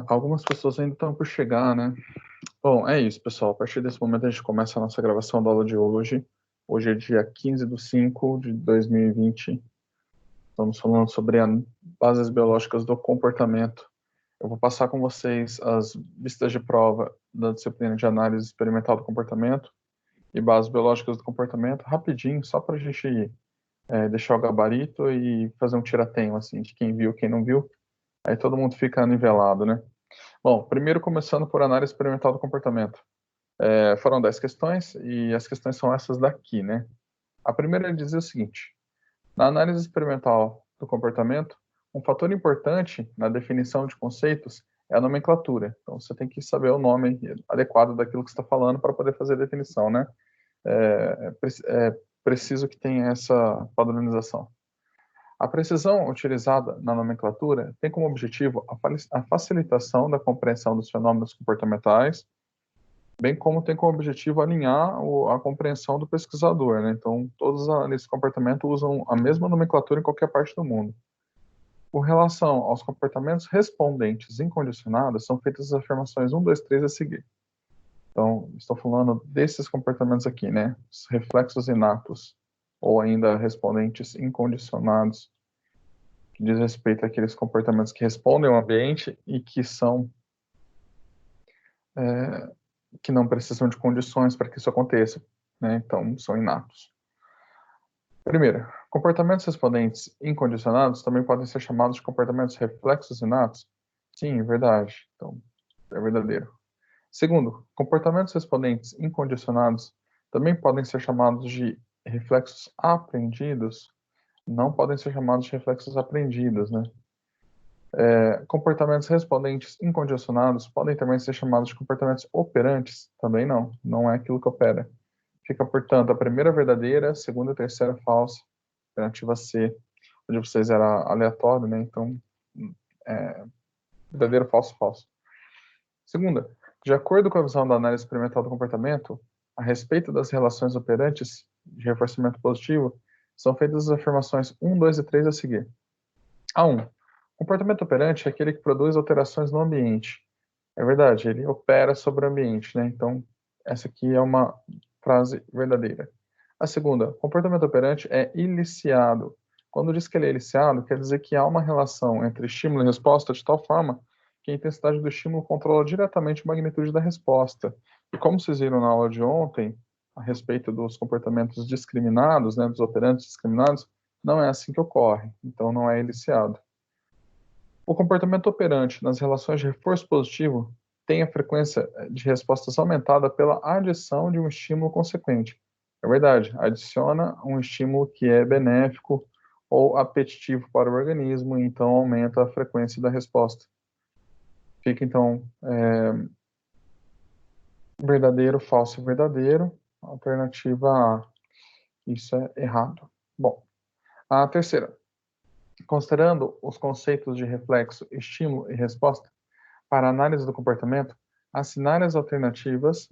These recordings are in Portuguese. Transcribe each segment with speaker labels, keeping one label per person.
Speaker 1: Algumas pessoas ainda estão por chegar, né? Bom, é isso, pessoal. A partir desse momento a gente começa a nossa gravação da aula de hoje. Hoje é dia 15/5/2020. Estamos falando sobre as bases biológicas do comportamento. Eu vou passar com vocês as vistas de prova da disciplina de análise experimental do comportamento e bases biológicas do comportamento, rapidinho, só para a gente deixar o gabarito e fazer um tiratenho, assim, de quem viu, quem não viu. Aí todo mundo fica nivelado, né? Bom, primeiro começando por análise experimental do comportamento. Foram 10 questões e as questões são essas daqui, né? A primeira dizia o seguinte: na análise experimental do comportamento, um fator importante na definição de conceitos é a nomenclatura. Então, você tem que saber o nome adequado daquilo que você está falando para poder fazer a definição, né? É preciso que tenha essa padronização. A precisão utilizada na nomenclatura tem como objetivo a facilitação da compreensão dos fenômenos comportamentais, bem como tem como objetivo alinhar a compreensão do pesquisador, né? Então, todos os analistas de comportamento usam a mesma nomenclatura em qualquer parte do mundo. Com relação aos comportamentos respondentes incondicionados, são feitas as afirmações 1, 2, 3 a seguir. Então, estou falando desses comportamentos aqui, né? Os reflexos inatos, ou ainda respondentes incondicionados, que diz respeito àqueles comportamentos que respondem ao ambiente e que são que não precisam de condições para que isso aconteça, né? Então, são inatos. Primeiro, comportamentos respondentes incondicionados também podem ser chamados de comportamentos reflexos inatos? Sim, é verdade. Então, é verdadeiro. Segundo, comportamentos respondentes incondicionados também podem ser chamados de reflexos aprendidos? Não podem ser chamados de reflexos aprendidos, né? Comportamentos respondentes incondicionados podem também ser chamados de comportamentos operantes? Também não. Não é aquilo que opera. Fica, portanto, a primeira verdadeira, a segunda e a terceira falsa. Alternativa C, onde vocês era aleatório, né? Então, verdadeiro, falso, falso. Segunda, de acordo com a visão da análise experimental do comportamento, a respeito das relações operantes de reforçamento positivo, são feitas as afirmações 1, 2 e 3 a seguir. A1. Comportamento operante é aquele que produz alterações no ambiente. É verdade, ele opera sobre o ambiente, né? Então, essa aqui é uma frase verdadeira. A segunda, comportamento operante é iliciado. Quando diz que ele é iliciado, quer dizer que há uma relação entre estímulo e resposta de tal forma que a intensidade do estímulo controla diretamente a magnitude da resposta. E como vocês viram na aula de ontem, a respeito dos comportamentos discriminados, né, dos operantes discriminados, não é assim que ocorre. Então, não é iliciado. O comportamento operante nas relações de reforço positivo tem a frequência de respostas aumentada pela adição de um estímulo consequente. É verdade, adiciona um estímulo que é benéfico ou apetitivo para o organismo, e então aumenta a frequência da resposta. Fica, então, verdadeiro, falso e verdadeiro. Alternativa A. Isso é errado. Bom, a terceira. Considerando os conceitos de reflexo, estímulo e resposta, para análise do comportamento, assinale as alternativas,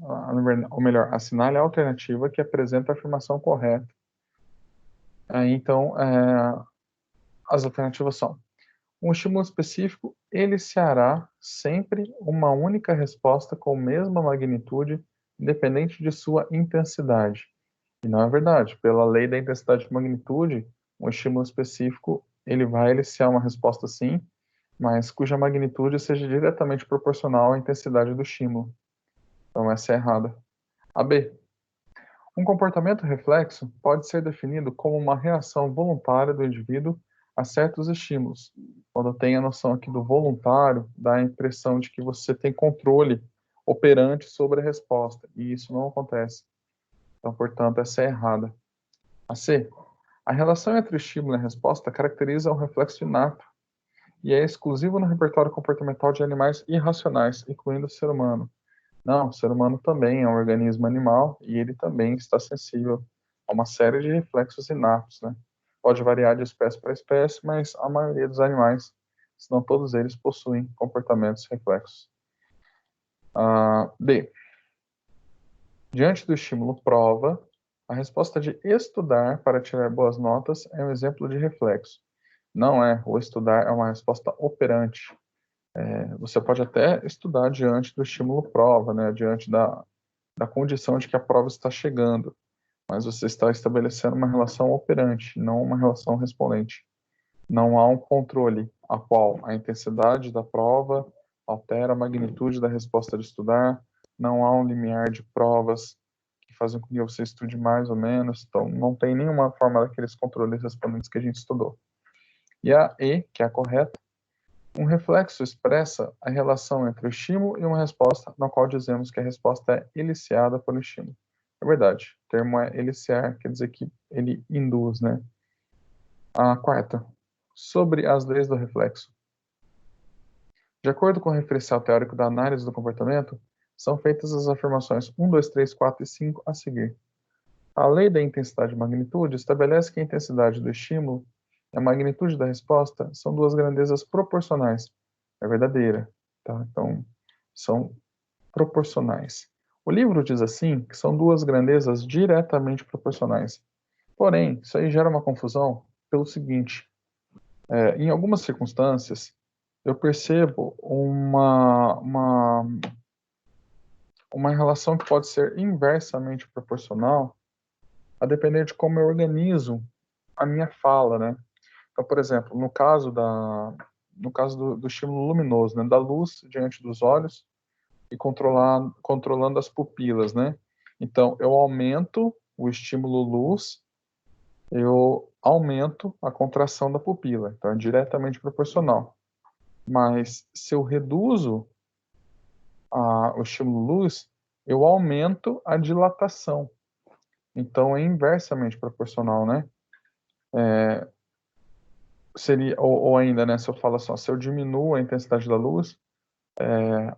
Speaker 1: ou melhor, assinale a alternativa que apresenta a afirmação correta. Então, as alternativas são: um estímulo específico eliciará sempre uma única resposta com a mesma magnitude, independente de sua intensidade. E não é verdade. Pela lei da intensidade de magnitude, um estímulo específico ele vai eliciar uma resposta sim, mas cuja magnitude seja diretamente proporcional à intensidade do estímulo. Então, essa é errada. A B. Um comportamento reflexo pode ser definido como uma reação voluntária do indivíduo a certos estímulos. Quando tem a noção aqui do voluntário, dá a impressão de que você tem controle operante sobre a resposta, e isso não acontece. Então, portanto, essa é errada. A C. A relação entre o estímulo e a resposta caracteriza um reflexo inato e é exclusivo no repertório comportamental de animais irracionais, incluindo o ser humano. Não, o ser humano também é um organismo animal e ele também está sensível a uma série de reflexos inatos, né? Pode variar de espécie para espécie, mas a maioria dos animais, se não todos eles, possuem comportamentos reflexos. B. Diante do estímulo prova, a resposta de estudar para tirar boas notas é um exemplo de reflexo. Não é. O estudar é uma resposta operante. Você pode até estudar diante do estímulo prova, né? Diante da condição de que a prova está chegando, mas você está estabelecendo uma relação operante, não uma relação respondente. Não há um controle a qual a intensidade da prova altera a magnitude da resposta de estudar, não há um limiar de provas que fazem com que você estude mais ou menos, então não tem nenhuma forma daqueles controles respondentes que a gente estudou. E a E, que é a correta, um reflexo expressa a relação entre o estímulo e uma resposta, na qual dizemos que a resposta é eliciada pelo estímulo. É verdade, o termo é eliciar, quer dizer que ele induz, né? A quarta, sobre as leis do reflexo. De acordo com o referencial teórico da análise do comportamento, são feitas as afirmações 1, 2, 3, 4 e 5 a seguir. A lei da intensidade e magnitude estabelece que a intensidade do estímulo e a magnitude da resposta são duas grandezas proporcionais. É verdadeira, tá? Então, são proporcionais. O livro diz assim que são duas grandezas diretamente proporcionais. Porém, isso aí gera uma confusão pelo seguinte: em algumas circunstâncias, eu percebo uma relação que pode ser inversamente proporcional a depender de como eu organizo a minha fala, né? Então, por exemplo, no caso do estímulo luminoso, né, da luz diante dos olhos e controlando as pupilas, né? Então, eu aumento o estímulo luz, eu aumento a contração da pupila. Então, é diretamente proporcional. Mas se eu reduzo o estímulo luz, eu aumento a dilatação. Então, é inversamente proporcional, né? Seria, ou ainda, né, se eu falo assim, se eu diminuo a intensidade da luz,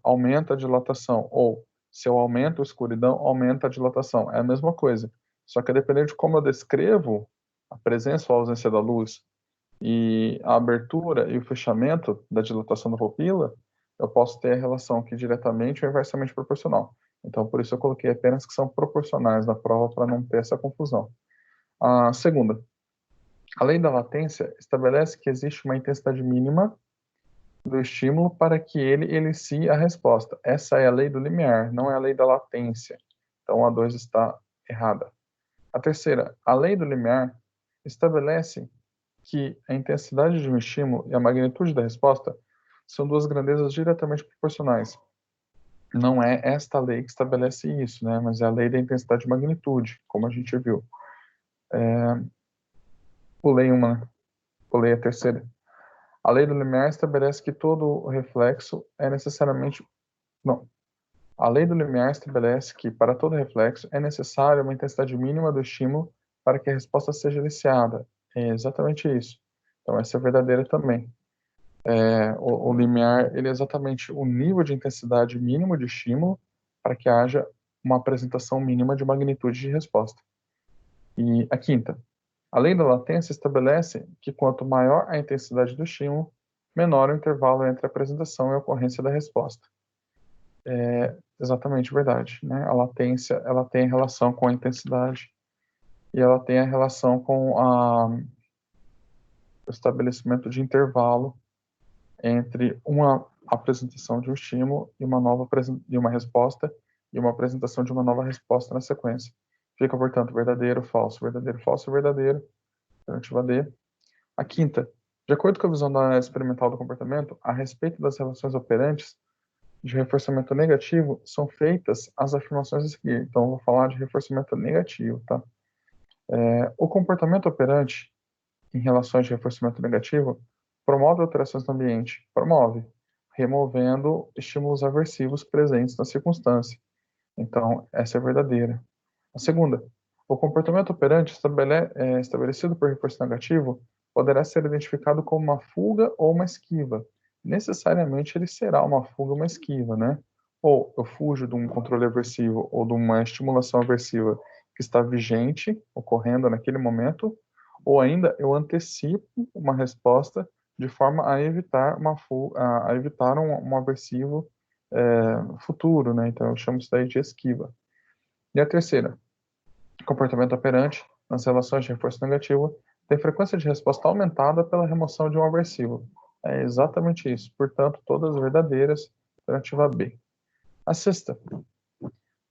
Speaker 1: aumenta a dilatação. Ou, se eu aumento a escuridão, aumenta a dilatação. É a mesma coisa. Só que dependendo de como eu descrevo a presença ou a ausência da luz e a abertura e o fechamento da dilatação da pupila, eu posso ter a relação que diretamente ou inversamente proporcional. Então, por isso eu coloquei apenas que são proporcionais na prova para não ter essa confusão. A segunda, a lei da latência estabelece que existe uma intensidade mínima do estímulo para que ele elicie a resposta. Essa é a lei do limiar, não é a lei da latência. Então, a 2 está errada. A terceira, a lei do limiar estabelece que a intensidade de um estímulo e a magnitude da resposta são duas grandezas diretamente proporcionais. Não é esta lei que estabelece isso, né? Mas é a lei da intensidade e magnitude, como a gente viu. Pulei uma, né? Pulei a terceira. A lei do limiar estabelece que todo reflexo é necessariamente... Não. A lei do limiar estabelece que, para todo reflexo, é necessária uma intensidade mínima do estímulo para que a resposta seja eliciada. É exatamente isso. Então, essa é verdadeira também. O limiar ele é exatamente o nível de intensidade mínimo de estímulo para que haja uma apresentação mínima de magnitude de resposta. E a quinta, a lei da latência estabelece que quanto maior a intensidade do estímulo, menor o intervalo entre a apresentação e a ocorrência da resposta. É exatamente verdade, né? A latência ela tem relação com a intensidade e ela tem a relação com o estabelecimento de intervalo entre uma apresentação de um estímulo e uma resposta e uma apresentação de uma nova resposta na sequência. Fica, portanto, verdadeiro, falso, verdadeiro, alternativa D. A quinta, de acordo com a visão da análise experimental do comportamento, a respeito das relações operantes de reforçamento negativo, são feitas as afirmações a seguir. Então, eu vou falar de reforçamento negativo, tá? O comportamento operante em relações de reforçamento negativo promove alterações no ambiente, promove, removendo estímulos aversivos presentes na circunstância. Então, essa é verdadeira. A segunda, o comportamento operante estabelecido por reforço negativo poderá ser identificado como uma fuga ou uma esquiva. Necessariamente ele será uma fuga ou uma esquiva, né? Ou eu fujo de um controle aversivo ou de uma estimulação aversiva que está vigente, ocorrendo naquele momento, ou ainda eu antecipo uma resposta de forma a evitar a evitar um aversivo futuro, né? Então eu chamo isso daí de esquiva. E a terceira, comportamento operante nas relações de reforço negativo tem frequência de resposta aumentada pela remoção de um aversivo. É exatamente isso. Portanto, todas verdadeiras. Alternativa B. A sexta.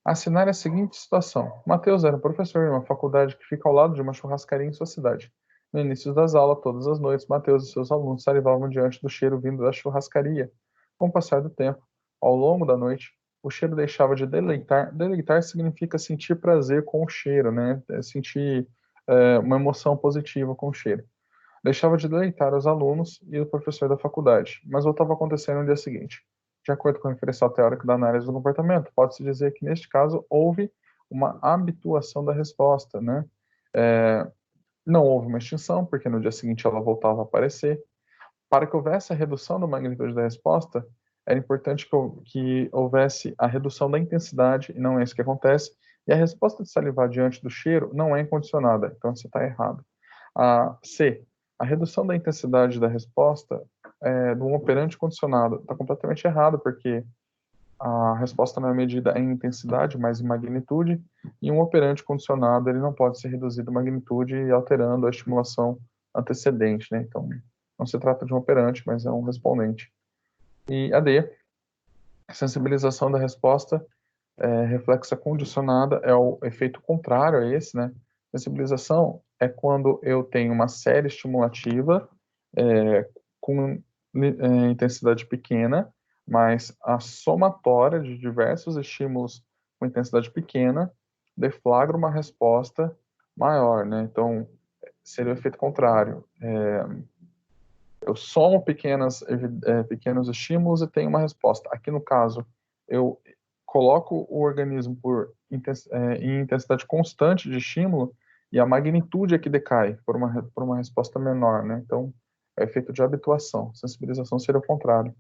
Speaker 1: Assinar a seguinte situação. Mateus era professor em uma faculdade que fica ao lado de uma churrascaria em sua cidade. No início das aulas, todas as noites, Mateus e seus alunos salivavam diante do cheiro vindo da churrascaria. Com o passar do tempo, ao longo da noite, o cheiro deixava de deleitar. Deleitar significa sentir prazer com o cheiro, né? Sentir uma emoção positiva com o cheiro. Deixava de deleitar os alunos e o professor da faculdade, mas voltava a acontecer no dia seguinte. De acordo com o referencial teórico da análise do comportamento, pode-se dizer que, neste caso, houve uma habituação da resposta, né? É, não houve uma extinção, porque no dia seguinte ela voltava a aparecer. Para que houvesse a redução da magnitude da resposta, era importante que houvesse a redução da intensidade, e não é isso que acontece, e a resposta de salivar diante do cheiro não é incondicionada, então você está errado. C. A redução da intensidade da resposta de um operante condicionado está completamente errado, porque a resposta não é medida em intensidade, mas em magnitude, e um operante condicionado ele não pode ser reduzido em magnitude alterando a estimulação antecedente, né? Então, não se trata de um operante, mas é um respondente. E a D, a sensibilização da resposta reflexa condicionada é o efeito contrário a esse, né? Sensibilização é quando eu tenho uma série estimulativa com intensidade pequena, mas a somatória de diversos estímulos com intensidade pequena deflagra uma resposta maior, né? Então, seria o efeito contrário. Eu somo pequenos estímulos e tenho uma resposta. Aqui, no caso, eu coloco o organismo em intensidade constante de estímulo e a magnitude é que decai por uma resposta menor, né? Então, é efeito de habituação. Sensibilização seria o contrário.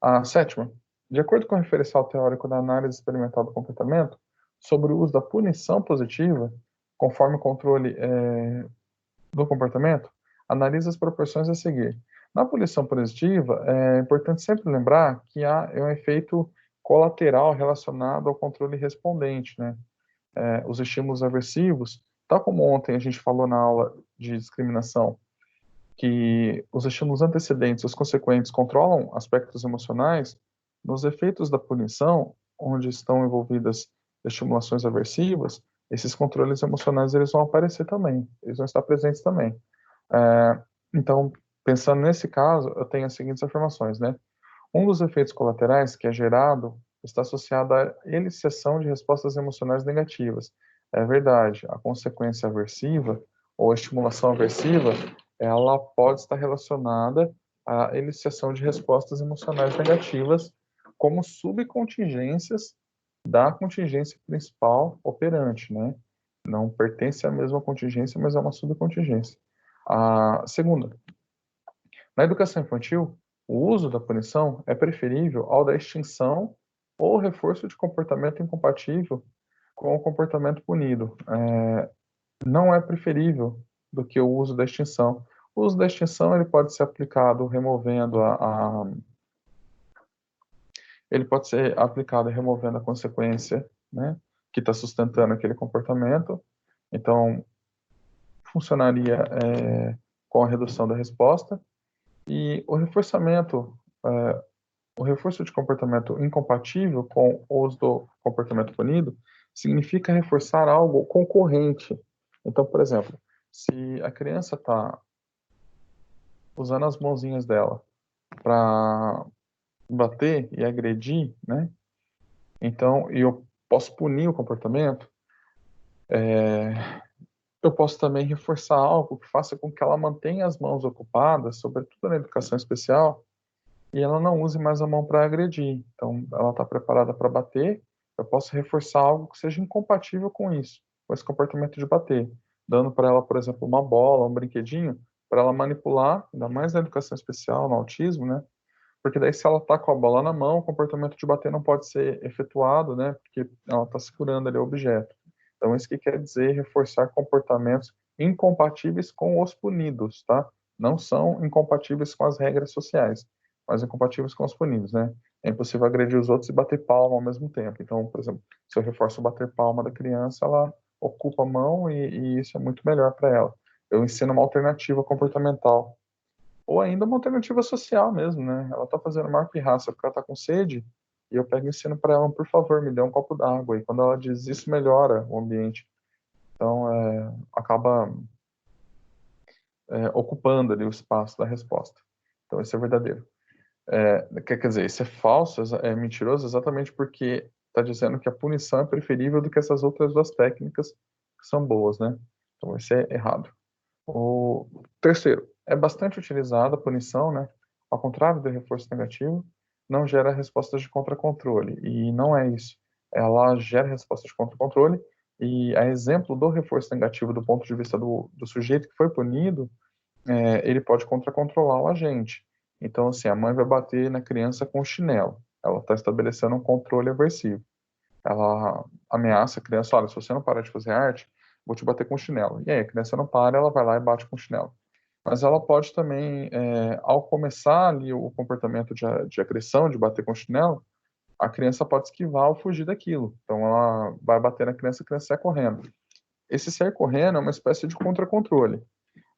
Speaker 1: A sétima, de acordo com o referencial teórico da análise experimental do comportamento, sobre o uso da punição positiva, conforme o controle do comportamento, analisa as proporções a seguir. Na punição positiva, é importante sempre lembrar que há um efeito colateral relacionado ao controle respondente, né? Os estímulos aversivos, tal como ontem a gente falou na aula de discriminação, que os estímulos antecedentes e os consequentes controlam aspectos emocionais, nos efeitos da punição, onde estão envolvidas estimulações aversivas, esses controles emocionais eles vão aparecer também, eles vão estar presentes também. Então, pensando nesse caso, eu tenho as seguintes afirmações, né? Um dos efeitos colaterais que é gerado está associado à eliciação de respostas emocionais negativas. É verdade, a consequência aversiva ou a estimulação aversiva, ela pode estar relacionada à eliciação de respostas emocionais negativas como subcontingências da contingência principal operante, né? Não pertence à mesma contingência, mas é uma subcontingência. A segunda, na educação infantil, o uso da punição é preferível ao da extinção ou reforço de comportamento incompatível com o comportamento punido. Não é preferível do que o uso da extinção. O uso da extinção ele pode ser aplicado removendo ele pode ser aplicado removendo a consequência, né, que está sustentando aquele comportamento. Então, funcionaria com a redução da resposta. E o reforço de comportamento incompatível com o uso do comportamento punido significa reforçar algo concorrente. Então, por exemplo, se a criança está usando as mãozinhas dela para bater e agredir, né? Então, eu posso punir o comportamento, eu posso também reforçar algo que faça com que ela mantenha as mãos ocupadas, sobretudo na educação especial, e ela não use mais a mão para agredir. Então, ela está preparada para bater, eu posso reforçar algo que seja incompatível com isso, com esse comportamento de bater, dando para ela, por exemplo, uma bola, um brinquedinho, para ela manipular, ainda mais na educação especial, no autismo, né? Porque daí se ela está com a bola na mão, o comportamento de bater não pode ser efetuado, né? Porque ela está segurando ali o objeto. Então, isso que quer dizer reforçar comportamentos incompatíveis com os punidos, tá? Não são incompatíveis com as regras sociais, mas incompatíveis com os punidos, né? É impossível agredir os outros e bater palma ao mesmo tempo. Então, por exemplo, se eu reforço o bater palma da criança, ela ocupa a mão e isso é muito melhor para ela. Eu ensino uma alternativa comportamental Ou ainda uma alternativa social mesmo, né? Ela tá fazendo maior pirraça porque ela tá com sede, e eu pego e ensino para ela, por favor, me dê um copo d'água. E quando ela diz isso, melhora o ambiente. Então, acaba ocupando ali o espaço da resposta. Então, esse é verdadeiro. Quer dizer, isso é falso, é mentiroso, exatamente porque está dizendo que a punição é preferível do que essas outras duas técnicas que são boas, né? Então, isso é errado. O terceiro, é bastante utilizada a punição, né? Ao contrário do reforço negativo, não gera respostas de contra-controle. E não é isso. Ela gera respostas de contra-controle, e a exemplo do reforço negativo do ponto de vista do sujeito que foi punido, ele pode contra-controlar o agente. Então, assim, a mãe vai bater na criança com o chinelo. Ela está estabelecendo um controle aversivo. Ela ameaça a criança, olha, se você não parar de fazer arte, vou te bater com o chinelo. E aí, a criança não para, ela vai lá e bate com o chinelo. Mas ela pode também, ao começar ali o comportamento de agressão, de bater com o chinelo, a criança pode esquivar ou fugir daquilo. Então, ela vai bater na criança, a criança sai correndo. Esse sair correndo é uma espécie de contra-controle.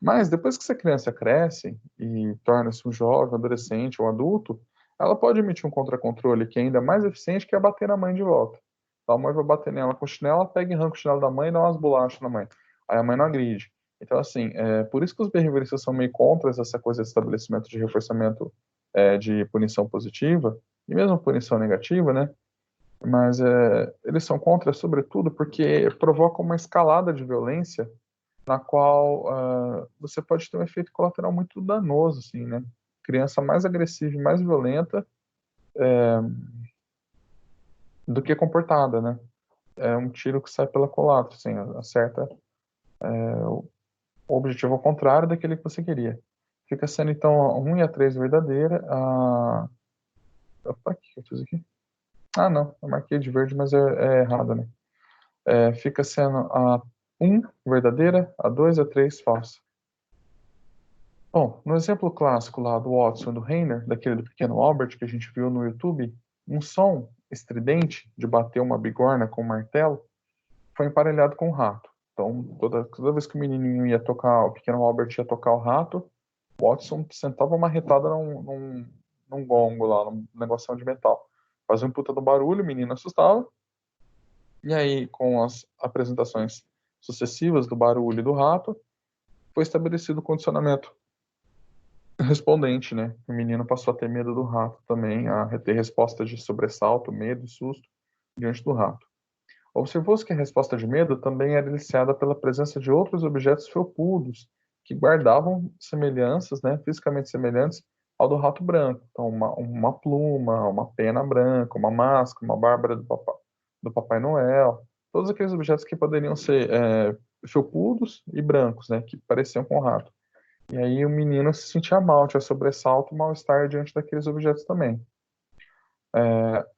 Speaker 1: Mas depois que essa criança cresce e torna-se um jovem, adolescente ou adulto, ela pode emitir um contra-controle que é ainda mais eficiente, que é bater na mãe de volta. Então a mãe vai bater nela com o chinelo, ela pega e arranca o chinelo da mãe e dá umas bolachas na mãe. Aí a mãe não agride. Então, assim, por isso que os behavioristas são meio contra essa coisa de estabelecimento de reforçamento de punição positiva, e mesmo punição negativa, né? Mas eles são contra, sobretudo, porque provoca uma escalada de violência na qual você pode ter um efeito colateral muito danoso, assim, né? Criança mais agressiva e mais violenta do que comportada, né? É um tiro que sai pela culatra, assim, acerta o objetivo ao contrário daquele que você queria. Fica sendo, então, a 1 e a 3 verdadeira, a... Opa, o que eu fiz aqui? Ah, não, eu marquei de verde, mas é errado, né? Fica sendo a 1 verdadeira, a 2 e a 3 falsa. Bom, no exemplo clássico lá do Watson e do Reiner, daquele do pequeno Albert que a gente viu no YouTube, um som estridente de bater uma bigorna com um martelo foi emparelhado com um rato. Então, toda vez que o menininho ia tocar, o pequeno Albert ia tocar o rato, o Watson sentava uma retada num gongo lá, num negocinho de metal. Fazia um puta do barulho, o menino assustava, e aí, com as apresentações sucessivas do barulho e do rato, foi estabelecido o condicionamento respondente, né? O menino passou a ter medo do rato também, a ter resposta de sobressalto, medo e susto diante do rato. Observou-se que a resposta de medo também era iniciada pela presença de outros objetos felpudos que guardavam semelhanças, né, fisicamente semelhantes ao do rato branco. Então, uma pluma, uma pena branca, uma máscara, uma bárbara do Papai Noel, todos aqueles objetos que poderiam ser felpudos e brancos, né, que pareciam com o rato. E aí o menino se sentia mal, tinha sobressalto, mal-estar diante daqueles objetos também.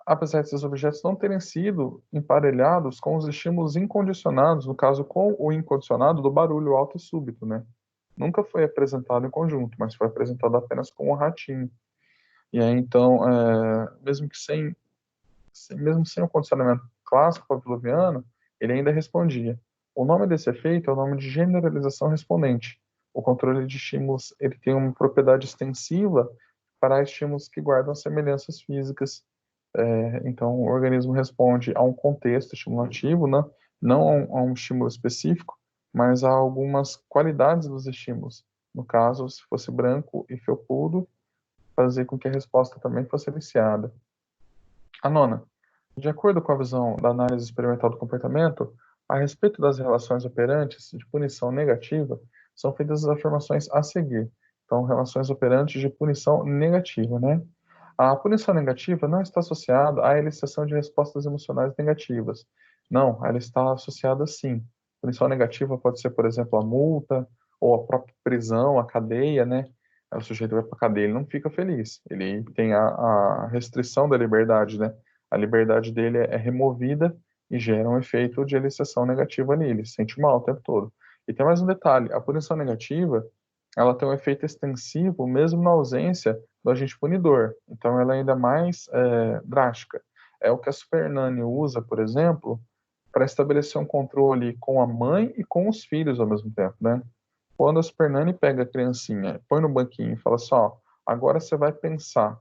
Speaker 1: Apesar desses objetos não terem sido emparelhados com os estímulos incondicionados, no caso com o incondicionado do barulho alto e súbito, né? Nunca foi apresentado em conjunto, mas foi apresentado apenas com o ratinho. E aí então, mesmo que mesmo sem o condicionamento clássico pavloviano, ele ainda respondia. O nome desse efeito é o nome de generalização respondente. O controle de estímulos ele tem uma propriedade extensiva para estímulos que guardam semelhanças físicas. Então, o organismo responde a um contexto estimulativo, né? Não a um estímulo específico, mas a algumas qualidades dos estímulos. No caso, se fosse branco e felpudo, fazer com que a resposta também fosse iniciada. A nona, de acordo com a visão da análise experimental do comportamento, a respeito das relações operantes de punição negativa, são feitas as afirmações a seguir. Então, relações operantes de punição negativa, né? A punição negativa não está associada à elicitação de respostas emocionais negativas. Não, ela está associada sim. Punição negativa pode ser, por exemplo, a multa ou a própria prisão, a cadeia, né? O sujeito vai para a cadeia, ele não fica feliz. Ele tem a restrição da liberdade, né? A liberdade dele é removida e gera um efeito de elicitação negativa ali. Ele se sente mal o tempo todo. E tem mais um detalhe: a punição negativa ela tem um efeito extensivo mesmo na ausência do agente punidor. Então, ela é ainda mais drástica. É o que a Super Nanny usa, por exemplo, para estabelecer um controle com a mãe e com os filhos ao mesmo tempo, né? Quando a Super Nanny pega a criancinha, põe no banquinho e fala assim, ó, agora você vai pensar.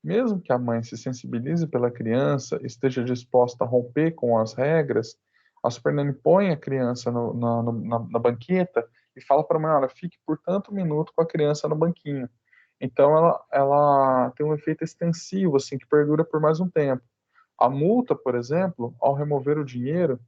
Speaker 1: Mesmo que a mãe se sensibilize pela criança, esteja disposta a romper com as regras, a Super Nanny põe a criança na banqueta e fala para a mãe, olha, fique por tanto minuto com a criança no banquinho. Então ela tem um efeito extensivo, assim, que perdura por mais um tempo. A multa, por exemplo, ao remover o dinheiro,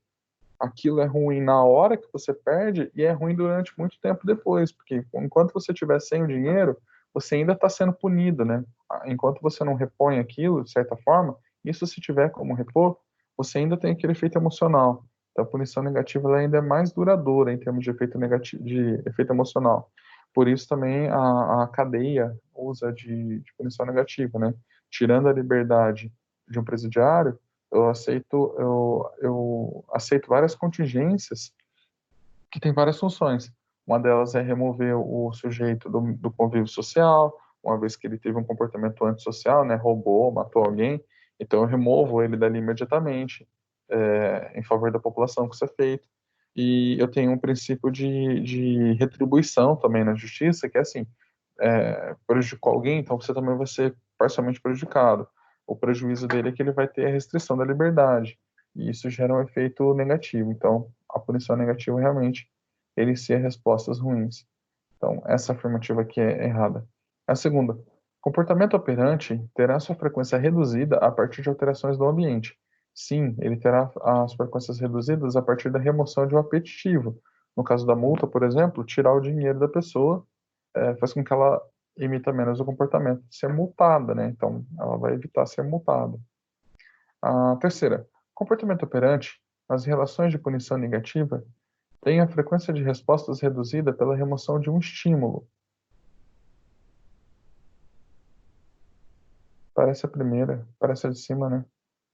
Speaker 1: aquilo é ruim na hora que você perde e é ruim durante muito tempo depois, porque enquanto você estiver sem o dinheiro, você ainda está sendo punido, né? Enquanto você não repõe aquilo, de certa forma, isso se tiver como repor, você ainda tem aquele efeito emocional. Então, a punição negativa ela ainda é mais duradoura em termos de efeito negativo, de efeito emocional. Por isso também a cadeia usa de punição negativa, né? Tirando a liberdade de um presidiário, eu aceito várias contingências que têm várias funções. Uma delas é remover o sujeito do convívio social, uma vez que ele teve um comportamento antissocial, né, roubou, matou alguém, então eu removo ele dali imediatamente, em favor da população que isso é feito. E eu tenho um princípio de retribuição também na justiça, que é assim, prejudicou alguém, então você também vai ser parcialmente prejudicado. O prejuízo dele é que ele vai ter a restrição da liberdade, e isso gera um efeito negativo. Então, a punição negativa realmente inicia respostas ruins. Então, essa afirmativa aqui é errada. A segunda, comportamento operante terá sua frequência reduzida a partir de alterações do ambiente. Sim, ele terá as frequências reduzidas a partir da remoção de um apetitivo. No caso da multa, por exemplo, tirar o dinheiro da pessoa faz com que ela imita menos o comportamento de ser multada, né? Então, ela vai evitar ser multada. A terceira, comportamento operante nas relações de punição negativa tem a frequência de respostas reduzida pela remoção de um estímulo. Parece a primeira, parece a de cima, né?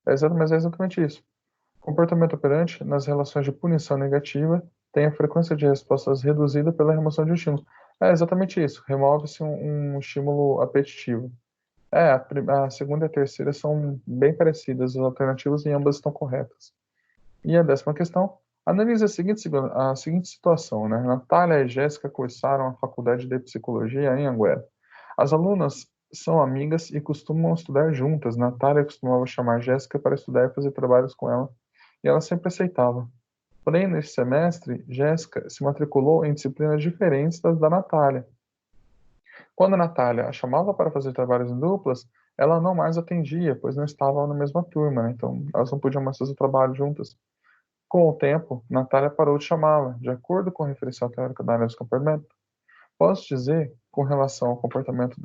Speaker 1: Mas é exatamente isso. Comportamento operante nas relações de punição negativa tem a frequência de respostas reduzida pela remoção de um estímulo. É exatamente isso. Remove-se um estímulo apetitivo. A segunda e a terceira são bem parecidas, as alternativas e ambas estão corretas. E a 10ª questão, analise a seguinte situação, né? Natália e Jéssica cursaram a faculdade de psicologia em Anguera. As alunas são amigas e costumam estudar juntas. Natália costumava chamar Jéssica para estudar e fazer trabalhos com ela, e ela sempre aceitava. Porém, neste semestre, Jéssica se matriculou em disciplinas diferentes das da Natália. Quando a Natália a chamava para fazer trabalhos em duplas, ela não mais atendia, pois não estavam na mesma turma, né? Então elas não podiam mais fazer trabalho juntas. Com o tempo, Natália parou de chamá-la, de acordo com a referencial teórica da análise do comportamento. Posso dizer, com relação ao comportamento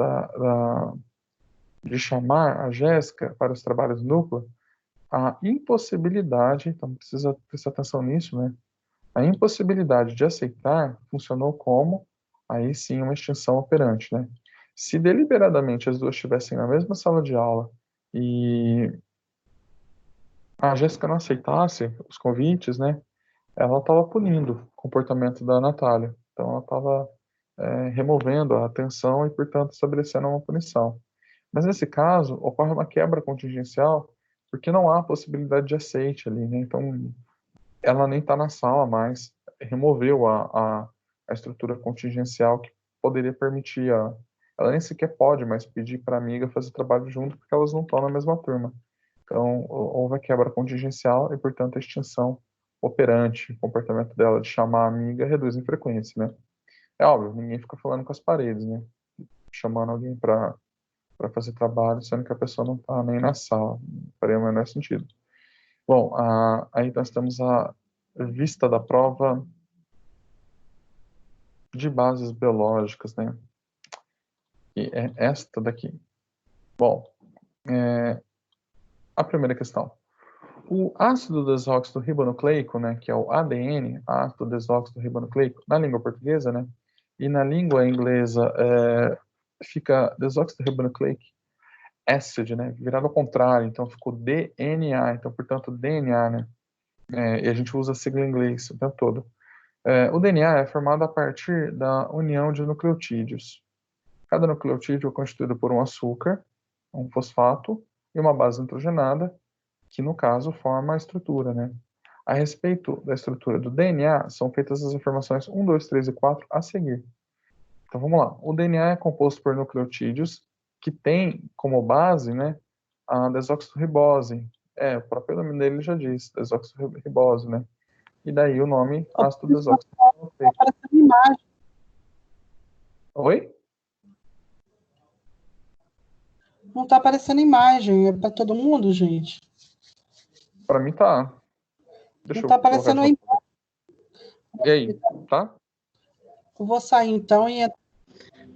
Speaker 1: de chamar a Jéssica para os trabalhos em dupla, a impossibilidade, então precisa prestar atenção nisso, né? A impossibilidade de aceitar funcionou como, aí sim, uma extinção operante, né? Se deliberadamente as duas estivessem na mesma sala de aula e a Jéssica não aceitasse os convites, né? Ela estava punindo o comportamento da Natália. Então ela estava removendo a atenção e, portanto, estabelecendo uma punição. Mas nesse caso, ocorre uma quebra contingencial porque não há possibilidade de aceite ali, né? Então ela nem está na sala mais, removeu a estrutura contingencial que poderia permitir ela nem sequer pode mais pedir para a amiga fazer trabalho junto porque elas não estão na mesma turma. Então, houve a quebra contingencial e, portanto, a extinção operante. O comportamento dela de chamar a amiga reduz em frequência, né? É óbvio, ninguém fica falando com as paredes, né? Chamando alguém para fazer trabalho, sendo que a pessoa não está nem na sala. Não faria o menor sentido. Bom, aí nós temos a vista da prova de bases biológicas, né? E é esta daqui. Bom, a primeira questão. O ácido desoxirribonucleico, né, que é o ADN, ácido desoxirribonucleico, na língua portuguesa, né, e na língua inglesa fica desoxirribonucleic acid, né, virado ao contrário, então ficou DNA, então, portanto, DNA, né, e a gente usa a sigla em inglês o tempo todo. O DNA é formado a partir da união de nucleotídeos. Cada nucleotídeo é constituído por um açúcar, um fosfato e uma base nitrogenada, que no caso forma a estrutura, né? A respeito da estrutura do DNA, são feitas as informações 1, 2, 3 e 4 a seguir. Então vamos lá. O DNA é composto por nucleotídeos que tem como base, né, a desoxirribose. O próprio nome dele já diz, desoxirribose, né? E daí o nome
Speaker 2: Ô,
Speaker 1: ácido
Speaker 2: professor, tá
Speaker 1: desoxirribonucleico.
Speaker 2: aparecendo imagem.
Speaker 1: Oi?
Speaker 2: Não tá aparecendo imagem. É para todo mundo, gente.
Speaker 1: Para mim tá.
Speaker 2: Não
Speaker 1: Deixa eu
Speaker 2: tá
Speaker 1: colocar
Speaker 2: aparecendo
Speaker 1: de
Speaker 2: a
Speaker 1: novo.
Speaker 2: imagem.
Speaker 1: E aí, tá?
Speaker 2: Eu vou sair então e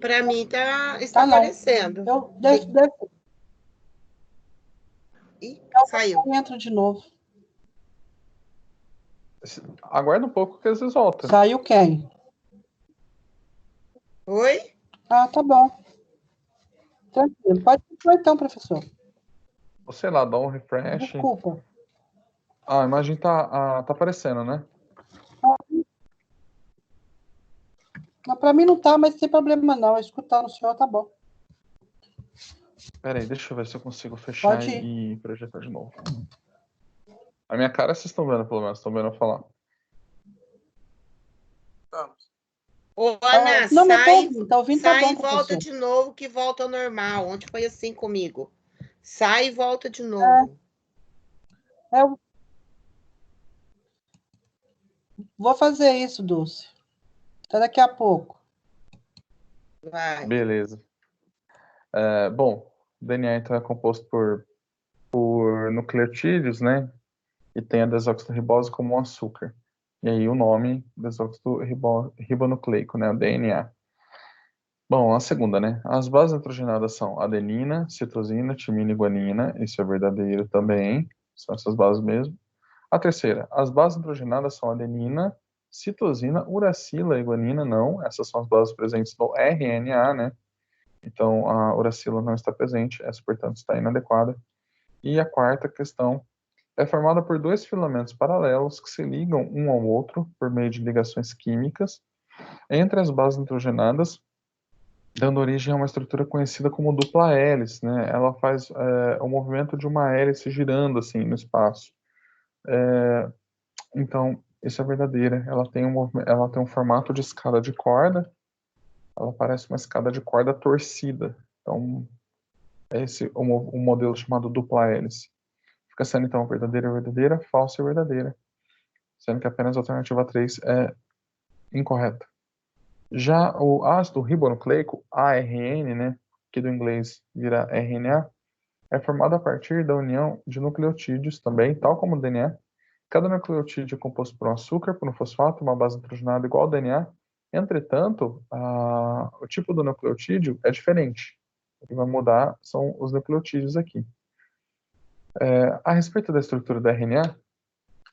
Speaker 3: Para mim está
Speaker 2: não.
Speaker 3: aparecendo. Ih, saiu.
Speaker 2: Eu entro de novo.
Speaker 1: Aguarda um pouco que às vezes volta.
Speaker 2: Saiu quem?
Speaker 3: Oi?
Speaker 2: Ah, tá bom. Tranquilo. Pode continuar então, professor.
Speaker 1: Ou sei lá, dá um refresh.
Speaker 2: Desculpa.
Speaker 1: A imagem tá aparecendo, né?
Speaker 2: Mas para mim não tá, mas sem problema não. Escutar o senhor tá bom.
Speaker 1: Pera aí, deixa eu ver se eu consigo fechar
Speaker 2: Pode ir.
Speaker 1: e projetar de novo. A minha cara vocês estão vendo, pelo menos. Estão vendo eu falar.
Speaker 3: Ô, Ana,
Speaker 2: Não, mas
Speaker 3: sai,
Speaker 2: tá ouvindo, tá
Speaker 3: sai
Speaker 2: bom,
Speaker 3: e volta
Speaker 2: professor.
Speaker 3: de novo, que volta ao normal. Ontem foi assim comigo. Sai e volta de novo.
Speaker 2: Eu vou fazer isso, Dulce. Até daqui a pouco.
Speaker 3: Vai.
Speaker 1: Beleza. Bom, o DNA então é composto por nucleotídeos, né? E tem a desoxirribose como um açúcar. E aí o nome desoxirribonucleico, né? O DNA. Bom, a segunda, né? As bases nitrogenadas são adenina, citosina, timina e guanina. Isso é verdadeiro também. São essas bases mesmo. A terceira, as bases nitrogenadas são adenina, citosina, uracila e guanina. Não, essas são as bases presentes no RNA, né? Então, a uracila não está presente, essa, portanto, está inadequada. E a quarta questão é formada por dois filamentos paralelos que se ligam um ao outro por meio de ligações químicas entre as bases nitrogenadas, dando origem a uma estrutura conhecida como dupla hélice, né? Ela faz o movimento de uma hélice girando assim no espaço. Então, isso é verdadeira. Ela tem um formato de escada de corda. Ela parece uma escada de corda torcida. Então, é esse o modelo chamado dupla hélice. Fica sendo então verdadeira, verdadeira, falsa e verdadeira. Sendo que apenas a alternativa 3 é incorreta. Já o ácido ribonucleico, ARN, né, que do inglês vira RNA, é formado a partir da união de nucleotídeos também, tal como o DNA. Cada nucleotídeo é composto por um açúcar, por um fosfato, uma base nitrogenada igual ao DNA. Entretanto, o tipo do nucleotídeo é diferente. O que vai mudar são os nucleotídeos aqui. A respeito da estrutura do RNA,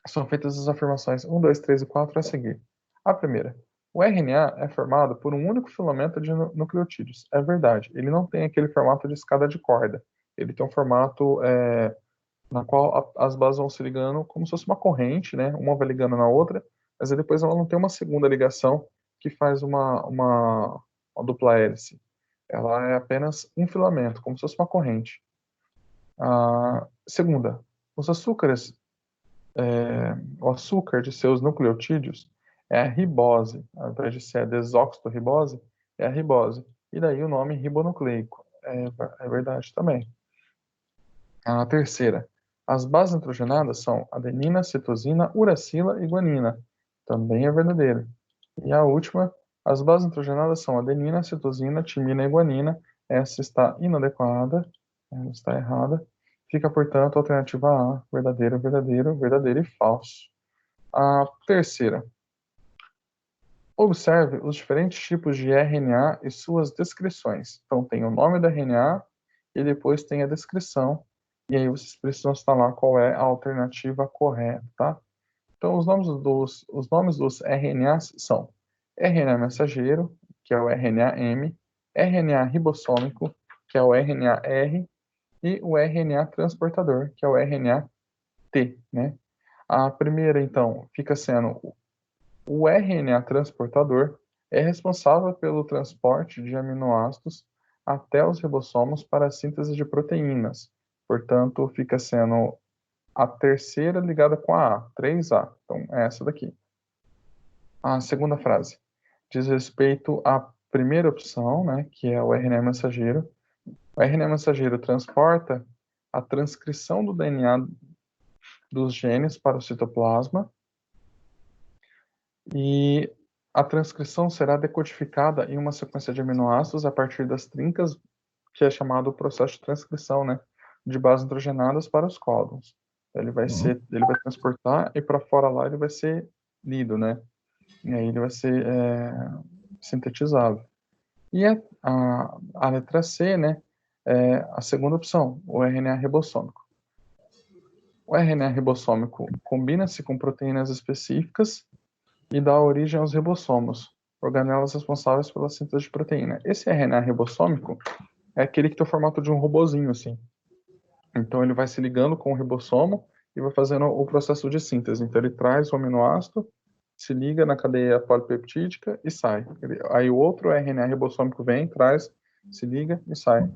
Speaker 1: são feitas as afirmações 1, 2, 3 e 4 a seguir. A primeira, o RNA é formado por um único filamento de nucleotídeos. É verdade, ele não tem aquele formato de escada de corda. Ele tem um formato na qual as bases vão se ligando como se fosse uma corrente, né? Uma vai ligando na outra, mas aí depois ela não tem uma segunda ligação que faz uma dupla hélice. Ela é apenas um filamento, como se fosse uma corrente. A segunda, os açúcares, o açúcar de seus nucleotídeos é a ribose, ao invés de ser a desoxirribose, é a ribose. E daí o nome ribonucleico. É verdade também. A terceira, as bases nitrogenadas são adenina, citosina, uracila e guanina. Também é verdadeiro. E a última, as bases nitrogenadas são adenina, citosina, timina e guanina. Essa está inadequada, ela está errada. Fica, portanto, a alternativa A, verdadeiro, verdadeiro, verdadeiro e falso. A terceira, observe os diferentes tipos de RNA e suas descrições. Então, tem o nome do RNA e depois tem a descrição. E aí vocês precisam instalar qual é a alternativa correta, tá? Então, os nomes dos RNAs são RNA mensageiro, que é o RNA-M, RNA ribossômico, que é o RNA-R, e o RNA transportador, que é o RNA-T, né? A primeira, então, fica sendo o RNA transportador é responsável pelo transporte de aminoácidos até os ribossomos para a síntese de proteínas. Portanto, fica sendo a terceira ligada com a A, 3A. Então, é essa daqui. A segunda frase diz respeito à primeira opção, né, que é o RNA mensageiro. O RNA mensageiro transporta a transcrição do DNA dos genes para o citoplasma e a transcrição será decodificada em uma sequência de aminoácidos a partir das trincas, que é chamado processo de transcrição, né, de bases nitrogenadas para os códons. Ele vai transportar e para fora lá ele vai ser lido, né? E aí ele vai ser sintetizado. E a letra C, né, é a segunda opção, o RNA ribossômico. O RNA ribossômico combina-se com proteínas específicas e dá origem aos ribossomos, organelas responsáveis pela síntese de proteína. Esse RNA ribossômico é aquele que tem o formato de um robozinho, assim. Então ele vai se ligando com o ribossomo e vai fazendo o processo de síntese. Então ele traz o aminoácido, se liga na cadeia polipeptídica e sai. Aí o outro RNA ribossômico vem, traz, se liga e sai.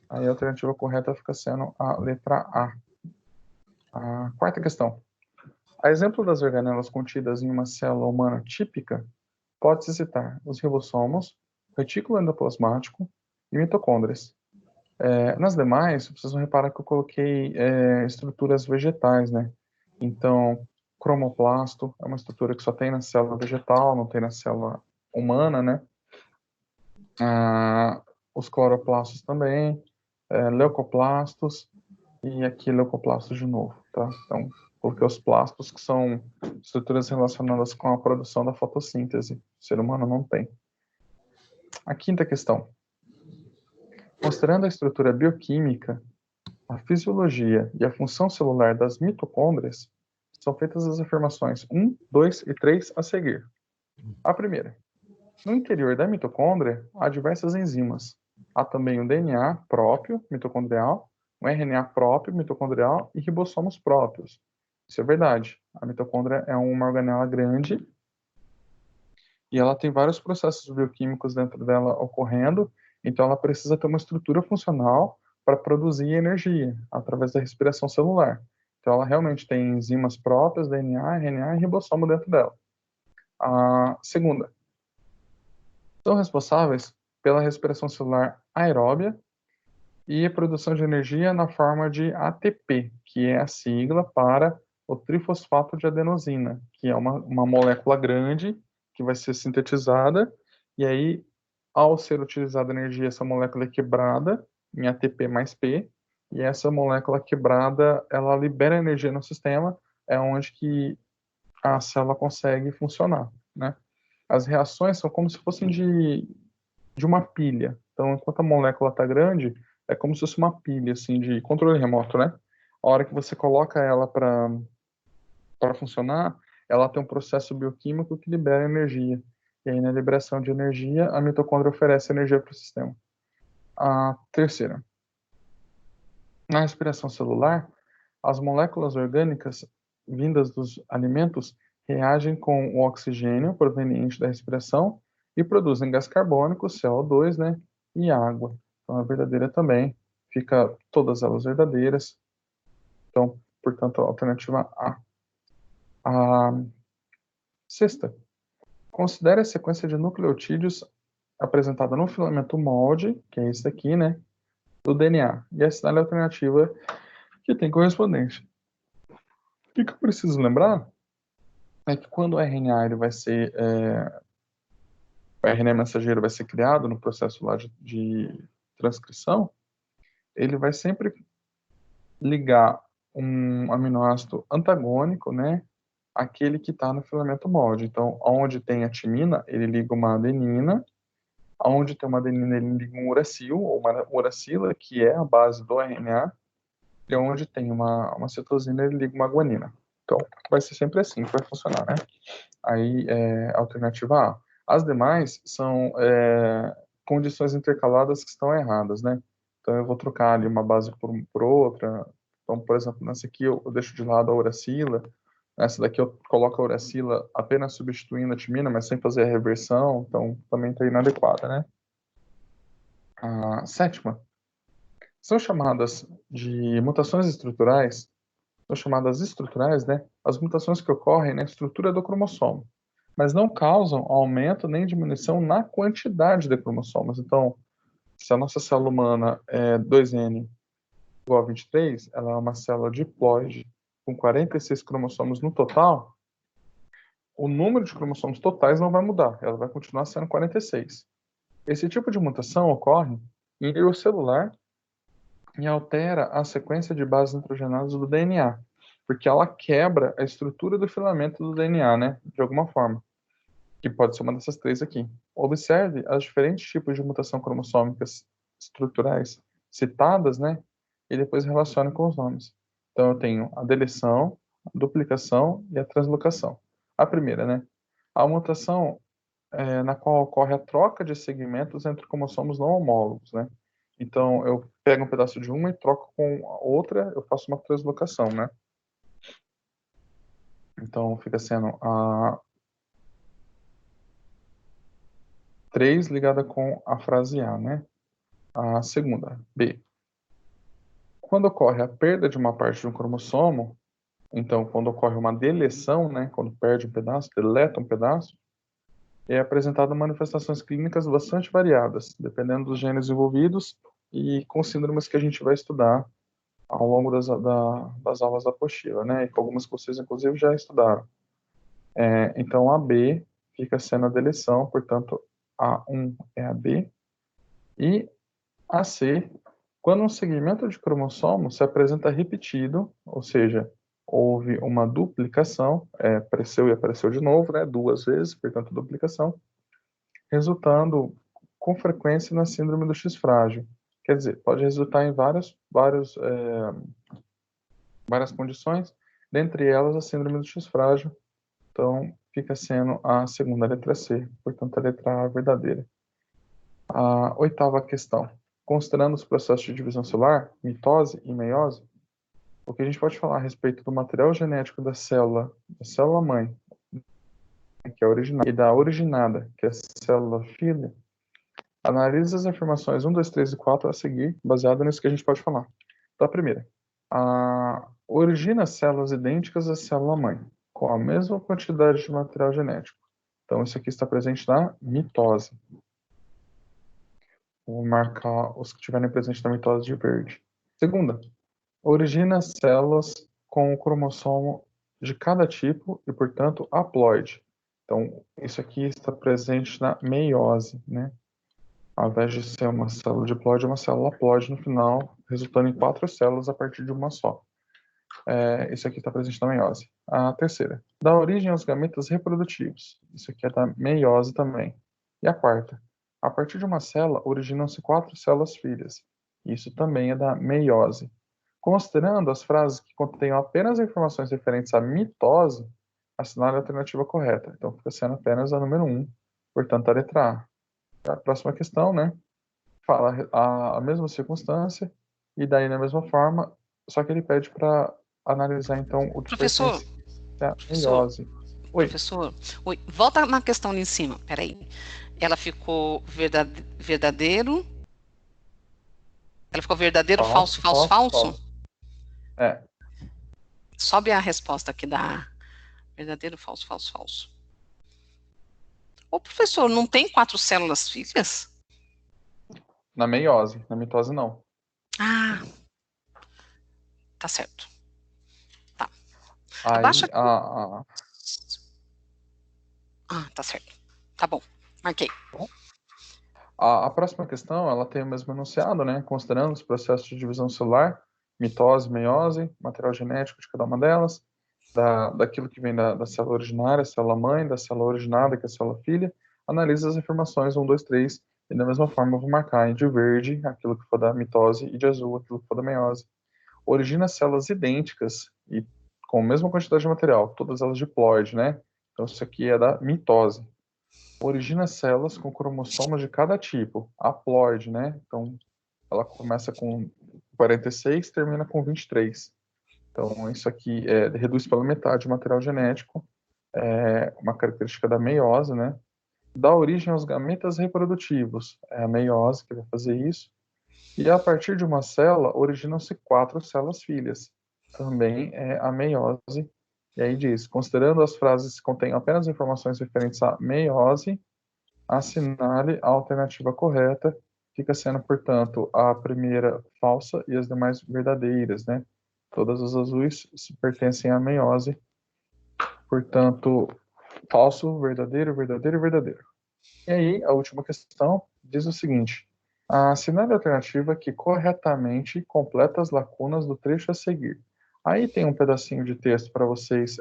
Speaker 1: Aí a alternativa correta fica sendo a letra A. A quarta questão. A exemplo das organelas contidas em uma célula humana típica, pode-se citar os ribossomos, retículo endoplasmático e mitocôndrias. Nas demais, vocês vão reparar que eu coloquei estruturas vegetais, né? Então, cromoplasto é uma estrutura que só tem na célula vegetal, não tem na célula humana, né? Os cloroplastos também, leucoplastos, e aqui leucoplastos de novo, tá? Então, coloquei os plastos, que são estruturas relacionadas com a produção da fotossíntese. O ser humano não tem. A quinta questão. Considerando a estrutura bioquímica, a fisiologia e a função celular das mitocôndrias, são feitas as afirmações 1, 2 e 3 a seguir. A primeira. No interior da mitocôndria, há diversas enzimas. Há também um DNA próprio, mitocondrial, um RNA próprio, mitocondrial e ribossomos próprios. Isso é verdade. A mitocôndria é uma organela grande e ela tem vários processos bioquímicos dentro dela ocorrendo, então ela precisa ter uma estrutura funcional para produzir energia através da respiração celular. Então ela realmente tem enzimas próprias, DNA, RNA e ribossomo dentro dela. A segunda. São responsáveis pela respiração celular aeróbia e a produção de energia na forma de ATP, que é a sigla para o trifosfato de adenosina, que é uma molécula grande que vai ser sintetizada, e aí, ao ser utilizada energia, essa molécula é quebrada em ATP mais P, e essa molécula quebrada, ela libera energia no sistema, é onde que a célula consegue funcionar, né? As reações são como se fossem de uma pilha. Então, enquanto a molécula está grande, é como se fosse uma pilha, assim, de controle remoto, né? A hora que você coloca ela para funcionar, ela tem um processo bioquímico que libera energia. E aí, na liberação de energia, a mitocôndria oferece energia para o sistema. A terceira. Na respiração celular, as moléculas orgânicas vindas dos alimentos reagem com o oxigênio proveniente da respiração e produzem gás carbônico, CO2, né, e água. Então, a verdadeira também fica todas elas verdadeiras. Então, portanto, a alternativa A. A sexta. Considere a sequência de nucleotídeos apresentada no filamento molde, que é esse daqui, né, do DNA. E assinale a alternativa que tem correspondência. O que eu preciso lembrar é que quando o RNA ele vai ser o RNA mensageiro vai ser criado no processo lá de transcrição, ele vai sempre ligar um aminoácido antagônico, né, aquele que está no filamento molde. Então, onde tem a timina, ele liga uma adenina, onde tem uma adenina, ele liga um uracil, ou uma uracila, que é a base do RNA, e onde tem uma citosina, ele liga uma guanina. Então, vai ser sempre assim que vai funcionar, né? Aí, alternativa A. As demais são condições intercaladas que estão erradas, né? Então, eu vou trocar ali uma base por outra. Então, por exemplo, nessa aqui eu deixo de lado a uracila. Nessa daqui eu coloco a uracila apenas substituindo a timina, mas sem fazer a reversão. Então, também está inadequada, né? A sétima. São chamadas de mutações estruturais são chamadas estruturais, né? As mutações que ocorrem na estrutura do cromossomo, mas não causam aumento nem diminuição na quantidade de cromossomos. Então, se a nossa célula humana é 2N igual a 23, ela é uma célula diploide com 46 cromossomos no total, o número de cromossomos totais não vai mudar, ela vai continuar sendo 46. Esse tipo de mutação ocorre em nível celular e altera a sequência de bases nitrogenadas do DNA, porque ela quebra a estrutura do filamento do DNA, né, de alguma forma, que pode ser uma dessas três aqui. Observe os diferentes tipos de mutação cromossômicas estruturais citadas, né, e depois relacione com os nomes. Então, eu tenho a deleção, a duplicação e a translocação. A primeira, né, a mutação na qual ocorre a troca de segmentos entre cromossomos não homólogos, né? Então, eu pego um pedaço de uma e troco com a outra, eu faço uma translocação, né? Então, fica sendo a 3 ligada com a frase A, né? A segunda, B. Quando ocorre a perda de uma parte de um cromossomo, então, quando ocorre uma deleção, né? Quando perde um pedaço, deleta um pedaço, é apresentada manifestações clínicas bastante variadas, dependendo dos genes envolvidos e com síndromes que a gente vai estudar ao longo das aulas da apostila, né? E com algumas que vocês, inclusive, já estudaram. Então, a B fica sendo a deleção, portanto, A1 é a B. E a C, quando um segmento de cromossomo se apresenta repetido, ou seja, houve uma duplicação, apareceu e apareceu de novo, né? 2 vezes, portanto, duplicação, resultando com frequência na síndrome do X frágil. Quer dizer, pode resultar em várias condições, dentre elas a síndrome do X frágil. Então, fica sendo a segunda letra C, portanto, a letra A verdadeira. A oitava questão. Considerando os processos de divisão celular, mitose e meiose, o que a gente pode falar a respeito do material genético da célula mãe, que é a originada, e da originada, que é a célula filha, analise as afirmações 1, 2, 3 e 4 a seguir, baseado nisso que a gente pode falar. Então, a primeira. Origina células idênticas à célula-mãe, com a mesma quantidade de material genético. Então, isso aqui está presente na mitose. Vou marcar os que estiverem presentes na mitose de verde. Segunda. Origina células com o cromossomo de cada tipo e, portanto, haploide. Então, isso aqui está presente na meiose, né? Ao invés de ser uma célula diploide, é uma célula haploide no final, resultando em 4 células a partir de uma só. Isso aqui está presente na meiose. A terceira, dá origem aos gametas reprodutivos. Isso aqui é da meiose também. E a quarta, a partir de uma célula, originam-se 4 células filhas. Isso também é da meiose. Considerando as frases que contenham apenas informações referentes à mitose, assinale a alternativa correta. Então, fica sendo apenas a número 1, portanto, a letra A. A próxima questão, né? Fala a mesma circunstância e daí na mesma forma, só que ele pede para analisar então o que
Speaker 4: Professor,
Speaker 1: pertence à meiose. Oi.
Speaker 4: Professor, oi, volta na questão ali em cima, peraí. Ela ficou verdadeiro? Ela ficou verdadeiro, falso? Sobe a resposta aqui da verdadeiro, falso. Ô, professor, não tem 4 células filhas?
Speaker 1: Na meiose, na mitose não.
Speaker 4: Ah, tá certo. Tá.
Speaker 1: Aí,
Speaker 4: Abaixa aqui. Tá certo. Tá bom, marquei.
Speaker 1: A próxima questão, ela tem o mesmo enunciado, né? Considerando os processos de divisão celular, mitose, meiose, material genético de cada uma delas, daquilo que vem da célula originária, célula mãe, da célula originada, que é a célula filha, analisa as afirmações 1, 2, 3, e da mesma forma eu vou marcar de verde aquilo que for da mitose e de azul aquilo que for da meiose. Origina células idênticas e com a mesma quantidade de material, todas elas diploide, né? Então isso aqui é da mitose. Origina células com cromossomos de cada tipo, haploide, né? Então ela começa com 46, termina com 23. Então isso aqui reduz pela metade o material genético, uma característica da meiose, né? Dá origem aos gametas reprodutivos, é a meiose que vai fazer isso. E a partir de uma célula originam-se 4 células filhas. também é a meiose. E aí diz, considerando as frases que contêm apenas informações referentes à meiose, assinale a alternativa correta, fica sendo, portanto, a primeira falsa e as demais verdadeiras, né? Todas as azuis pertencem à meiose, portanto, falso, verdadeiro, verdadeiro e verdadeiro. E aí, a última questão diz o seguinte: assinale a alternativa que corretamente completa as lacunas do trecho a seguir. Aí tem um pedacinho de texto para vocês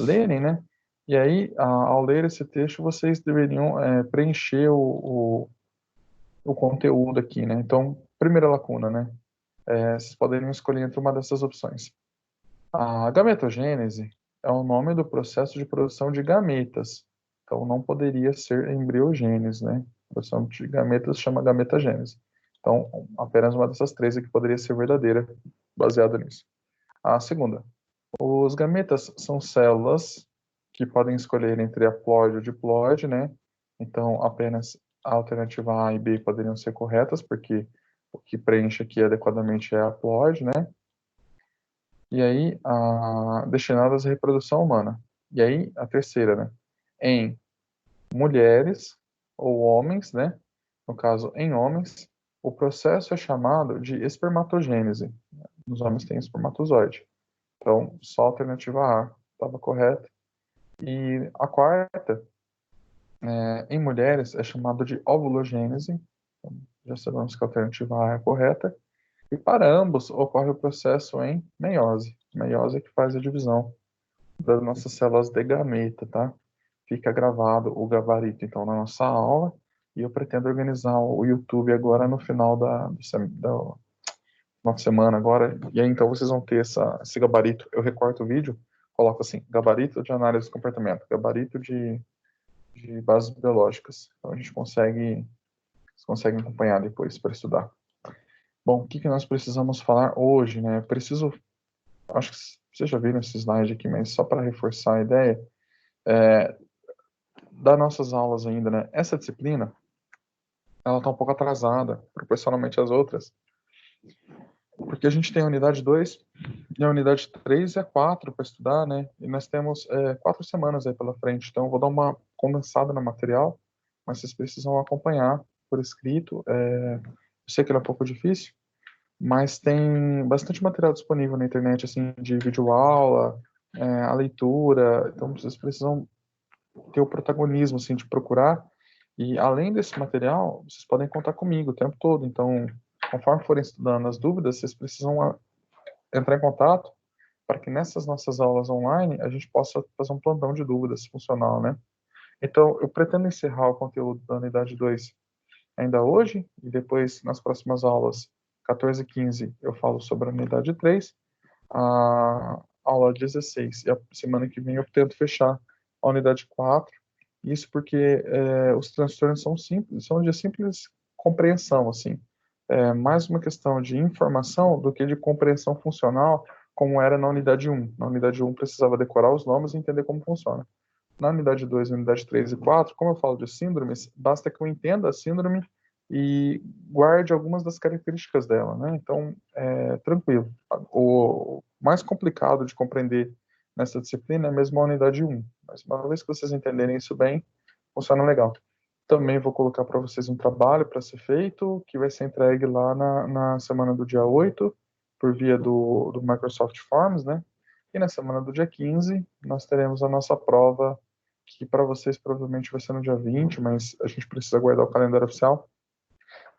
Speaker 1: lerem, né? E aí, ao ler esse texto, vocês deveriam preencher o conteúdo aqui, né? Então, primeira lacuna, né? Vocês poderiam escolher entre uma dessas opções. A gametogênese é o nome do processo de produção de gametas. Então, não poderia ser embriogênese, né? A produção de gametas chama gametogênese. Então, apenas uma dessas três aqui poderia ser verdadeira, baseada nisso. A segunda. Os gametas são células que podem escolher entre haploide ou diploide, né? Então, apenas a alternativa A e B poderiam ser corretas, porque o que preenche aqui adequadamente é haploide, né? E aí, destinadas à reprodução humana. E aí, a terceira, né? Em mulheres ou homens, né? No caso, em homens, o processo é chamado de espermatogênese. Nos homens tem espermatozoide. Então, só a alternativa A estava correta. E a quarta, em mulheres, é chamado de ovulogênese. Então, já sabemos que a alternativa A é correta. E para ambos, ocorre o processo em meiose. Meiose é que faz a divisão das nossas células de gameta, tá? Fica gravado o gabarito, então, na nossa aula. E eu pretendo organizar o YouTube agora no final da uma semana agora. E aí, então, vocês vão ter esse gabarito. Eu recorto o vídeo, coloco assim, gabarito de análise de comportamento, gabarito de bases biológicas. Então, vocês conseguem acompanhar depois para estudar. Bom, o que nós precisamos falar hoje, né? Acho que vocês já viram esse slide aqui, mas só para reforçar a ideia, das nossas aulas ainda, né? Essa disciplina, ela está um pouco atrasada, proporcionalmente às outras, porque a gente tem a unidade 2, e a unidade 3 e a 4 para estudar, né? E nós temos 4 semanas aí pela frente, então eu vou dar uma condensada no material, mas vocês precisam acompanhar por escrito. Eu sei que ele é um pouco difícil, mas tem bastante material disponível na internet, assim, de videoaula, a leitura, então vocês precisam ter o protagonismo, assim, de procurar, e além desse material, vocês podem contar comigo o tempo todo, então, conforme forem estudando as dúvidas, vocês precisam entrar em contato para que nessas nossas aulas online a gente possa fazer um plantão de dúvidas funcional, né? Então, eu pretendo encerrar o conteúdo da unidade 2 ainda hoje, e depois, nas próximas aulas, 14 e 15, eu falo sobre a unidade 3, a aula 16, e a semana que vem eu tento fechar a unidade 4, isso porque os transtornos são simples, são de simples compreensão, assim, mais uma questão de informação do que de compreensão funcional, como era na unidade 1. Na unidade 1 precisava decorar os nomes e entender como funciona. Na unidade 2, unidade 3 e 4, como eu falo de síndromes, basta que eu entenda a síndrome e guarde algumas das características dela, né? Então, tranquilo. O mais complicado de compreender nessa disciplina é mesmo a unidade 1. Mas uma vez que vocês entenderem isso bem, funciona legal. Também vou colocar para vocês um trabalho para ser feito, que vai ser entregue lá na semana do dia 8, por via do Microsoft Forms, né? E na semana do dia 15, nós teremos a nossa prova, que para vocês provavelmente vai ser no dia 20, mas a gente precisa guardar o calendário oficial.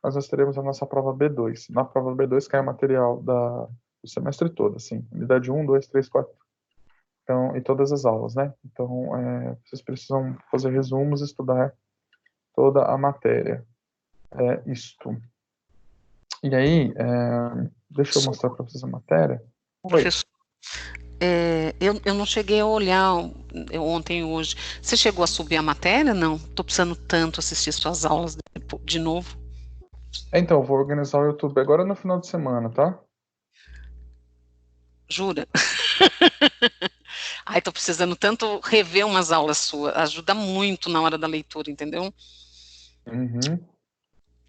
Speaker 1: Mas nós teremos a nossa prova B2. Na prova B2 cai o material do semestre todo, assim, unidade 1, 2, 3, 4. Então, e todas as aulas, né? Então, vocês precisam fazer resumos, estudar toda a matéria. Isto. E aí, deixa eu mostrar para vocês a matéria.
Speaker 4: Professor, eu não cheguei a olhar ontem e hoje. Você chegou a subir a matéria? Não? Estou precisando tanto assistir suas aulas de novo.
Speaker 1: Então, eu vou organizar o YouTube agora no final de semana, tá?
Speaker 4: Jura? Ai, tô precisando tanto rever umas aulas suas. Ajuda muito na hora da leitura, entendeu?
Speaker 1: Uhum.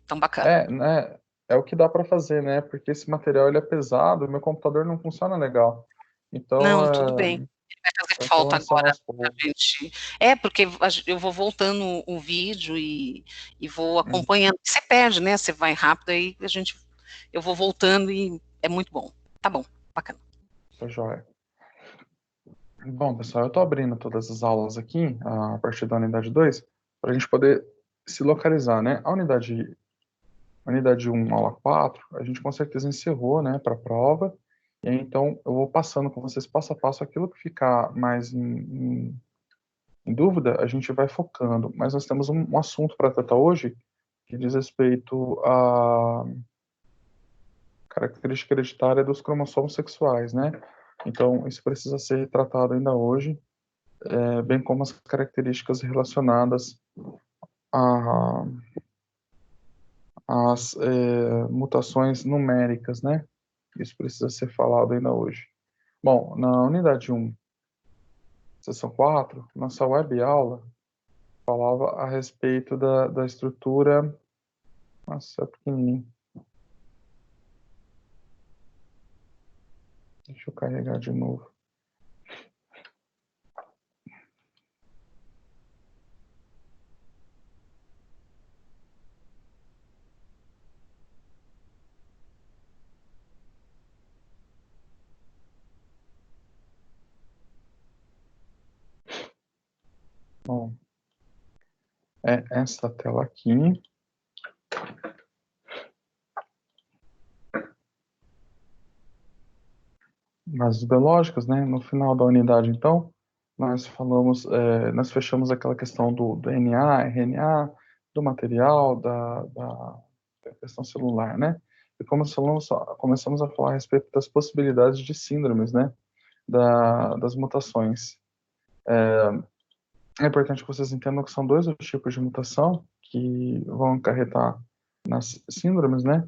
Speaker 4: Então, bacana.
Speaker 1: Né? é o que dá para fazer, né? Porque esse material ele é pesado, meu computador não funciona legal. Então,
Speaker 4: Não, tudo bem. Vai fazer
Speaker 1: eu tô
Speaker 4: falta
Speaker 1: lançando
Speaker 4: agora
Speaker 1: aos
Speaker 4: a
Speaker 1: poucos.
Speaker 4: gente. Porque eu vou voltando o vídeo e vou
Speaker 1: Hum,
Speaker 4: acompanhando. Você perde, né? Você vai rápido, aí eu vou voltando e é muito bom. Tá bom, bacana.
Speaker 1: tá joia. Bom, pessoal, eu estou abrindo todas as aulas aqui, a partir da unidade 2, para a gente poder se localizar, né? A unidade 1, aula 4, a gente com certeza encerrou, né, para a prova. E aí, então, eu vou passando com vocês passo a passo aquilo que ficar mais em dúvida, a gente vai focando. Mas nós temos um assunto para tratar hoje que diz respeito à característica hereditária dos cromossomos sexuais, né? Então, isso precisa ser tratado ainda hoje, bem como as características relacionadas a- às mutações numéricas, né? Isso precisa ser falado ainda hoje. Bom, na unidade 1, seção 4, nossa web aula falava a respeito da estrutura. Nossa, é pequenininho. Deixa eu carregar de novo. Bom, é essa tela aqui. Bases biológicas, né? No final da unidade, então, nós fechamos aquela questão do DNA, RNA, do material, da questão celular, né? E começamos a falar a respeito das possibilidades de síndromes, né? Das mutações. É importante que vocês entendam que são dois os tipos de mutação que vão acarretar nas síndromes, né?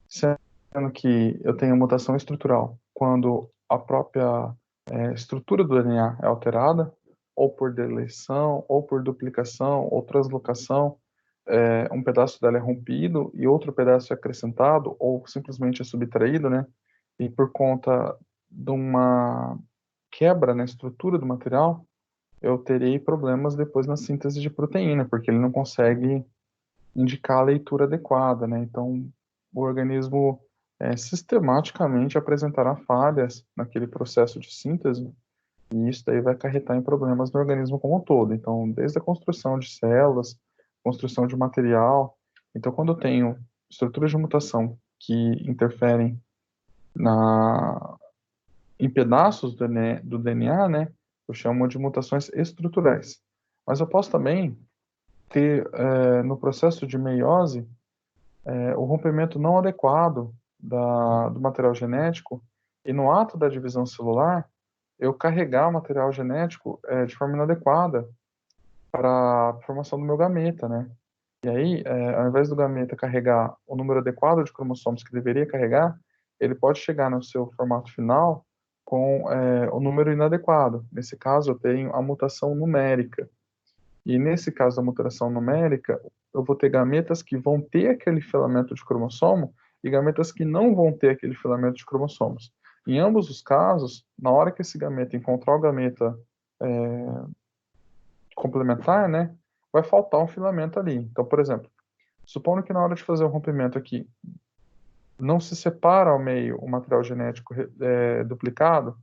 Speaker 1: Sendo que eu tenho mutação estrutural, quando a própria estrutura do DNA é alterada, ou por deleção, ou por duplicação, ou translocação, um pedaço dela é rompido e outro pedaço é acrescentado, ou simplesmente é subtraído, né? E por conta de uma quebra na estrutura do material, eu terei problemas depois na síntese de proteína, porque ele não consegue indicar a leitura adequada, né? Então, o organismo sistematicamente apresentará falhas naquele processo de síntese, e isso daí vai acarretar em problemas no organismo como um todo. Então, desde a construção de células, construção de material. Então, quando eu tenho estruturas de mutação que interferem na, em pedaços do DNA, né? Eu chamo de mutações estruturais. Mas eu posso também ter, no processo de meiose, o rompimento não adequado do material genético, e no ato da divisão celular, eu carregar o material genético de forma inadequada para a formação do meu gameta, né? E aí, ao invés do gameta carregar o número adequado de cromossomos que deveria carregar, ele pode chegar no seu formato final com o número inadequado. Nesse caso, eu tenho a mutação numérica. E nesse caso da mutação numérica, eu vou ter gametas que vão ter aquele filamento de cromossomo e gametas que não vão ter aquele filamento de cromossomos. Em ambos os casos, na hora que esse gameta encontrar o gameta complementar, né, vai faltar um filamento ali. Então, por exemplo, supondo que na hora de fazer o rompimento aqui, não se separa ao meio o material genético duplicado,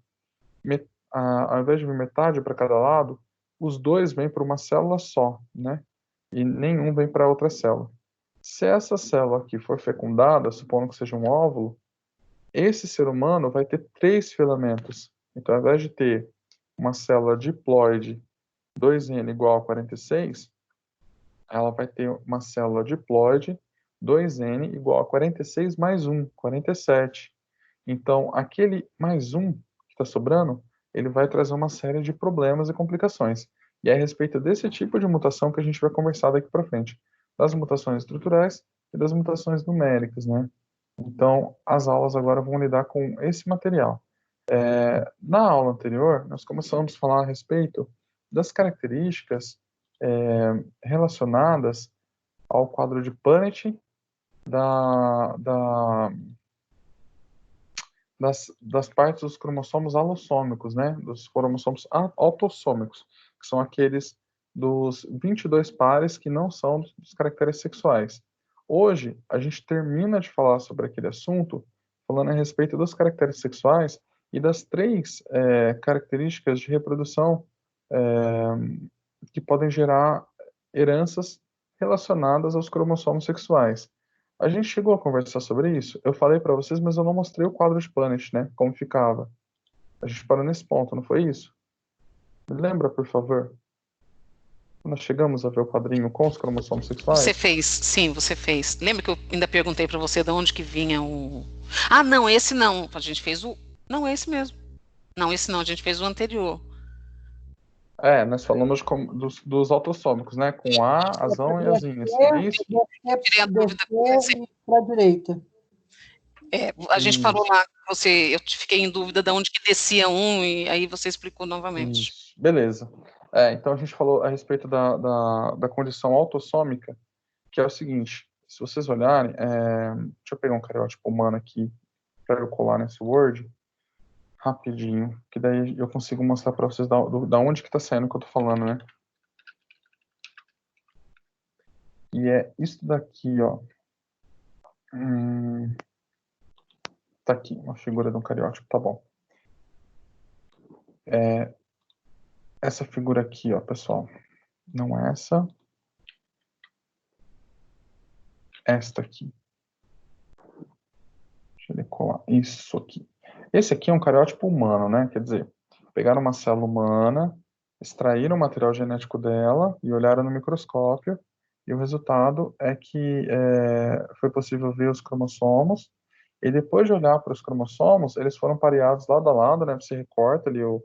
Speaker 1: ao invés de vir metade para cada lado, os dois vêm para uma célula só, né? E nenhum vem para outra célula. Se essa célula aqui for fecundada, supondo que seja um óvulo, esse ser humano vai ter 3 filamentos. Então, ao invés de ter uma célula diploide 2N igual a 46, ela vai ter uma célula diploide 2N igual a 46 mais 1, 47. Então, aquele mais 1 que está sobrando, ele vai trazer uma série de problemas e complicações. E é a respeito desse tipo de mutação que a gente vai conversar daqui para frente, das mutações estruturais e das mutações numéricas, né? Então, as aulas agora vão lidar com esse material. Na aula anterior, nós começamos a falar a respeito das características relacionadas ao quadro de Punnett da, da, das partes dos cromossomos alossômicos, né? Dos cromossomos autossômicos, que são aqueles dos 22 pares que não são dos caracteres sexuais. Hoje, a gente termina de falar sobre aquele assunto, falando a respeito dos caracteres sexuais e das três características de reprodução que podem gerar heranças relacionadas aos cromossomos sexuais. A gente chegou a conversar sobre isso. Eu falei para vocês, mas eu não mostrei o quadro de Planet, né? Como ficava. A gente parou nesse ponto, não foi isso? Me lembra, por favor? Nós chegamos a ver o quadrinho com os cromossomos sexuais?
Speaker 4: Você fez, sim, você fez. Lembra que eu ainda perguntei para você de onde que vinha o... Ah, não, esse não. A gente fez o... Não, esse mesmo. Não, esse não, a gente fez o anterior.
Speaker 1: Nós falamos dos autossômicos, né? Com A, azão e azinhas. É isso?
Speaker 4: Tirei a dúvida.
Speaker 2: Para a direita.
Speaker 4: A gente falou lá, eu fiquei em dúvida de onde que descia um, e aí você explicou novamente.
Speaker 1: Isso. Beleza. Então a gente falou a respeito da condição autossômica, que é o seguinte, se vocês olharem, deixa eu pegar um cariótipo humano aqui para eu colar nesse Word, rapidinho, que daí eu consigo mostrar para vocês da onde que está saindo o que eu estou falando, né? E é isso daqui, ó. Tá aqui, uma figura de um cariótipo, tá bom. Essa figura aqui, ó, pessoal. Não é essa. Esta aqui. Deixa eu colar. Isso aqui. Esse aqui é um cariótipo humano, né? Quer dizer, pegaram uma célula humana, extraíram o material genético dela e olharam no microscópio, e o resultado é que foi possível ver os cromossomos, e depois de olhar para os cromossomos, eles foram pareados lado a lado, né? Você recorta ali o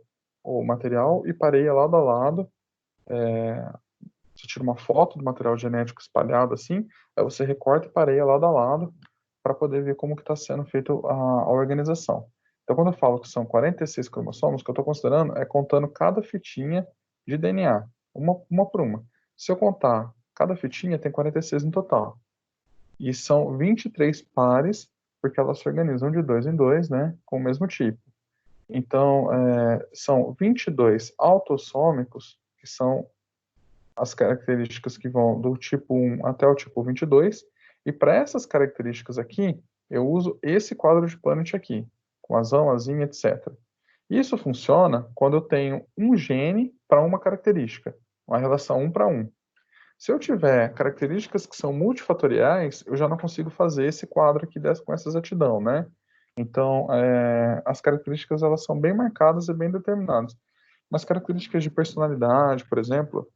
Speaker 1: material e pareia lado a lado. Você tira uma foto do material genético espalhado assim, aí você recorta e pareia lado a lado para poder ver como que está sendo feita a organização. Então, quando eu falo que são 46 cromossomos, o que eu estou considerando é contando cada fitinha de DNA, uma por uma. Se eu contar, cada fitinha tem 46 no total. E são 23 pares, porque elas se organizam de 2 em 2, né, com o mesmo tipo. Então, são 22 autossômicos, que são as características que vão do tipo 1 até o tipo 22, e para essas características aqui, eu uso esse quadro de Planet aqui, com azão, azinha, etc. Isso funciona quando eu tenho um gene para uma característica, uma relação 1 para 1. Se eu tiver características que são multifatoriais, eu já não consigo fazer esse quadro aqui com essa exatidão, né? Então, as características elas são bem marcadas e bem determinadas. Mas características de personalidade, por exemplo,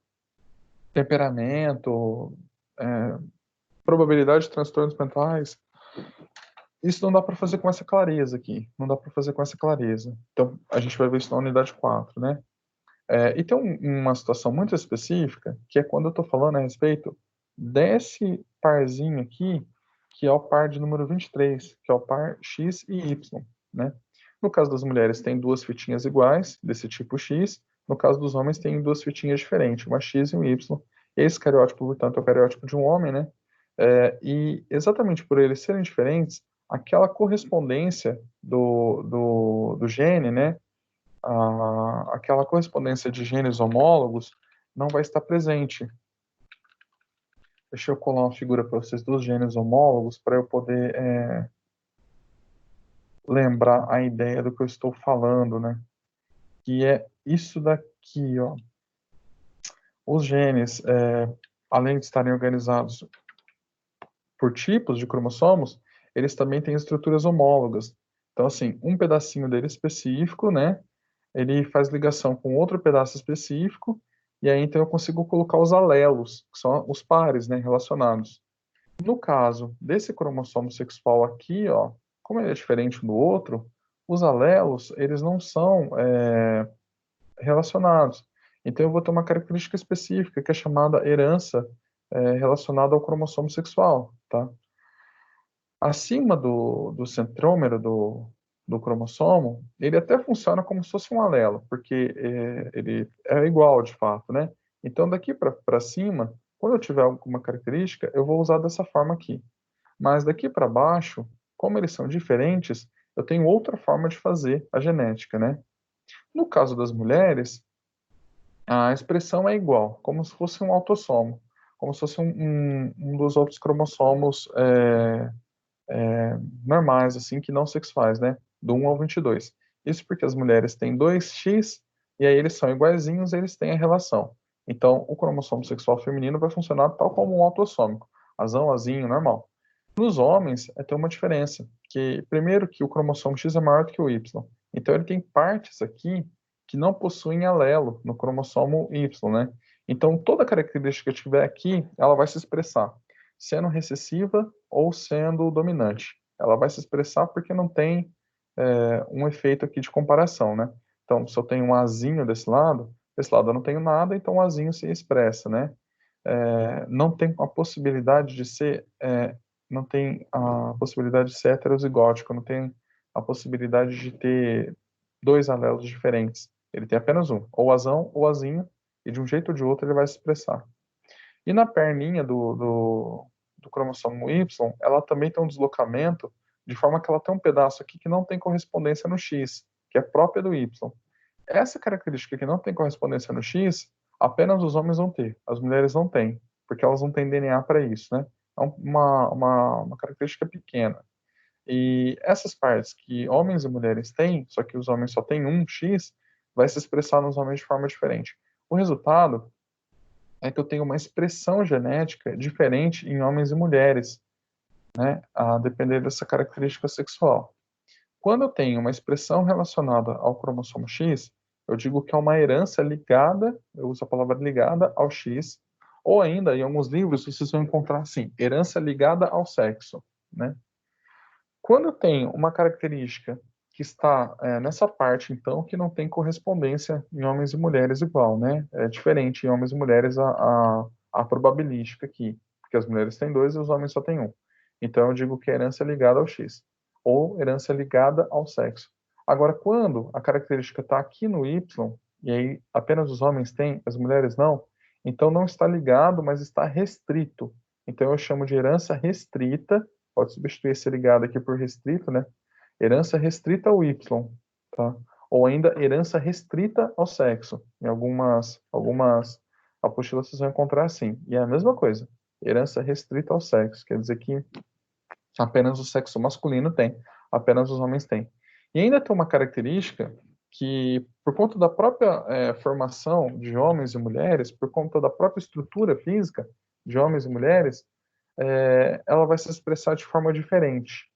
Speaker 1: temperamento, probabilidade de transtornos mentais, isso não dá para fazer com essa clareza aqui. Não dá para fazer com essa clareza. Então, a gente vai ver isso na unidade 4, né? E tem uma situação muito específica, que é quando eu estou falando a respeito desse parzinho aqui, que é o par de número 23, que é o par X e Y, né? No caso das mulheres, tem duas fitinhas iguais, desse tipo X. No caso dos homens, tem duas fitinhas diferentes, uma X e um Y. Esse cariótipo, portanto, é o cariótipo de um homem, né? E exatamente por eles serem diferentes, aquela correspondência do gene, né? Aquela correspondência de genes homólogos não vai estar presente. Deixa eu colar uma figura para vocês dos genes homólogos para eu poder lembrar a ideia do que eu estou falando, né? Que é isso daqui, ó. Os genes, além de estarem organizados por tipos de cromossomos, eles também têm estruturas homólogas. Então, assim, um pedacinho dele específico, né? Ele faz ligação com outro pedaço específico, e aí então eu consigo colocar os alelos, que são os pares, né, relacionados. No caso desse cromossomo sexual aqui, ó, como ele é diferente do outro, os alelos, eles não são relacionados. Então eu vou ter uma característica específica, que é chamada herança relacionada ao cromossomo sexual, tá? Acima do centrômero do cromossomo, ele até funciona como se fosse um alelo, porque ele é igual de fato, né? Então daqui para cima, quando eu tiver alguma característica, eu vou usar dessa forma aqui. Mas daqui para baixo, como eles são diferentes, eu tenho outra forma de fazer a genética, né? No caso das mulheres, a expressão é igual, como se fosse um autossomo, como se fosse um dos outros cromossomos normais, assim, que não sexuais, né? Do 1 ao 22. Isso porque as mulheres têm 2x e aí eles são iguaizinhos, eles têm a relação. Então, o cromossomo sexual feminino vai funcionar tal como um autossômico, azão, azinho, normal. Nos homens, tem uma diferença, que primeiro que o cromossomo X é maior do que o Y. Então, ele tem partes aqui que não possuem alelo no cromossomo Y, né? Então, toda característica que tiver aqui, ela vai se expressar sendo recessiva ou sendo dominante. Ela vai se expressar porque não tem um efeito aqui de comparação, né? Então, se eu tenho um azinho desse lado eu não tenho nada, então o azinho se expressa, né? Não tem a possibilidade de ser, não tem a possibilidade de ser heterozigótico, não tem a possibilidade de ter dois alelos diferentes. Ele tem apenas um, ou azão ou azinho, e de um jeito ou de outro ele vai se expressar. E na perninha do cromossomo Y, ela também tem um deslocamento, de forma que ela tem um pedaço aqui que não tem correspondência no X, que é própria do Y. Essa característica que não tem correspondência no X, apenas os homens vão ter, as mulheres não têm, porque elas não têm DNA para isso, né? É uma característica pequena. E essas partes que homens e mulheres têm, só que os homens só têm um X, vai se expressar nos homens de forma diferente. O resultado é que eu tenho uma expressão genética diferente em homens e mulheres, né, a depender dessa característica sexual. Quando eu tenho uma expressão relacionada ao cromossomo X, eu digo que é uma herança ligada, eu uso a palavra ligada ao X, ou ainda, em alguns livros, vocês vão encontrar assim, herança ligada ao sexo, né? Quando eu tenho uma característica que está nessa parte, então, que não tem correspondência em homens e mulheres igual, né? É diferente em homens e mulheres a probabilística aqui, porque as mulheres têm dois e os homens só têm um. Então, eu digo que é herança ligada ao X, ou herança ligada ao sexo. Agora, quando a característica está aqui no Y, e aí apenas os homens têm, as mulheres não, então não está ligado, mas está restrito. Então, eu chamo de herança restrita, pode substituir esse ligado aqui por restrito, né? Herança restrita ao Y, tá? Ou ainda herança restrita ao sexo. Em algumas apostilas vocês vão encontrar assim. E é a mesma coisa. Herança restrita ao sexo. Quer dizer que apenas o sexo masculino tem, apenas os homens têm. E ainda tem uma característica que, por conta da própria formação de homens e mulheres, por conta da própria estrutura física de homens e mulheres, ela vai se expressar de forma diferente,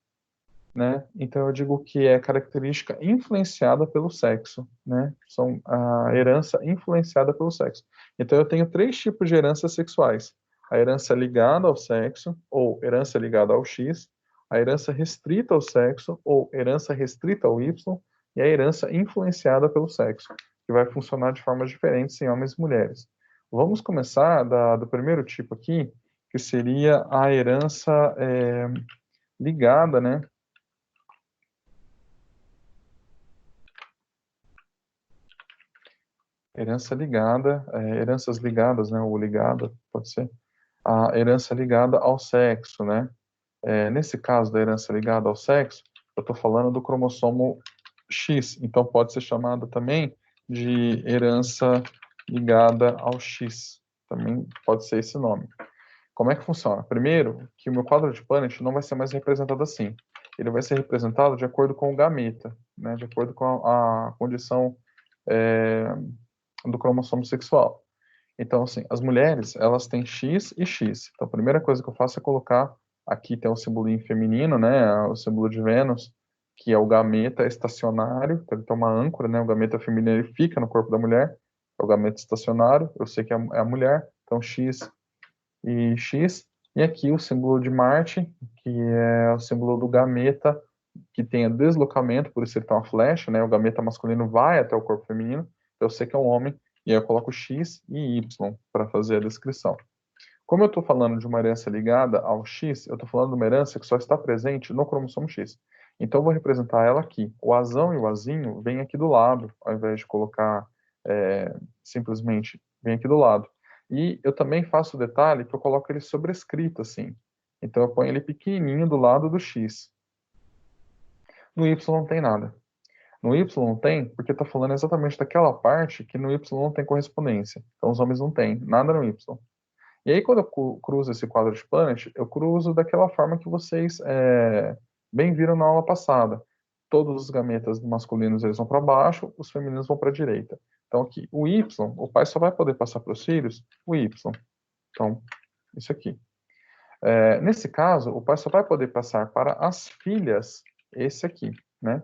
Speaker 1: né? Então eu digo que é característica influenciada pelo sexo, né? São a herança influenciada pelo sexo. Então eu tenho 3 tipos de heranças sexuais: a herança ligada ao sexo, ou herança ligada ao X, a herança restrita ao sexo, ou herança restrita ao Y, e a herança influenciada pelo sexo, que vai funcionar de formas diferentes em homens e mulheres. Vamos começar do primeiro tipo aqui, que seria a herança ligada, né? Herança ligada, heranças ligadas, né? Ou ligada, pode ser. A herança ligada ao sexo, né? Nesse caso da herança ligada ao sexo, eu estou falando do cromossomo X, então pode ser chamada também de herança ligada ao X. Também pode ser esse nome. Como é que funciona? Primeiro, que o meu quadro de Punnett não vai ser mais representado assim. Ele vai ser representado de acordo com o gameta, né? De acordo com a condição do cromossomo sexual. Então, assim, as mulheres, elas têm X e X. Então, a primeira coisa que eu faço é colocar, aqui tem o símbolo feminino, né? O símbolo de Vênus, que é o gameta estacionário, então ele tem uma âncora, né? O gameta feminino ele fica no corpo da mulher, é o gameta estacionário, eu sei que é a mulher, então X e X. E aqui o símbolo de Marte, que é o símbolo do gameta, que tem deslocamento, por isso ele tem uma flecha, né? O gameta masculino vai até o corpo feminino, eu sei que é um homem, e aí eu coloco X e Y para fazer a descrição. Como eu estou falando de uma herança ligada ao X, eu estou falando de uma herança que só está presente no cromossomo X. Então, eu vou representar ela aqui. O azão e o azinho vêm aqui do lado, ao invés de colocar simplesmente, vem aqui do lado. E eu também faço o detalhe que eu coloco ele sobrescrito, assim. Então eu ponho ele pequenininho do lado do X. No Y não tem nada. No Y não tem, porque está falando exatamente daquela parte que no Y não tem correspondência. Então os homens não têm nada no Y. E aí quando eu cruzo esse quadro de Punnett, eu cruzo daquela forma que vocês bem viram na aula passada. Todos os gametas masculinos eles vão para baixo, os femininos vão para a direita. Então aqui, o Y, o pai só vai poder passar para os filhos o Y. Então, isso aqui. Nesse caso, o pai só vai poder passar para as filhas esse aqui, né?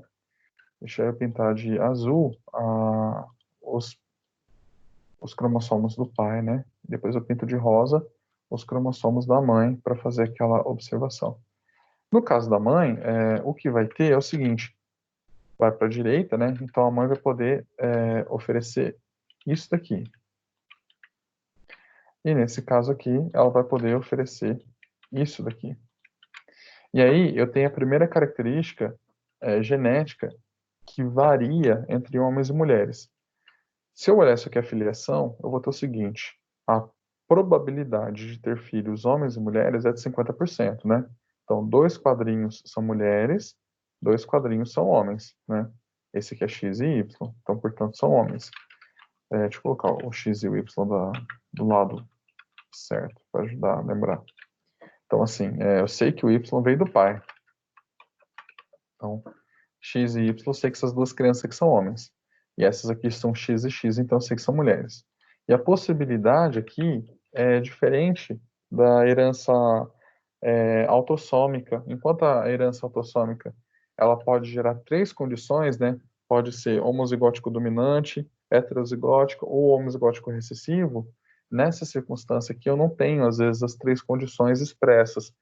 Speaker 1: Deixa eu pintar de azul os cromossomos do pai, né? Depois eu pinto de rosa os cromossomos da mãe para fazer aquela observação. No caso da mãe, o que vai ter é o seguinte, vai para a direita, né? Então a mãe vai poder oferecer isso daqui. E nesse caso aqui, ela vai poder oferecer isso daqui. E aí eu tenho a primeira característica genética que varia entre homens e mulheres. Se eu olhar isso aqui a filiação, eu vou ter o seguinte, a probabilidade de ter filhos homens e mulheres é de 50%, né? Então, 2 quadrinhos são mulheres, 2 quadrinhos são homens, né? Esse aqui é X e Y, então, portanto, são homens. Deixa eu colocar o X e o Y do lado certo, para ajudar a lembrar. Então, assim, eu sei que o Y veio do pai. Então, X e Y, eu sei que essas duas crianças aqui são homens. E essas aqui são X e X, então eu sei que são mulheres. E a possibilidade aqui é diferente da herança autossômica. Enquanto a herança autossômica ela pode gerar 3 condições, né? Pode ser homozigótico dominante, heterozigótico ou homozigótico recessivo. Nessa circunstância aqui eu não tenho, às vezes, as 3 condições expressas,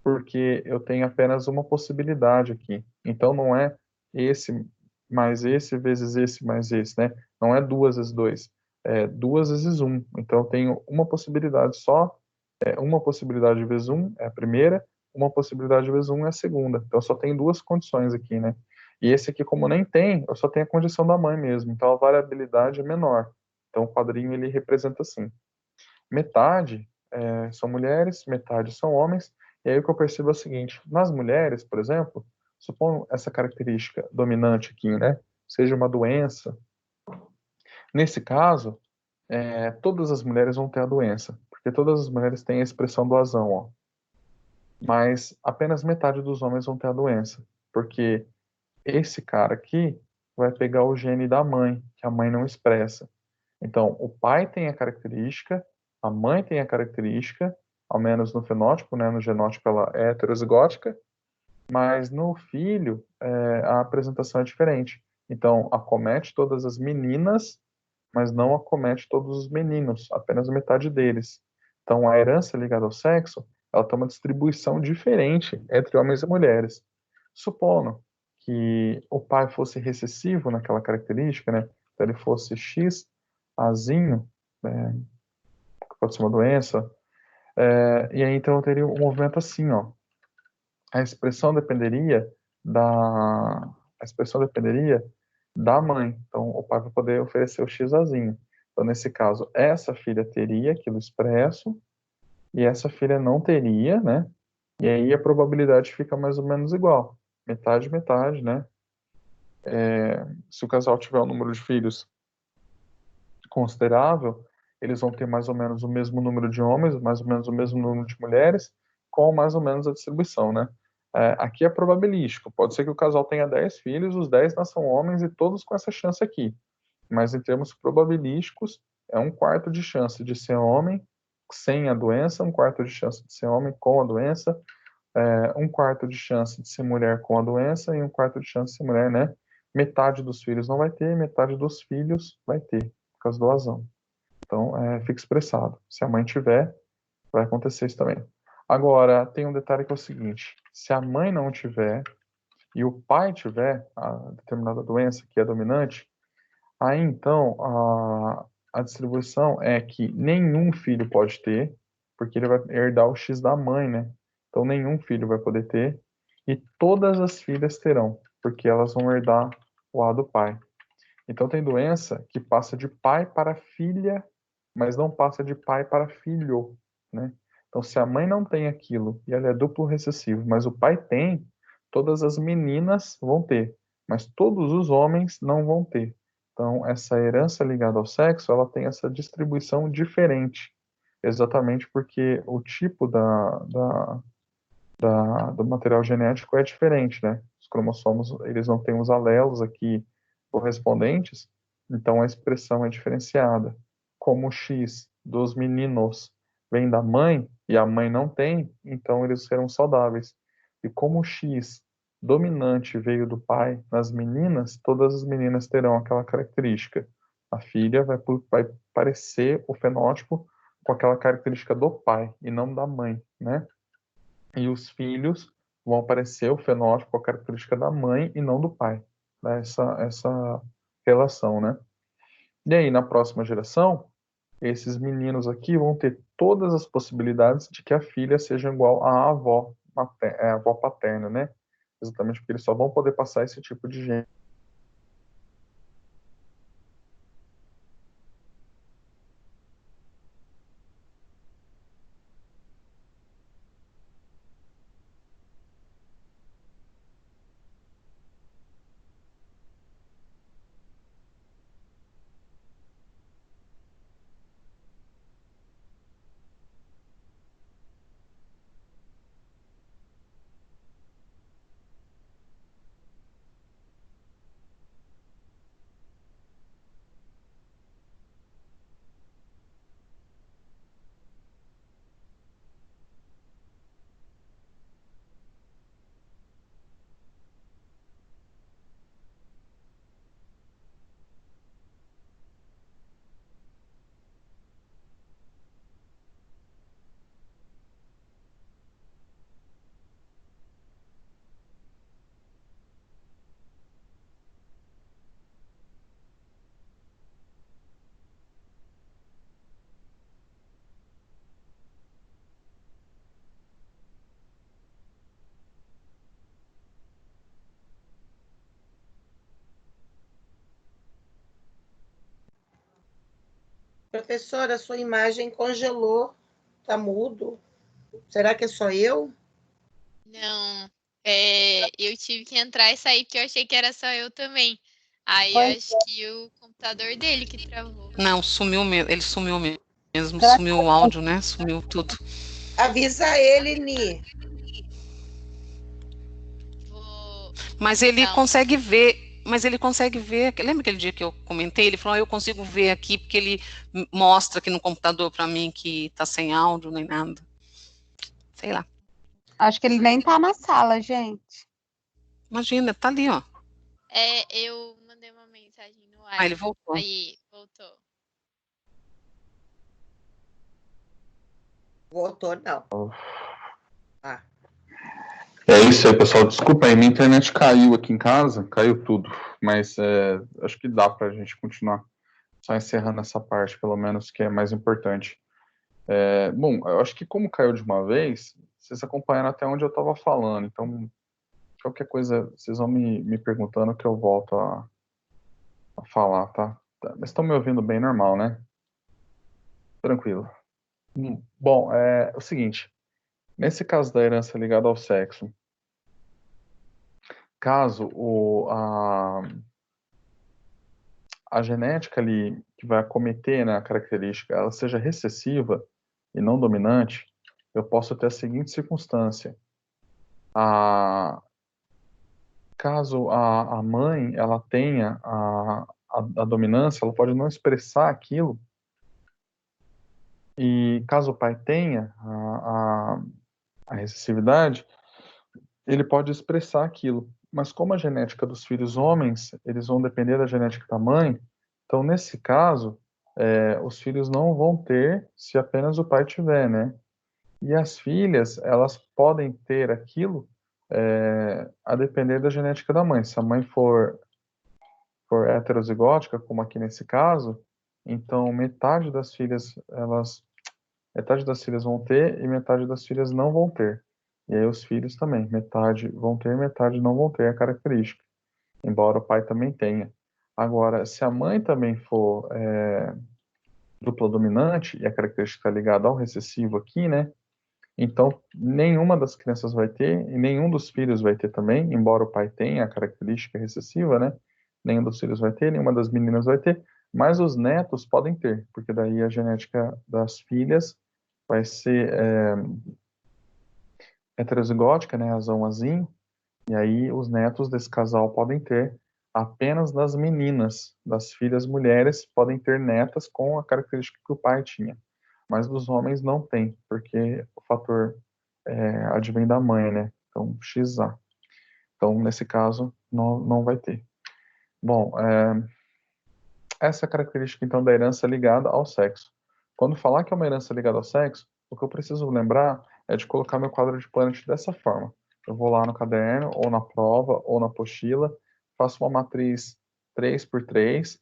Speaker 1: porque eu tenho apenas uma possibilidade aqui. Então não é esse mais esse vezes esse mais esse, né? Não é 2 vezes 2, é 2 vezes 1. Então eu tenho uma possibilidade só, uma possibilidade vezes 1 é a primeira, uma possibilidade vezes 1 é a segunda. Então eu só tenho 2 condições aqui, né? E esse aqui, como nem tem, eu só tenho a condição da mãe mesmo. Então a variabilidade é menor. Então o quadrinho ele representa assim. Metade são mulheres, metade são homens. E aí o que eu percebo é o seguinte, nas mulheres, por exemplo, supondo essa característica dominante aqui, né, seja uma doença, nesse caso, todas as mulheres vão ter a doença, porque todas as mulheres têm a expressão do azão, ó. Mas apenas metade dos homens vão ter a doença, porque esse cara aqui vai pegar o gene da mãe, que a mãe não expressa. Então, o pai tem a característica, a mãe tem a característica, ao menos no fenótipo, né, no genótipo ela é heterozigótica, mas no filho a apresentação é diferente. Então, acomete todas as meninas, mas não acomete todos os meninos, apenas metade deles. Então, a herança ligada ao sexo, ela tem uma distribuição diferente entre homens e mulheres. Supondo que o pai fosse recessivo naquela característica, né, então ele fosse X, Azinho, que pode ser uma doença, e aí então eu teria um movimento assim, ó. A expressão dependeria da mãe. Então, o pai vai poder oferecer o Xazinho. Então, nesse caso, essa filha teria aquilo expresso e essa filha não teria, né? E aí a probabilidade fica mais ou menos igual. Metade, metade, né? Se o casal tiver um número de filhos considerável, eles vão ter mais ou menos o mesmo número de homens, mais ou menos o mesmo número de mulheres, com mais ou menos a distribuição, né? Aqui é probabilístico. Pode ser que o casal tenha 10 filhos, os 10 nasçam homens e todos com essa chance aqui. Mas em termos probabilísticos, é 1/4 de chance de ser homem sem a doença, 1/4 de chance de ser homem com a doença, 1/4 de chance de ser mulher com a doença e 1/4 de chance de ser mulher, né? Metade dos filhos não vai ter, metade dos filhos vai ter, por causa do azão. Então, fica expressado. Se a mãe tiver, vai acontecer isso também. Agora, tem um detalhe que é o seguinte, se a mãe não tiver e o pai tiver a determinada doença que é dominante, aí então a distribuição é que nenhum filho pode ter, porque ele vai herdar o X da mãe, né? Então nenhum filho vai poder ter e todas as filhas terão, porque elas vão herdar o A do pai. Então tem doença que passa de pai para filha, mas não passa de pai para filho, né? Então, se a mãe não tem aquilo e ela é duplo recessivo, mas o pai tem, todas as meninas vão ter, mas todos os homens não vão ter. Então, essa herança ligada ao sexo, ela tem essa distribuição diferente, exatamente porque o tipo do material genético é diferente, né? Os cromossomos, eles não têm os alelos aqui correspondentes, então a expressão é diferenciada. Como o X dos meninos vem da mãe e a mãe não tem, então eles serão saudáveis. E como o X dominante veio do pai nas meninas, todas as meninas terão aquela característica. A filha vai parecer o fenótipo com aquela característica do pai e não da mãe, né? E os filhos vão aparecer o fenótipo, a característica da mãe e não do pai, né? Essa relação, né? E aí, na próxima geração, esses meninos aqui vão ter todas as possibilidades de que a filha seja igual à avó, à avó paterna, né? Exatamente porque eles só vão poder passar esse tipo de gene.
Speaker 3: Professora, sua imagem congelou. Tá mudo. Será que é só eu?
Speaker 5: Não, eu tive que entrar e sair porque eu achei que era só eu também. Aí
Speaker 2: Pois
Speaker 5: eu acho que o computador dele que travou.
Speaker 4: Não, sumiu mesmo. Ele sumiu mesmo.
Speaker 2: Será
Speaker 4: Sumiu o áudio, né? Sumiu tudo.
Speaker 3: Avisa ele, Ni.
Speaker 5: Vou.
Speaker 4: Mas ele
Speaker 5: Então,
Speaker 4: consegue ver. Mas ele consegue ver. Lembra aquele dia que eu comentei? Ele falou: eu consigo ver aqui porque ele mostra aqui no computador para mim que tá sem áudio nem nada. Sei lá.
Speaker 2: Acho que ele nem tá na sala, gente.
Speaker 4: Imagina, tá ali, ó.
Speaker 5: eu mandei uma mensagem no ar.
Speaker 4: Ah, ele voltou.
Speaker 5: Aí, voltou.
Speaker 3: Voltou, não. Ah.
Speaker 1: É isso aí, pessoal. Desculpa aí, minha internet caiu aqui em casa, caiu tudo. Mas acho que dá para a gente continuar só encerrando essa parte, pelo menos, que é mais importante. Bom, eu acho que como caiu de uma vez, vocês acompanharam até onde eu estava falando. Então, qualquer coisa, vocês vão me perguntando que eu volto a falar, tá? Mas estão me ouvindo bem normal, né? Tranquilo. Bom, é o seguinte. Nesse caso da herança ligada ao sexo, caso a genética ali que vai acometer, né, a característica, ela seja recessiva e não dominante, eu posso ter a seguinte circunstância. Caso a mãe ela tenha a dominância, ela pode não expressar aquilo, e caso o pai tenha a recessividade, ele pode expressar aquilo. Mas como a genética dos filhos homens, eles vão depender da genética da mãe, então nesse caso, os filhos não vão ter se apenas o pai tiver, né? E as filhas, elas podem ter aquilo a depender da genética da mãe. Se a mãe for heterozigótica, como aqui nesse caso, então metade das filhas vão ter e metade das filhas não vão ter. E aí os filhos também, metade vão ter, metade não vão ter a característica, embora o pai também tenha. Agora, se a mãe também for dupla dominante, e a característica está ligada ao recessivo aqui, né? Então, nenhuma das crianças vai ter, e nenhum dos filhos vai ter também, embora o pai tenha a característica recessiva, né? Nenhum dos filhos vai ter, nenhuma das meninas vai ter, mas os netos podem ter, porque daí a genética das filhas vai ser heterozigótica, né? Azão, azinho, e aí os netos desse casal podem ter apenas das meninas, das filhas mulheres, podem ter netas com a característica que o pai tinha. Mas dos homens não tem, porque o fator advém da mãe, né? Então, XA. Então, nesse caso, não vai ter. Bom, essa é a característica, então, da herança ligada ao sexo. Quando falar que é uma herança ligada ao sexo, o que eu preciso lembrar é de colocar meu quadro de Planet dessa forma. Eu vou lá no caderno, ou na prova, ou na apostila, faço uma matriz 3x3,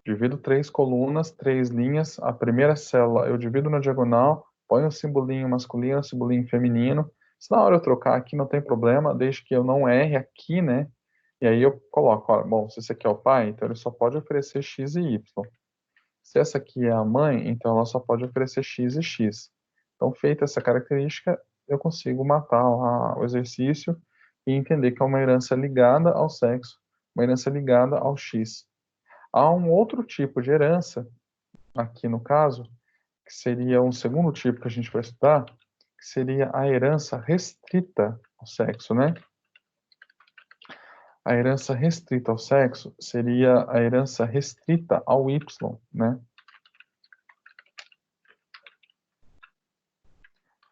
Speaker 1: divido 3 colunas, 3 linhas. A primeira célula eu divido na diagonal, ponho um simbolinho masculino, um simbolinho feminino. Se na hora eu trocar aqui não tem problema, desde que eu não erre aqui, né? E aí eu coloco, ó, bom, se esse aqui é o pai, então ele só pode oferecer X e Y. Se essa aqui é a mãe, então ela só pode oferecer X e X. Então, feita essa característica, eu consigo matar o exercício e entender que é uma herança ligada ao sexo, uma herança ligada ao X. Há um outro tipo de herança, aqui no caso, que seria um segundo tipo que a gente vai estudar, que seria a herança restrita ao sexo, né? A herança restrita ao sexo seria a herança restrita ao Y, né?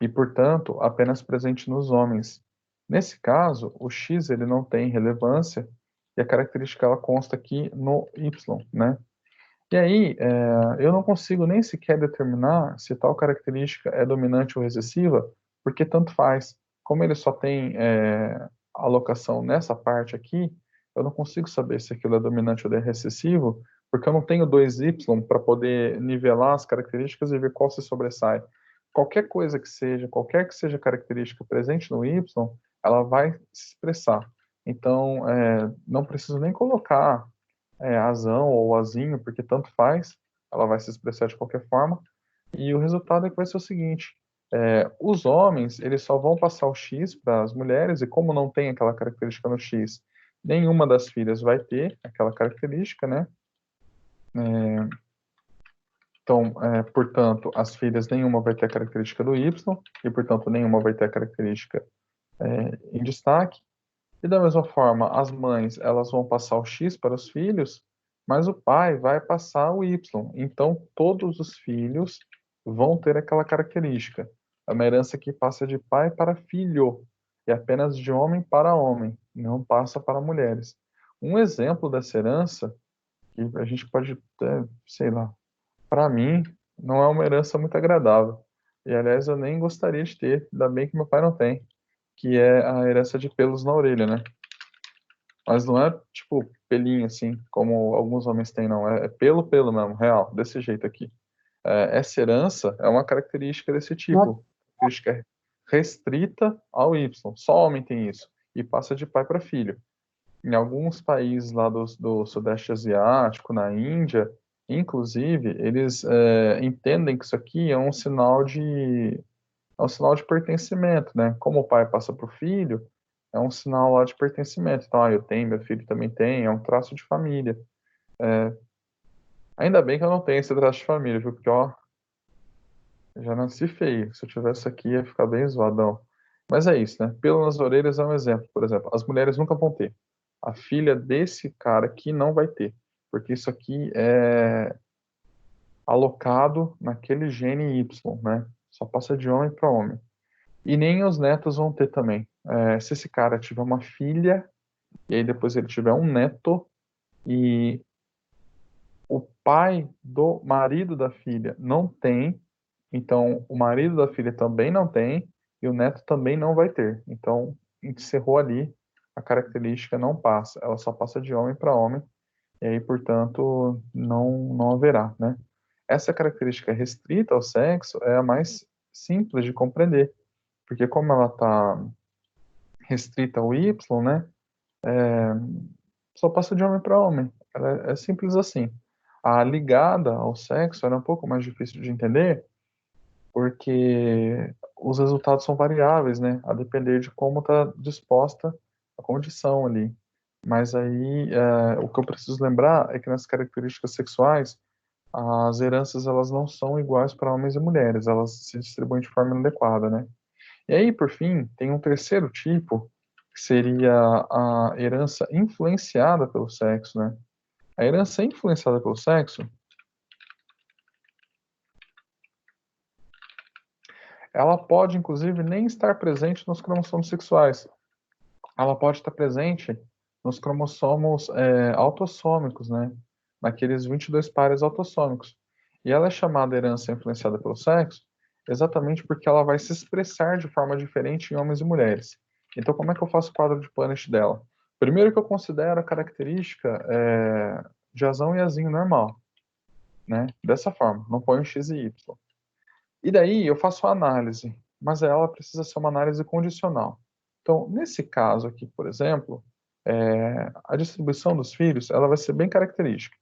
Speaker 1: E, portanto, apenas presente nos homens. Nesse caso, o X ele não tem relevância e a característica ela consta aqui no Y, né? E aí, eu não consigo nem sequer determinar se tal característica é dominante ou recessiva, porque tanto faz. Como ele só tem alocação nessa parte aqui, eu não consigo saber se aquilo é dominante ou é recessivo, porque eu não tenho 2Y para poder nivelar as características e ver qual se sobressai. Qualquer que seja a característica presente no Y, ela vai se expressar. Então, não preciso nem colocar azão ou azinho, porque tanto faz, ela vai se expressar de qualquer forma, e o resultado é que vai ser o seguinte, os homens, eles só vão passar o X para as mulheres, e como não tem aquela característica no X, nenhuma das filhas vai ter aquela característica, né? Então, portanto, as filhas, nenhuma vai ter a característica do Y, e, portanto, nenhuma vai ter a característica em destaque. E da mesma forma, as mães, elas vão passar o X para os filhos, mas o pai vai passar o Y. Então, todos os filhos vão ter aquela característica. É uma herança que passa de pai para filho, e apenas de homem para homem, não passa para mulheres. Um exemplo dessa herança, que a gente pode até, sei lá, para mim, não é uma herança muito agradável. E, aliás, eu nem gostaria de ter, ainda bem que meu pai não tem, que é a herança de pelos na orelha, né? Mas não é, tipo, pelinho, assim, como alguns homens têm, não. É pelo mesmo, real, desse jeito aqui. Essa herança é uma característica desse tipo. Característica restrita ao Y. Só homem tem isso. E passa de pai para filho. Em alguns países lá do Sudeste Asiático, na Índia, inclusive, eles entendem que isso aqui é um sinal de pertencimento, né? Como o pai passa para o filho, é um sinal lá de pertencimento. Então, eu tenho, meu filho também tem, é um traço de família. Ainda bem que eu não tenho esse traço de família, viu? Porque, ó, eu já nasci feio. Se eu tivesse aqui, ia ficar bem zoadão. Mas é isso, né? Pelo nas orelhas é um exemplo. Por exemplo, as mulheres nunca vão ter. A filha desse cara aqui não vai ter. Porque isso aqui é alocado naquele gene Y, né? Só passa de homem para homem. E nem os netos vão ter também. Se esse cara tiver uma filha, e aí depois ele tiver um neto, e o pai do marido da filha não tem, então o marido da filha também não tem, e o neto também não vai ter. Então, encerrou ali, a característica não passa, ela só passa de homem para homem, e aí, portanto, não haverá, né? Essa característica restrita ao sexo é a mais simples de compreender, porque como ela está restrita ao Y, né? Só passa de homem para homem. Ela é simples assim. A ligada ao sexo era um pouco mais difícil de entender, porque os resultados são variáveis, né? A depender de como está disposta a condição ali. Mas aí, o que eu preciso lembrar é que nas características sexuais, as heranças elas não são iguais para homens e mulheres, elas se distribuem de forma inadequada, né? E aí, por fim, tem um terceiro tipo, que seria a herança influenciada pelo sexo, né? A herança influenciada pelo sexo, ela pode, inclusive, nem estar presente nos cromossomos sexuais. Ela pode estar presente nos cromossomos autossômicos, né? Naqueles 22 pares autossômicos. E ela é chamada herança influenciada pelo sexo exatamente porque ela vai se expressar de forma diferente em homens e mulheres. Então, como é que eu faço o quadro de Punnett dela? Primeiro que eu considero a característica de azão e azinho normal, né? Dessa forma, não ponho X e Y. E daí eu faço a análise, mas ela precisa ser uma análise condicional. Então, nesse caso aqui, por exemplo, a distribuição dos filhos, ela vai ser bem característica.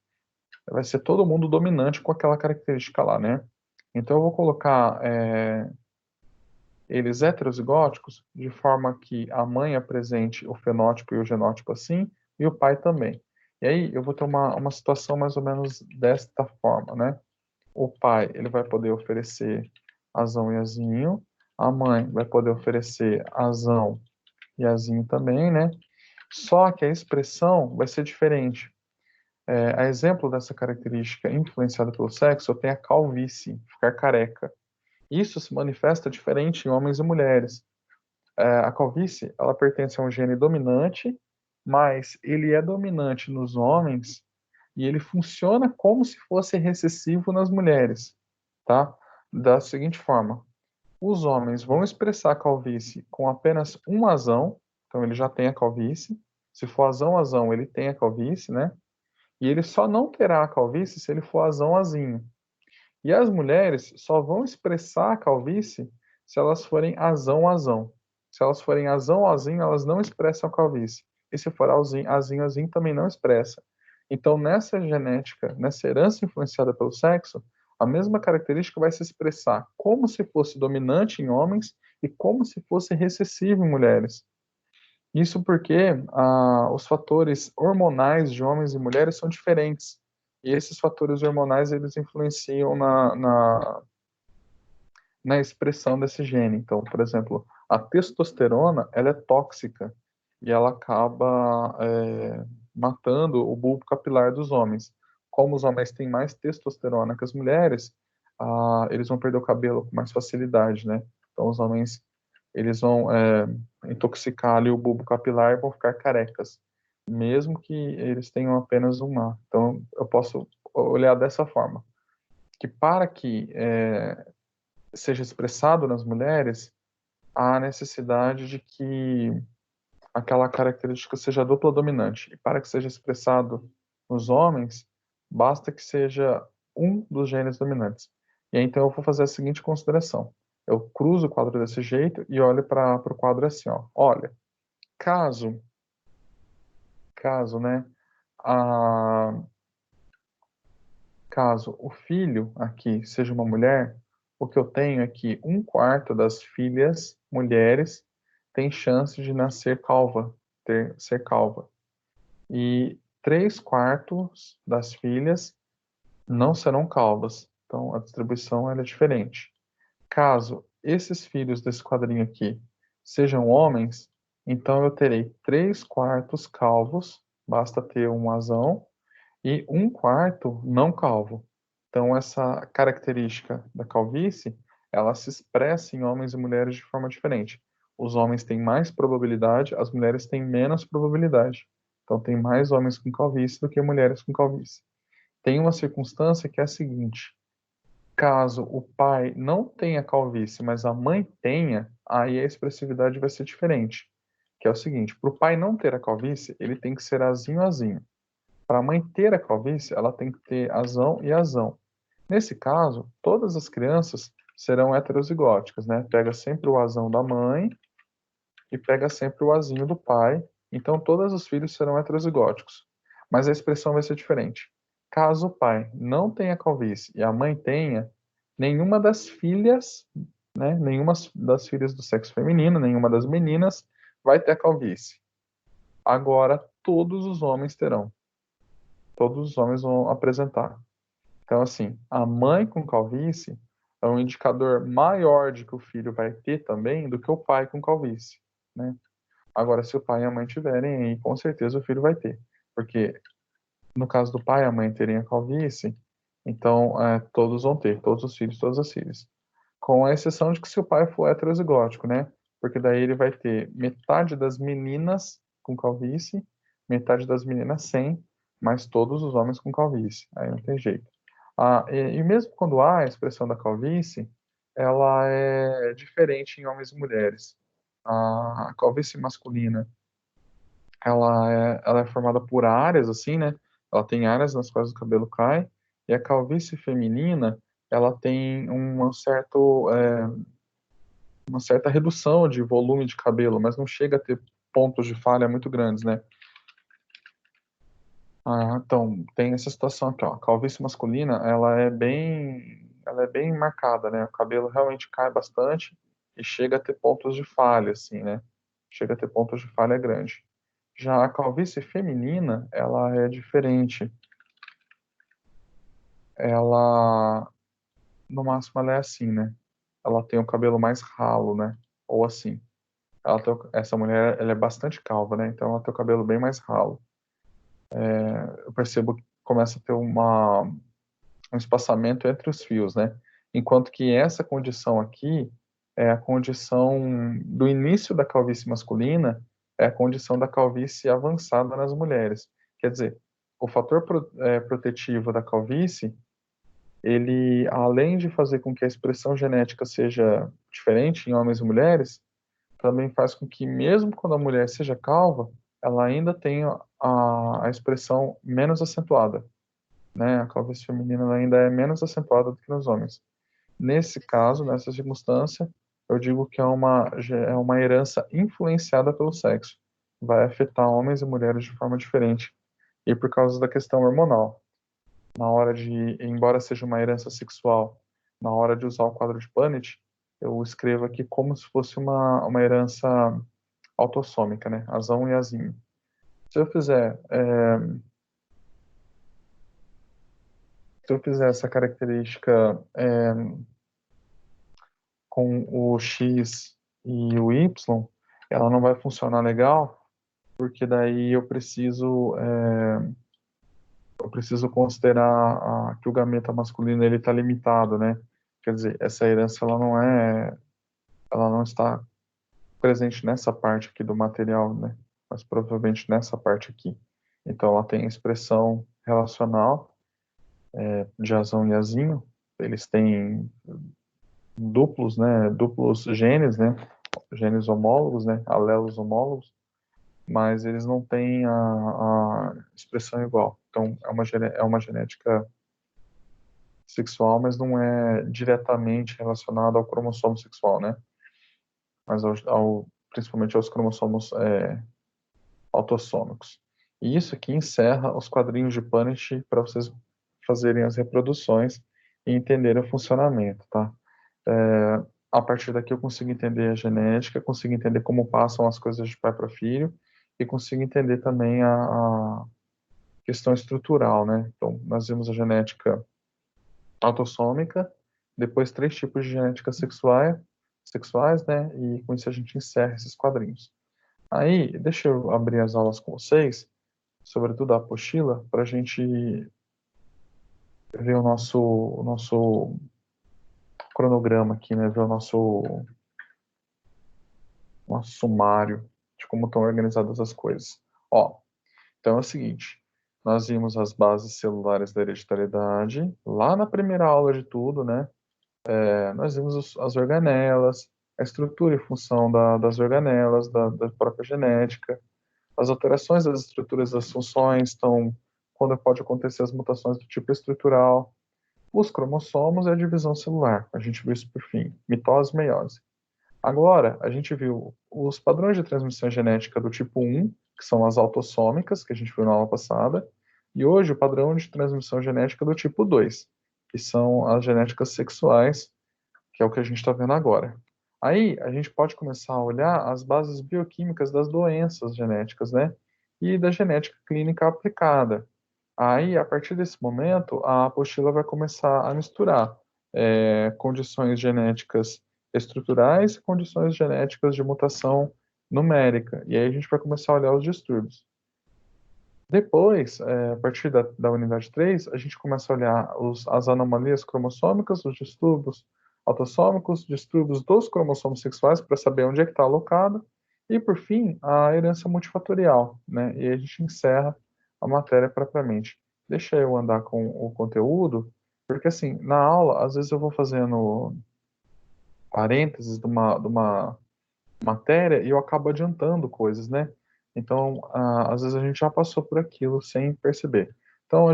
Speaker 1: Vai ser todo mundo dominante com aquela característica lá, né? Então, eu vou colocar eles heterozigóticos, de forma que a mãe apresente o fenótipo e o genótipo assim, e o pai também. E aí, eu vou ter uma situação mais ou menos desta forma, né? O pai, ele vai poder oferecer azão e azinho, a mãe vai poder oferecer azão e azinho também, né? Só que a expressão vai ser diferente. A exemplo dessa característica influenciada pelo sexo, eu tenho a calvície, ficar careca. Isso se manifesta diferente em homens e mulheres. A calvície, ela pertence a um gene dominante, mas ele é dominante nos homens e ele funciona como se fosse recessivo nas mulheres, tá? Da seguinte forma: os homens vão expressar a calvície com apenas um azão, então ele já tem a calvície. Se for azão, ele tem a calvície, né? E ele só não terá a calvície se ele for azinho. E as mulheres só vão expressar a calvície se elas forem azão. Se elas forem azinho, elas não expressam a calvície. E se for azinho, também não expressa. Então, nessa genética, nessa herança influenciada pelo sexo, a mesma característica vai se expressar como se fosse dominante em homens e como se fosse recessivo em mulheres. Isso porque os fatores hormonais de homens e mulheres são diferentes. E esses fatores hormonais, eles influenciam na expressão desse gene. Então, por exemplo, a testosterona, ela é tóxica e ela acaba matando o bulbo capilar dos homens. Como os homens têm mais testosterona que as mulheres, eles vão perder o cabelo com mais facilidade, né? Então, os homens, eles vão intoxicar ali o bulbo capilar e vão ficar carecas, mesmo que eles tenham apenas um A. Então, eu posso olhar dessa forma, que para que seja expressado nas mulheres, há necessidade de que aquela característica seja dupla dominante. E para que seja expressado nos homens, basta que seja um dos genes dominantes. E aí, então, eu vou fazer a seguinte consideração. Eu cruzo o quadro desse jeito e olho para o quadro assim, ó. Olha, caso, né, caso o filho aqui seja uma mulher, o que eu tenho é que 1/4 das filhas mulheres tem chance de nascer calva, ser calva. E 3/4 das filhas não serão calvas. Então, a distribuição é diferente. Caso esses filhos desse quadrinho aqui sejam homens, então eu terei 3/4 calvos, basta ter um azão, e 1/4 não calvo. Então, essa característica da calvície, ela se expressa em homens e mulheres de forma diferente. Os homens têm mais probabilidade, as mulheres têm menos probabilidade. Então, tem mais homens com calvície do que mulheres com calvície. Tem uma circunstância que é a seguinte: caso o pai não tenha calvície, mas a mãe tenha, aí a expressividade vai ser diferente. Que é o seguinte: para o pai não ter a calvície, ele tem que ser azinho. Para a mãe ter a calvície, ela tem que ter azão e azão. Nesse caso, todas as crianças serão heterozigóticas, né? Pega sempre o azão da mãe e pega sempre o azinho do pai. Então, todos os filhos serão heterozigóticos. Mas a expressão vai ser diferente. Caso o pai não tenha calvície e a mãe tenha, nenhuma das filhas né? Nenhuma das filhas do sexo feminino, nenhuma das meninas vai ter a calvície. Agora, todos os homens terão. Todos os homens vão apresentar. Então, assim, a mãe com calvície é um indicador maior de que o filho vai ter também do que o pai com calvície, né? Agora, se o pai e a mãe tiverem, aí, com certeza o filho vai ter. Porque, no caso do pai e a mãe terem a calvície, então todos vão ter, todos os filhos, todas as filhas. Com a exceção de que se o pai for heterozigótico, né? Porque daí ele vai ter metade das meninas com calvície, metade das meninas sem, mas todos os homens com calvície. Aí não tem jeito. E mesmo quando há a expressão da calvície, ela é diferente em homens e mulheres. A calvície masculina, ela é formada por áreas, assim, né? Ela tem áreas nas quais o cabelo cai, e a calvície feminina, ela tem uma certa redução de volume de cabelo, mas não chega a ter pontos de falha muito grandes, né? Então, tem essa situação aqui, ó. A calvície masculina, ela é bem marcada, né? O cabelo realmente cai bastante e chega a ter pontos de falha, assim, né? Chega a ter pontos de falha grande. Já a calvície feminina, ela é diferente. Ela, no máximo, ela é assim, né? Ela tem o cabelo mais ralo, né? Ou assim. Essa mulher, ela é bastante calva, né? Então ela tem o cabelo bem mais ralo. Eu percebo que começa a ter um espaçamento entre os fios, né? Enquanto que essa condição aqui é a condição do início da calvície masculina, é a condição da calvície avançada nas mulheres. Quer dizer, o fator protetivo da calvície, ele, além de fazer com que a expressão genética seja diferente em homens e mulheres, também faz com que, mesmo quando a mulher seja calva, ela ainda tenha a expressão menos acentuada, né? A calvície feminina ela ainda é menos acentuada do que nos homens. Nesse caso, nessa circunstância, eu digo que é uma herança influenciada pelo sexo. Vai afetar homens e mulheres de forma diferente. E por causa da questão hormonal. Embora seja uma herança sexual, na hora de usar o quadro de Punnett, eu escrevo aqui como se fosse uma herança autossômica, né? Azão e azinho. Se eu fizer essa característica com o X e o Y, ela não vai funcionar legal, porque daí eu preciso considerar que o gameta masculino ele está limitado, né? Quer dizer, essa herança ela não está presente nessa parte aqui do material, né? Mas provavelmente nessa parte aqui. Então ela tem expressão relacional de azão e azinho. Eles têm duplos, né? Duplos genes, né? Genes homólogos, né? Alelos homólogos, mas eles não têm a expressão igual. Então é uma genética sexual, mas não é diretamente relacionada ao cromossomo sexual, né? Mas principalmente aos cromossomos autossômicos. E isso aqui encerra os quadrinhos de Punnett para vocês fazerem as reproduções e entenderem o funcionamento, tá? A partir daqui eu consigo entender a genética, consigo entender como passam as coisas de pai para filho e consigo entender também a questão estrutural, né? Então, nós vimos a genética autossômica, depois 3 tipos de genética sexuais, né? E com isso a gente encerra esses quadrinhos. Aí, deixa eu abrir as aulas com vocês, sobretudo a apostila, para a gente ver o nosso cronograma aqui, né? Ver o nosso sumário de como estão organizadas as coisas. Ó, então é o seguinte, nós vimos as bases celulares da hereditariedade, lá na primeira aula de tudo, né? Nós vimos as organelas, a estrutura e função das organelas, da própria genética, as alterações das estruturas das funções, então, quando pode acontecer as mutações do tipo estrutural, os cromossomos e a divisão celular. A gente viu isso por fim, mitose e meiose. Agora, a gente viu os padrões de transmissão genética do tipo 1, que são as autossômicas, que a gente viu na aula passada, e hoje o padrão de transmissão genética do tipo 2, que são as genéticas sexuais, que é o que a gente está vendo agora. Aí a gente pode começar a olhar as bases bioquímicas das doenças genéticas, né? E da genética clínica aplicada. Aí, a partir desse momento, a apostila vai começar a misturar condições genéticas estruturais e condições genéticas de mutação numérica. E aí a gente vai começar a olhar os distúrbios. Depois, a partir da unidade 3, a gente começa a olhar as anomalias cromossômicas, os distúrbios autossômicos, distúrbios dos cromossomos sexuais, para saber onde é que está alocado. E, por fim, a herança multifatorial, né? E a gente encerra a matéria propriamente. Deixa eu andar com o conteúdo, porque, assim, na aula, às vezes eu vou fazendo parênteses de uma matéria e eu acabo adiantando coisas, né? Então, às vezes a gente já passou por aquilo sem perceber. Então,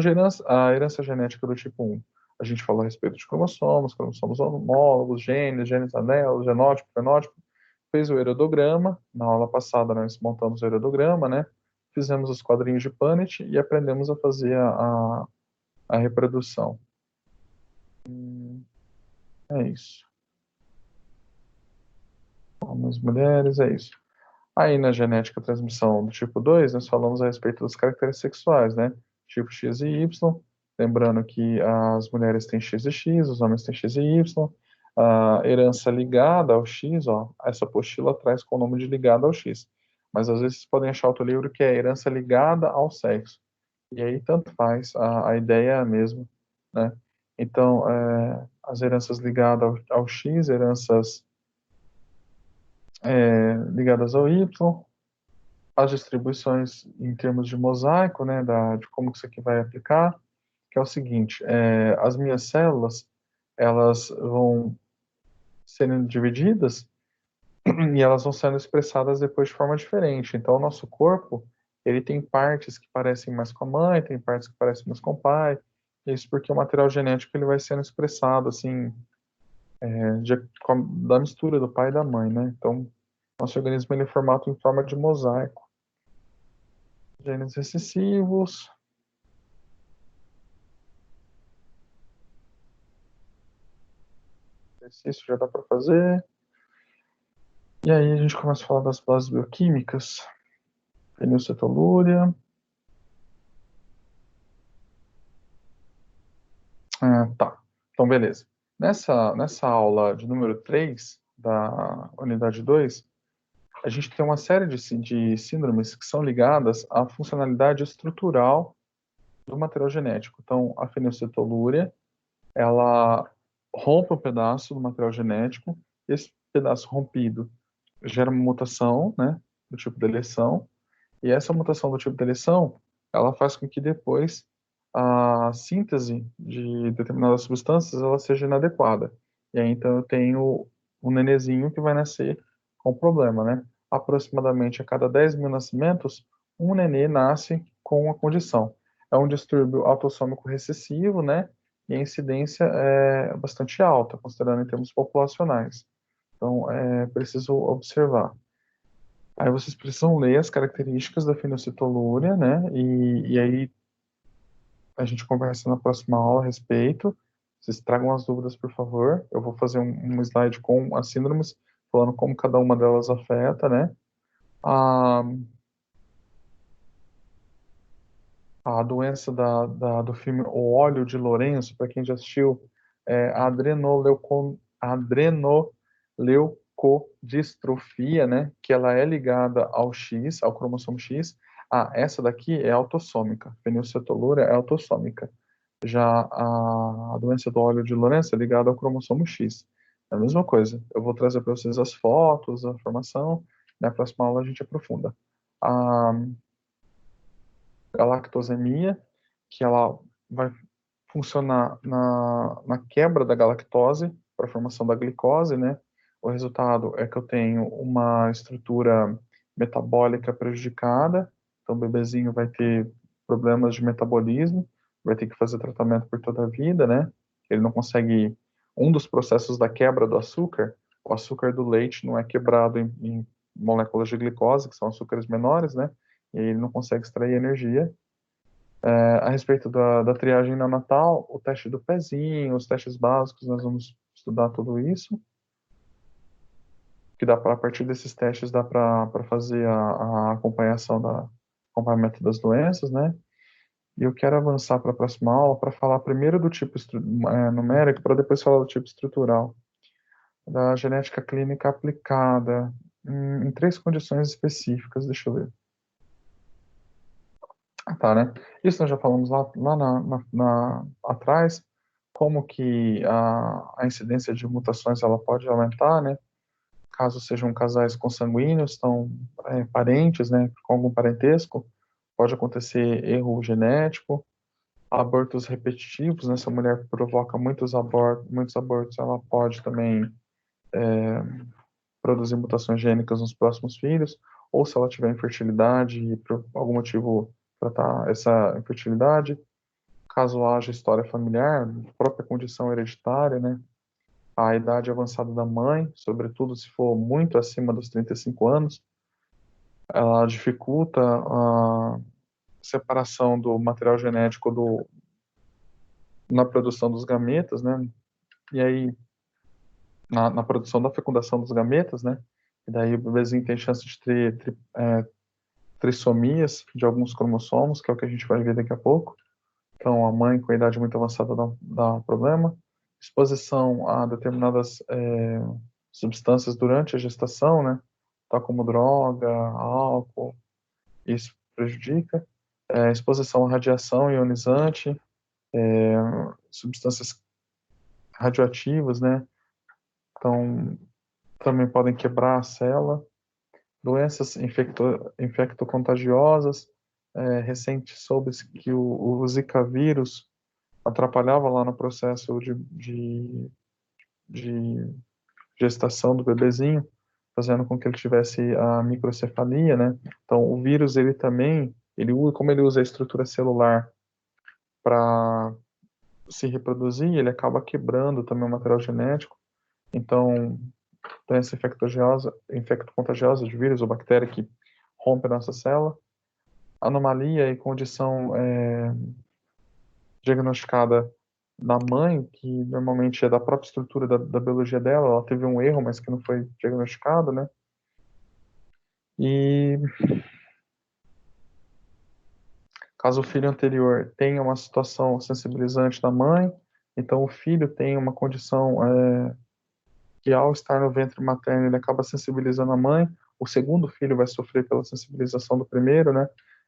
Speaker 1: a herança genética do tipo 1, a gente falou a respeito de cromossomos homólogos, genes anelos, genótipo, fenótipo, fez o heredograma, na aula passada nós montamos o heredograma, né? Fizemos os quadrinhos de Punnett e aprendemos a fazer a reprodução. É isso. Homens, mulheres, é isso. Aí na genética transmissão do tipo 2, nós falamos a respeito dos caracteres sexuais, né? Tipo X e Y. Lembrando que as mulheres têm X e X, os homens têm X e Y. A herança ligada ao X, ó, essa apostila traz com o nome de ligada ao X. Mas às vezes vocês podem achar outro livro que é herança ligada ao sexo. E aí tanto faz, a ideia é a mesma, né? Então, as heranças ligadas ao X, heranças ligadas ao Y, as distribuições em termos de mosaico, né, de como que isso aqui vai aplicar, que é o seguinte, as minhas células, elas vão sendo divididas e elas vão sendo expressadas depois de forma diferente. Então, o nosso corpo, ele tem partes que parecem mais com a mãe, tem partes que parecem mais com o pai, isso porque o material genético ele vai sendo expressado, assim, da mistura do pai e da mãe, né? Então, nosso organismo ele é formado em forma de mosaico. Genes recessivos. Exercício já dá para fazer. E aí a gente começa a falar das bases bioquímicas. Fenilcetonúria. Tá. Então, beleza. Nessa aula de número 3 da unidade 2, a gente tem uma série de síndromes que são ligadas à funcionalidade estrutural do material genético. Então, a fenilcetonúria, ela rompe um pedaço do material genético. Esse pedaço rompido gera uma mutação, né, do tipo de eleição, e essa mutação do tipo de eleição, ela faz com que depois a síntese de determinadas substâncias ela seja inadequada. E aí então eu tenho um nenezinho que vai nascer com problema, né? Aproximadamente a cada 10 mil nascimentos, um nenê nasce com a condição. É um distúrbio autossômico recessivo, né? E a incidência é bastante alta, considerando em termos populacionais. Então, é preciso observar. Aí vocês precisam ler as características da fenilcetonúria, né? E aí a gente conversa na próxima aula a respeito. Vocês tragam as dúvidas, por favor. Eu vou fazer um slide com as síndromes, falando como cada uma delas afeta, né? A doença do filme O Óleo de Lourenço, para quem já assistiu, é a adrenoleucodistrofia, né? Que ela é ligada ao X, ao cromossomo X. Essa daqui é autossômica. Fenilcetonúria é autossômica. Já a doença do óleo de Lourenço é ligada ao cromossomo X. É a mesma coisa. Eu vou trazer para vocês as fotos, a informação. Na próxima aula a gente aprofunda. A galactosemia, que ela vai funcionar na quebra da galactose para a formação da glicose, né? O resultado é que eu tenho uma estrutura metabólica prejudicada, então o bebezinho vai ter problemas de metabolismo, vai ter que fazer tratamento por toda a vida, né? Ele não consegue. Um dos processos da quebra do açúcar, o açúcar do leite não é quebrado em moléculas de glicose, que são açúcares menores, né? E aí ele não consegue extrair energia. A respeito da triagem neonatal, o teste do pezinho, os testes básicos, nós vamos estudar tudo isso, que dá para, a partir desses testes, dá para fazer a acompanhamento das doenças, né? E eu quero avançar para a próxima aula para falar primeiro do tipo numérico, para depois falar do tipo estrutural, da genética clínica aplicada em 3 condições específicas. Deixa eu ver. Tá, né? Isso nós já falamos lá atrás, como que a incidência de mutações ela pode aumentar, né? Caso sejam casais consanguíneos, estão parentes, né, com algum parentesco, pode acontecer erro genético, abortos repetitivos, né, se a mulher provoca muitos abortos, ela pode também produzir mutações gênicas nos próximos filhos, ou se ela tiver infertilidade e por algum motivo tratar essa infertilidade, caso haja história familiar, própria condição hereditária, né, a idade avançada da mãe, sobretudo se for muito acima dos 35 anos, ela dificulta a separação do material genético na produção dos gametas, né? E aí, na produção da fecundação dos gametas, né? E daí o bebezinho tem chance de ter trissomias de alguns cromossomos, que é o que a gente vai ver daqui a pouco. Então, a mãe com a idade muito avançada dá problema. Exposição a determinadas substâncias durante a gestação, né? Tá como droga, álcool, isso prejudica. Exposição à radiação ionizante, substâncias radioativas, né? Então, também podem quebrar a célula. Doenças infectocontagiosas. Recente soube-se que o Zika vírus atrapalhava lá no processo de gestação do bebezinho, fazendo com que ele tivesse a microcefalia, né? Então, o vírus, ele também, como ele usa a estrutura celular para se reproduzir, ele acaba quebrando também o material genético. Então, doença infectocontagiosa de vírus ou bactéria que rompe a nossa célula. Anomalia e condição diagnosticada da mãe, que normalmente é da própria estrutura da biologia dela, ela teve um erro, mas que não foi diagnosticado, né? E caso o filho anterior tenha uma situação sensibilizante da mãe, então o filho tem uma condição que ao estar no ventre materno ele acaba sensibilizando a mãe, o segundo filho vai sofrer pela sensibilização do primeiro, né?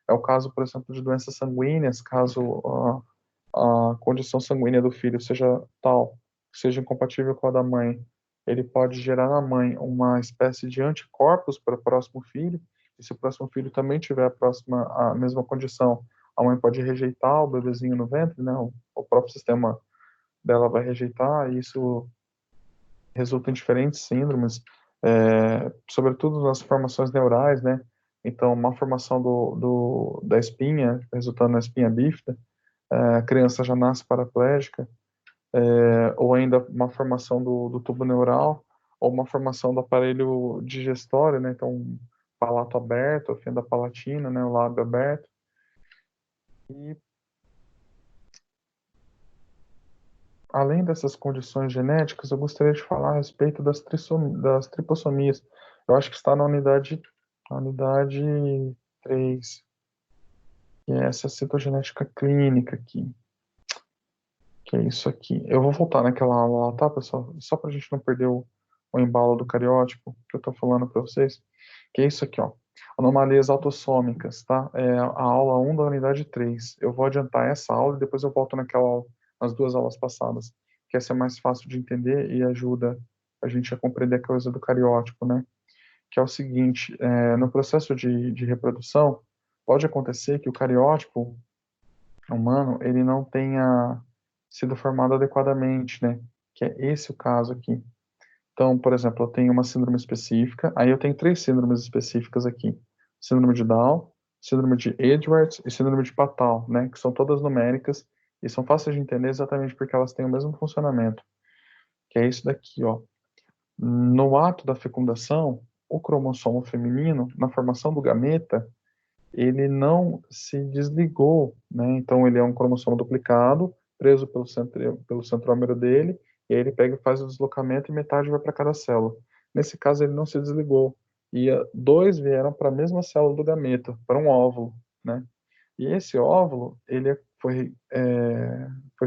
Speaker 1: É o caso, por exemplo, de doenças sanguíneas, caso a condição sanguínea do filho seja tal, seja incompatível com a da mãe, ele pode gerar na mãe uma espécie de anticorpos para o próximo filho, e se o próximo filho também tiver a mesma condição, a mãe pode rejeitar o bebezinho no ventre, né? O próprio sistema dela vai rejeitar, e isso resulta em diferentes síndromes, sobretudo nas formações neurais, né? Então, uma formação da espinha, resultando na espinha bífida, a criança já nasce paraplégica, ou ainda uma formação do tubo neural, ou uma formação do aparelho digestório, né? Então, palato aberto, a fenda palatina, né? O lábio aberto. E, além dessas condições genéticas, eu gostaria de falar a respeito das tripossomias. Eu acho que está na unidade 3, que é essa citogenética clínica aqui. Que é isso aqui. Eu vou voltar naquela aula lá, tá, pessoal? Só pra gente não perder o embalo do cariótipo que eu tô falando para vocês. Que é isso aqui, ó. Anomalias autossômicas, tá? É a aula 1 da unidade 3. Eu vou adiantar essa aula e depois eu volto naquela aula, nas 2 aulas passadas. Que essa é mais fácil de entender e ajuda a gente a compreender a coisa do cariótipo, né? Que é o seguinte, no processo de reprodução, pode acontecer que o cariótipo humano, ele não tenha sido formado adequadamente, né? Que é esse o caso aqui. Então, por exemplo, eu tenho uma síndrome específica, aí eu tenho 3 síndromes específicas aqui. Síndrome de Down, síndrome de Edwards e síndrome de Patau, né? Que são todas numéricas e são fáceis de entender exatamente porque elas têm o mesmo funcionamento. Que é isso daqui, ó. No ato da fecundação, o cromossomo feminino, na formação do gameta, ele não se desligou, né? Então ele é um cromossomo duplicado, preso pelo centrômero dele, e aí ele pega e faz o deslocamento e metade vai para cada célula. Nesse caso, ele não se desligou. E dois vieram para a mesma célula do gameta, para um óvulo, né? E esse óvulo, ele foi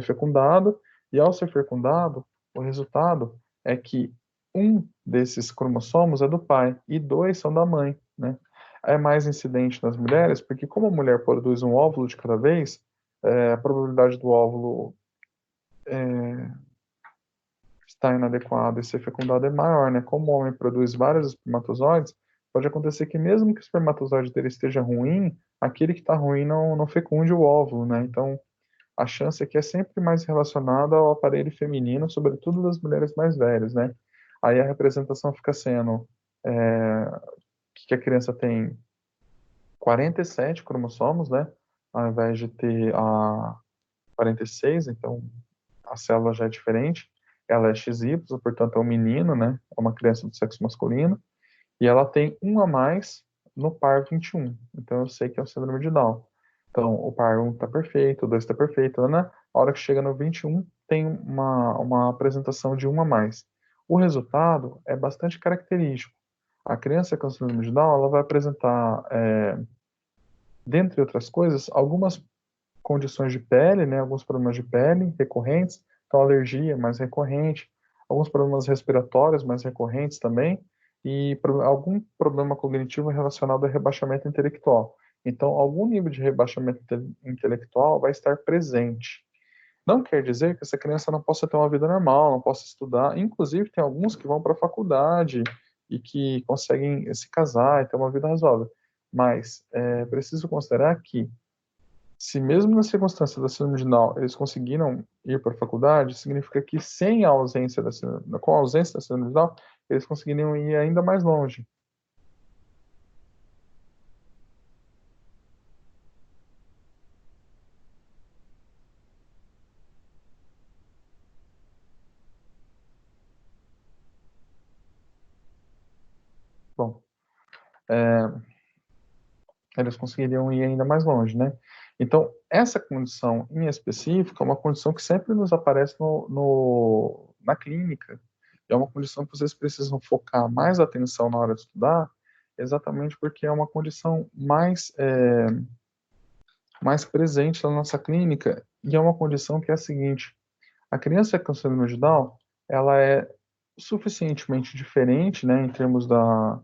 Speaker 1: fecundado, e ao ser fecundado, o resultado é que um desses cromossomos é do pai e dois são da mãe, né? É mais incidente nas mulheres, porque como a mulher produz um óvulo de cada vez, a probabilidade do óvulo estar inadequado e ser fecundado é maior, né? Como o homem produz vários espermatozoides, pode acontecer que mesmo que o espermatozoide dele esteja ruim, aquele que está ruim não fecunde o óvulo, né? Então, a chance aqui é sempre mais relacionada ao aparelho feminino, sobretudo das mulheres mais velhas, né? Aí a representação fica sendo que a criança tem 47 cromossomos, né? Ao invés de ter 46, então a célula já é diferente. Ela é XY, portanto é um menino, né? É uma criança do sexo masculino. E ela tem um a mais no par 21. Então eu sei que é o síndrome de Down. Então o par 1 está perfeito, o 2 está perfeito, né? A hora que chega no 21, tem uma apresentação de um a mais. O resultado é bastante característico. A criança com síndrome de Down, ela vai apresentar, dentre outras coisas, algumas condições de pele, né? Alguns problemas de pele recorrentes, então alergia mais recorrente, alguns problemas respiratórios mais recorrentes também, e algum problema cognitivo relacionado ao rebaixamento intelectual. Então, algum nível de rebaixamento intelectual vai estar presente. Não quer dizer que essa criança não possa ter uma vida normal, não possa estudar. Inclusive, tem alguns que vão para a faculdade e que conseguem se casar e ter uma vida razoável. Mas é preciso considerar que, se mesmo na circunstância da síndrome de Down eles conseguiram ir para a faculdade, significa que com a ausência da síndrome de Down, eles conseguiriam ir ainda mais longe. Bom, eles conseguiriam ir ainda mais longe, né? Então, essa condição em específico é uma condição que sempre nos aparece na clínica. É uma condição que vocês precisam focar mais atenção na hora de estudar, exatamente porque é uma condição mais presente na nossa clínica, e é uma condição que é a seguinte: a criança com síndrome de Down, ela é suficientemente diferente, né, em termos da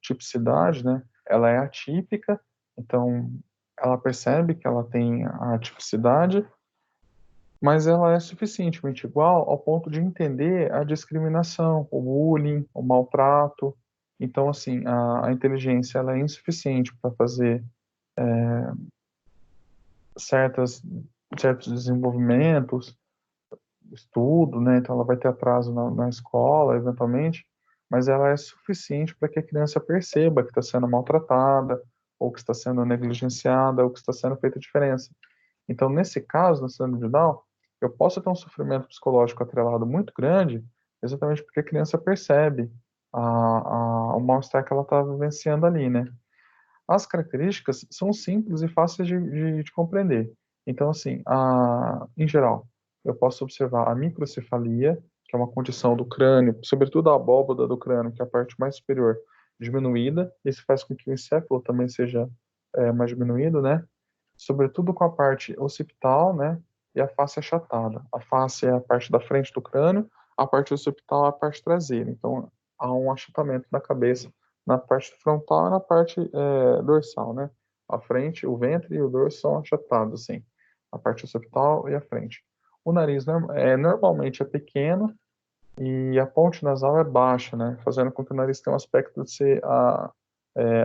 Speaker 1: tipicidade, né? Ela é atípica, então ela percebe que ela tem a atipicidade, mas ela é suficientemente igual ao ponto de entender a discriminação, o bullying, o maltrato. Então, assim, a inteligência ela é insuficiente para fazer certos desenvolvimentos, estudo, né? Então ela vai ter atraso na escola, eventualmente, mas ela é suficiente para que a criança perceba que está sendo maltratada, ou que está sendo negligenciada, ou que está sendo feita diferença. Então, nesse caso, na síndrome de Down, eu posso ter um sofrimento psicológico atrelado muito grande, exatamente porque a criança percebe o mal-estar que ela está vivenciando ali, né? As características são simples e fáceis de compreender. Então, assim, em geral, eu posso observar a microcefalia, que é uma condição do crânio, sobretudo a abóbada do crânio, que é a parte mais superior, diminuída. Isso faz com que o encéfalo também seja mais diminuído, né? Sobretudo com a parte occipital, né? E a face achatada. A face é a parte da frente do crânio, a parte occipital é a parte traseira. Então, há um achatamento da cabeça na parte frontal e na parte dorsal, né? A frente, o ventre e o dorso são achatados, assim. A parte occipital e a frente. O nariz normalmente é pequeno e a ponte nasal é baixa, né? Fazendo com que o nariz tenha um aspecto de ser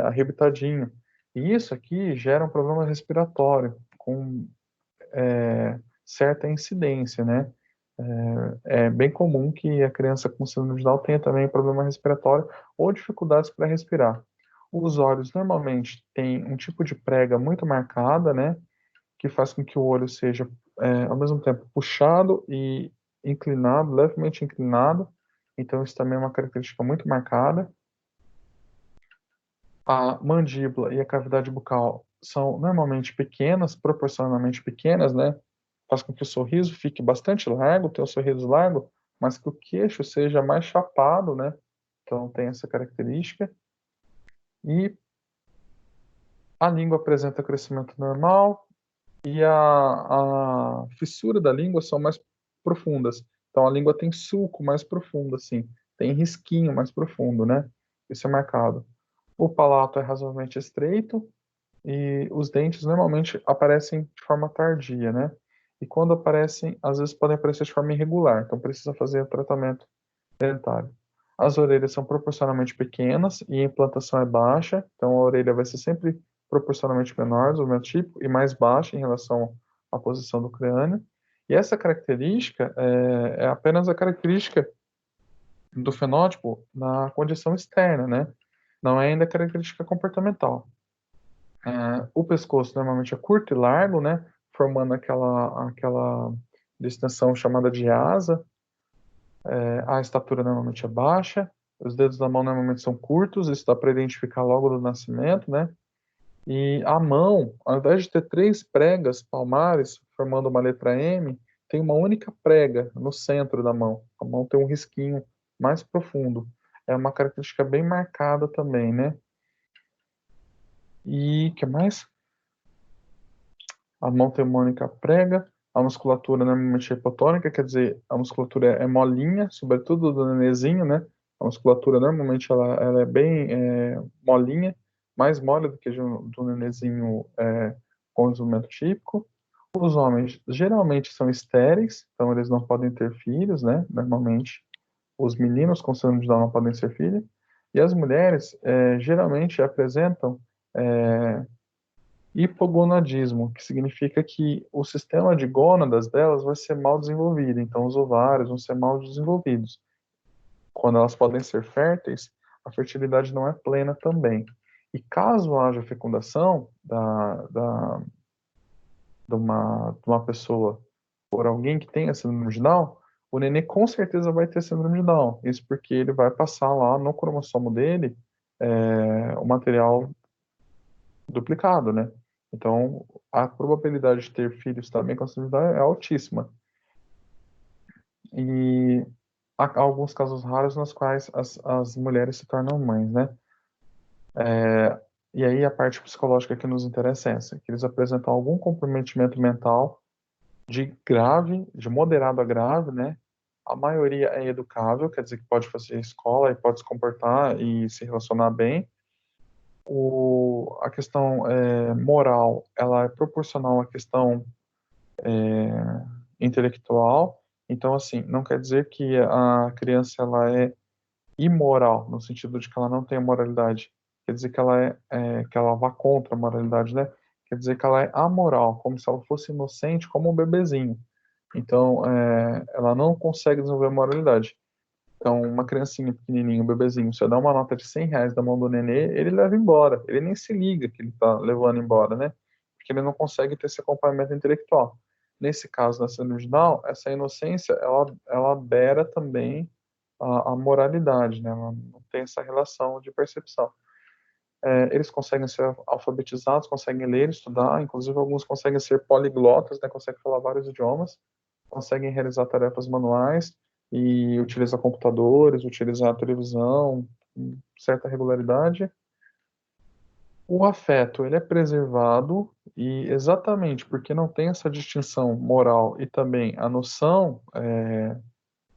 Speaker 1: arrebitadinho. E isso aqui gera um problema respiratório com certa incidência, né? É bem comum que a criança com síndrome de Down tenha também problema respiratório ou dificuldades para respirar. Os olhos normalmente têm um tipo de prega muito marcada, né? Que faz com que o olho seja, ao mesmo tempo, puxado e inclinado, levemente inclinado. Então, isso também é uma característica muito marcada. A mandíbula e a cavidade bucal são normalmente pequenas, proporcionalmente pequenas, né? faz com que o sorriso fique bastante largo, tenha um sorriso largo, mas que o queixo seja mais chapado, né? Então tem essa característica. E a língua apresenta crescimento normal e a fissura da língua são mais profundas. Então a língua tem sulco mais profundo, assim, tem risquinho mais profundo, né? Isso é marcado. O palato é razoavelmente estreito e os dentes normalmente aparecem de forma tardia, né? E quando aparecem, às vezes podem aparecer de forma irregular, então precisa fazer o tratamento dentário. As orelhas são proporcionalmente pequenas e a implantação é baixa, então a orelha vai ser sempre proporcionalmente menor, desenvolvimento típico, e mais baixa em relação à posição do crânio. E essa característica é apenas a característica do fenótipo na condição externa, né? Não é ainda característica comportamental. O pescoço normalmente é curto e largo, né? Formando aquela distensão chamada de asa. A estatura normalmente é baixa, os dedos da mão normalmente são curtos, isso dá para identificar logo do nascimento, né? E a mão, ao invés de ter 3 pregas palmares, formando uma letra M, tem uma única prega no centro da mão. A mão tem um risquinho mais profundo. É uma característica bem marcada também, né? E o que mais? A mão tem uma única prega, a musculatura normalmente é hipotônica, quer dizer, a musculatura é molinha, sobretudo do nenenzinho, né? A musculatura normalmente ela é bem molinha, mais mole do que do nenenzinho com desenvolvimento típico. Os homens geralmente são estéreis, então eles não podem ter filhos, né? Normalmente, os meninos com síndrome de Down não podem ser filhos. E as mulheres geralmente apresentam hipogonadismo, que significa que o sistema de gônadas delas vai ser mal desenvolvido, então os ovários vão ser mal desenvolvidos. Quando elas podem ser férteis, a fertilidade não é plena também. E caso haja fecundação de uma pessoa por alguém que tenha síndrome de Down, o nenê com certeza vai ter síndrome de Down. Isso porque ele vai passar lá no cromossomo dele o material duplicado, né? Então, a probabilidade de ter filhos também com síndrome de Down é altíssima. E há alguns casos raros nos quais as mulheres se tornam mães, né? E aí a parte psicológica que nos interessa é essa, que eles apresentam algum comprometimento mental de grave, de moderado a grave, né? A maioria é educável, quer dizer que pode fazer escola e pode se comportar e se relacionar bem. A questão moral, ela é proporcional à questão intelectual. Então, assim, não quer dizer que a criança ela é imoral, no sentido de que ela não tem moralidade. Quer dizer que que ela vá contra a moralidade, né? Quer dizer que ela é amoral, como se ela fosse inocente, como um bebezinho. Então, ela não consegue desenvolver moralidade. Então, uma criancinha pequenininha, um bebezinho, se eu dar uma nota de R$ 100 da mão do nenê, ele leva embora. Ele nem se liga que ele está levando embora, né? Porque ele não consegue ter esse acompanhamento intelectual. Nesse caso, na síndrome de Down, essa inocência, ela beira também a moralidade, né? Ela não tem essa relação de percepção. Eles conseguem ser alfabetizados, conseguem ler, estudar, inclusive alguns conseguem ser poliglotas, né? Conseguem falar vários idiomas, conseguem realizar tarefas manuais e utilizar computadores, utilizar a televisão com certa regularidade. O afeto, ele é preservado e exatamente porque não tem essa distinção moral e também a noção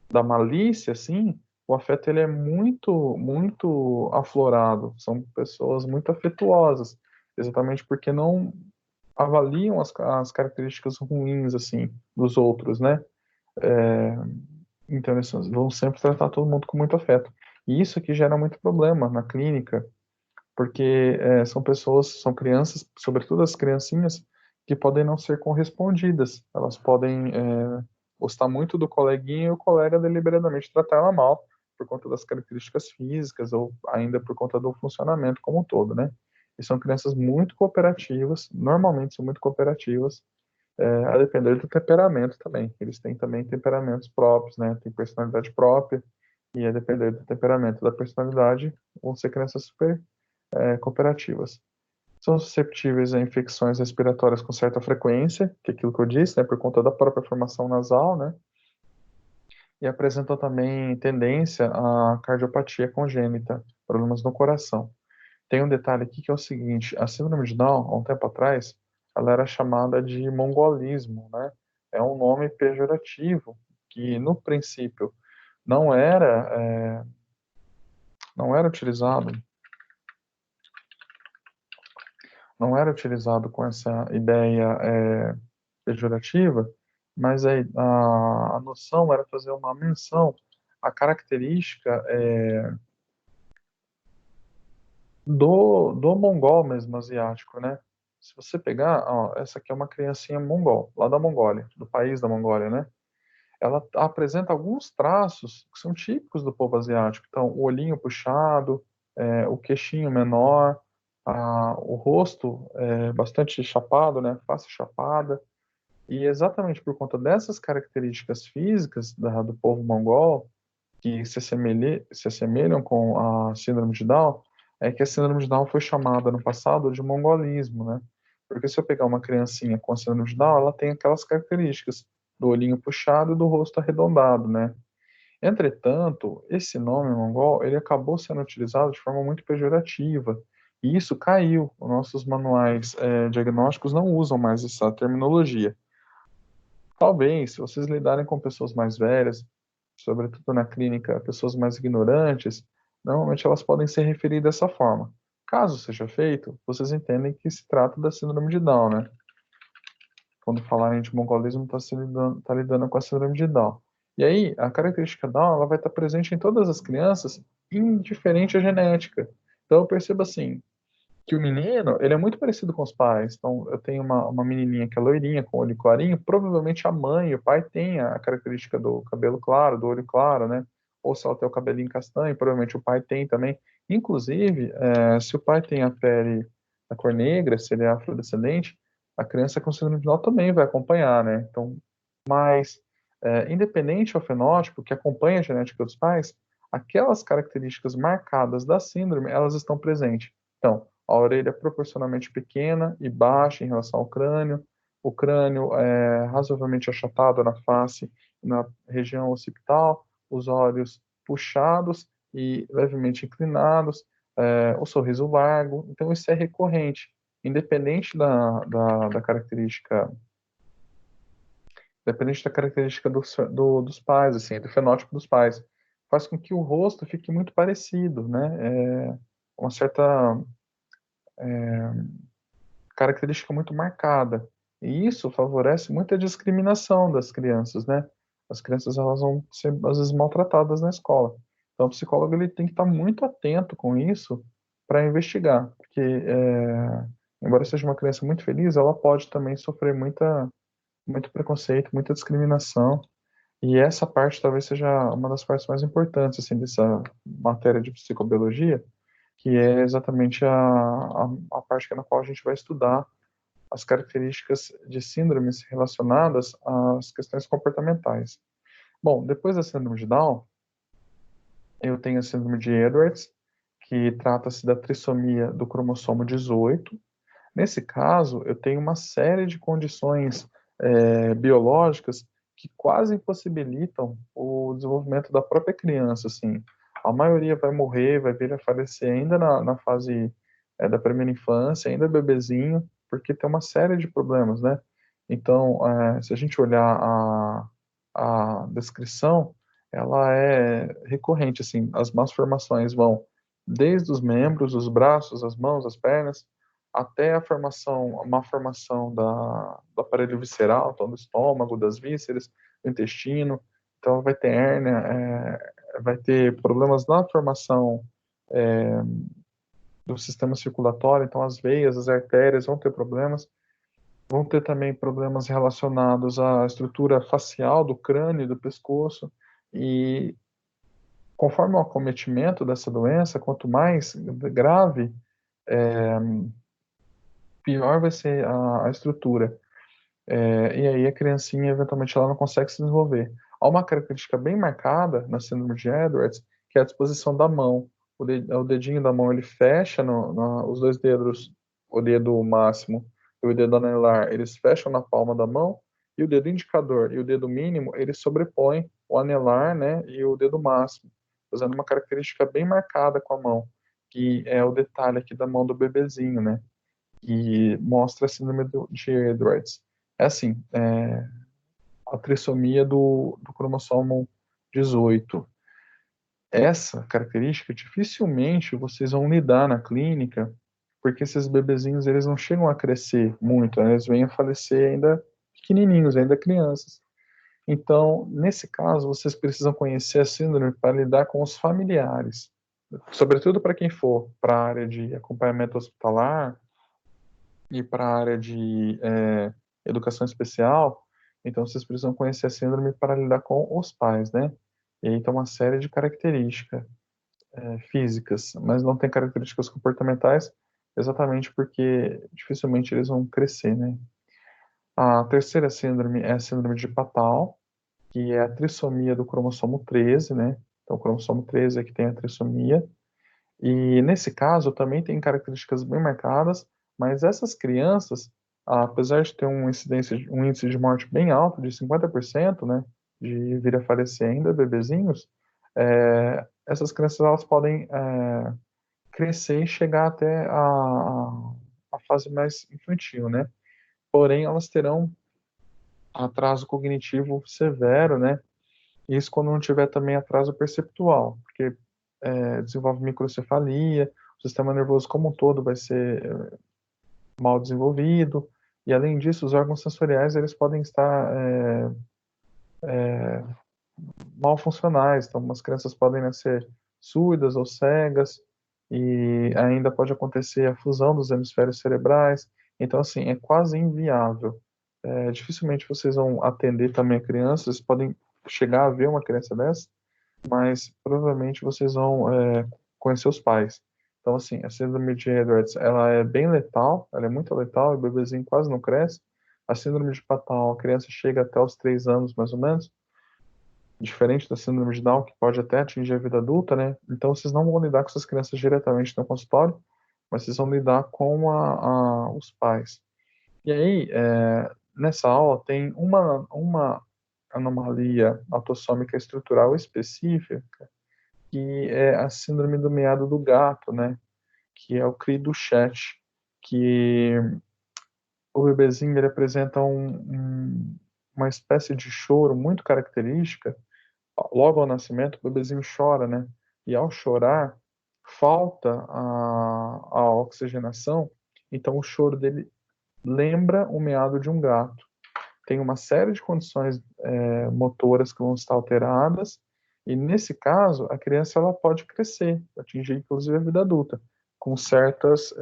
Speaker 1: da malícia, assim, o afeto ele é muito, muito aflorado. São pessoas muito afetuosas, exatamente porque não avaliam as características ruins, assim, dos outros, né? Então, eles vão sempre tratar todo mundo com muito afeto. E isso aqui gera muito problema na clínica, porque são pessoas, são crianças, sobretudo as criancinhas, que podem não ser correspondidas. Elas podem gostar muito do coleguinha e o colega deliberadamente tratar ela mal, por conta das características físicas ou ainda por conta do funcionamento como um todo, né? E são crianças muito cooperativas, normalmente são muito cooperativas, a depender do temperamento também. Eles têm também temperamentos próprios, né? Tem personalidade própria, e a depender do temperamento da personalidade, vão ser crianças super cooperativas. São susceptíveis a infecções respiratórias com certa frequência, que é aquilo que eu disse, né, por conta da própria formação nasal, né? E apresentam também tendência à cardiopatia congênita, problemas no coração. Tem um detalhe aqui que é o seguinte: a síndrome de Down, há um tempo atrás, ela era chamada de mongolismo, né? É um nome pejorativo que, no princípio, não era, não era utilizado, não era utilizado com essa ideia pejorativa, mas a noção era fazer uma menção à característica do mongol mesmo, asiático, né? Se você pegar, ó, essa aqui é uma criancinha mongol, lá da Mongólia, do país da Mongólia, né? Ela apresenta alguns traços que são típicos do povo asiático. Então, o olhinho puxado, o queixinho menor, o rosto bastante chapado, né? Face chapada. E exatamente por conta dessas características físicas do povo mongol, que se assemelham com a síndrome de Down, é que a síndrome de Down foi chamada no passado de mongolismo, né? Porque se eu pegar uma criancinha com a síndrome de Down, ela tem aquelas características do olhinho puxado e do rosto arredondado, né? Entretanto, esse nome mongol, ele acabou sendo utilizado de forma muito pejorativa, e isso caiu. Os nossos manuais diagnósticos não usam mais essa terminologia. Talvez, se vocês lidarem com pessoas mais velhas, sobretudo na clínica, pessoas mais ignorantes, normalmente elas podem ser referidas dessa forma. Caso seja feito, vocês entendem que se trata da síndrome de Down, né? Quando falarem de mongolismo, está lidando com a síndrome de Down. E aí, a característica Down, ela vai estar presente em todas as crianças, indiferente à genética. Então, eu percebo assim, que o menino, ele é muito parecido com os pais. Então, eu tenho uma menininha que é loirinha, com olho clarinho, provavelmente a mãe e o pai têm a característica do cabelo claro, do olho claro, né? Ou se ela tem o cabelinho castanho, provavelmente o pai tem também. Inclusive, se o pai tem a pele da cor negra, se ele é afrodescendente, a criança com síndrome de Down também vai acompanhar, né? Então, mas, independente ao fenótipo que acompanha a genética dos pais, aquelas características marcadas da síndrome, elas estão presentes. Então, a orelha é proporcionalmente pequena e baixa em relação ao crânio, o crânio é razoavelmente achatado na face, na região occipital, os olhos puxados e levemente inclinados, o sorriso largo. Então, isso é recorrente, independente da característica, dos pais, assim, do fenótipo dos pais. Faz com que o rosto fique muito parecido, né? Uma certa característica muito marcada. E isso favorece muito a discriminação das crianças, né? As crianças, elas vão ser, às vezes, maltratadas na escola. Então, o psicólogo, ele tem que estar muito atento com isso para investigar, porque, embora seja uma criança muito feliz, ela pode também sofrer muito preconceito, muita discriminação, e essa parte talvez seja uma das partes mais importantes, assim, dessa matéria de psicobiologia, que é exatamente a parte na qual a gente vai estudar as características de síndromes relacionadas às questões comportamentais. Bom, depois da síndrome de Down, eu tenho a síndrome de Edwards, que trata-se da trissomia do cromossomo 18. Nesse caso, eu tenho uma série de condições biológicas que quase impossibilitam o desenvolvimento da própria criança, assim. A maioria vai morrer, vai vir a falecer ainda na fase da primeira infância, ainda bebezinho, porque tem uma série de problemas, né? Então, se a gente olhar a descrição, ela é recorrente, assim, as malformações vão desde os membros, os braços, as mãos, as pernas, até má formação do aparelho visceral, então do estômago, das vísceras, do intestino. Então vai ter hérnia, vai ter problemas na formação do sistema circulatório, então as veias, as artérias vão ter problemas. Vão ter também problemas relacionados à estrutura facial do crânio e do pescoço. E conforme o acometimento dessa doença, quanto mais grave, pior vai ser a estrutura. E aí a criancinha, eventualmente, ela não consegue se desenvolver. Há uma característica bem marcada na síndrome de Edwards, que é a disposição da mão. O dedinho da mão, ele fecha, os dois dedos o dedo máximo e o dedo anelar, eles fecham na palma da mão, e o dedo indicador e o dedo mínimo, eles sobrepõem o anelar, né, e o dedo máximo, fazendo uma característica bem marcada com a mão, que é o detalhe aqui da mão do bebezinho, né, que mostra a síndrome de Edwards. É assim, a trissomia do cromossomo 18. Essa característica dificilmente vocês vão lidar na clínica, porque esses bebezinhos eles não chegam a crescer muito, né? Eles vêm a falecer ainda pequenininhos, ainda crianças. Então, nesse caso, vocês precisam conhecer a síndrome para lidar com os familiares, sobretudo para quem for para a área de acompanhamento hospitalar e para a área de educação especial. Então, vocês precisam conhecer a síndrome para lidar com os pais, né? E aí tem uma série de características físicas, mas não tem características comportamentais, exatamente porque dificilmente eles vão crescer, né? A terceira síndrome é a síndrome de Patau, que é a trissomia do cromossomo 13, né? Então, o cromossomo 13 é que tem a trissomia. E nesse caso também tem características bem marcadas, mas essas crianças, apesar de ter um índice de morte bem alto, de 50%, né, de vir a falecer ainda bebezinhos, essas crianças elas podem crescer e chegar até a fase mais infantil, né? Porém, elas terão atraso cognitivo severo, né? Isso quando não tiver também atraso perceptual, porque desenvolve microcefalia, o sistema nervoso como um todo vai ser mal desenvolvido, e além disso, os órgãos sensoriais eles podem estar mal funcionais, então as crianças podem nascer surdas ou cegas, e ainda pode acontecer a fusão dos hemisférios cerebrais, então assim, é quase inviável. Dificilmente vocês vão atender também a crianças, vocês podem chegar a ver uma criança dessa, mas provavelmente vocês vão conhecer os pais. Então, assim, a síndrome de Edwards, ela é bem letal, ela é muito letal, o bebezinho quase não cresce. A síndrome de Patau, a criança chega até os 3 anos, mais ou menos, diferente da síndrome de Down, que pode até atingir a vida adulta, né? Então, vocês não vão lidar com essas crianças diretamente no consultório, mas vocês vão lidar com os pais. E aí, nessa aula, tem uma anomalia autossômica estrutural específica, que é a síndrome do meado do gato, né? Que é o cri do chat, que o bebezinho ele apresenta uma espécie de choro muito característica. Logo ao nascimento, o bebezinho chora, né? E ao chorar, falta a oxigenação, então o choro dele lembra o meado de um gato. Tem uma série de condições motoras que vão estar alteradas, e nesse caso, a criança ela pode crescer, atingir inclusive a vida adulta, com certas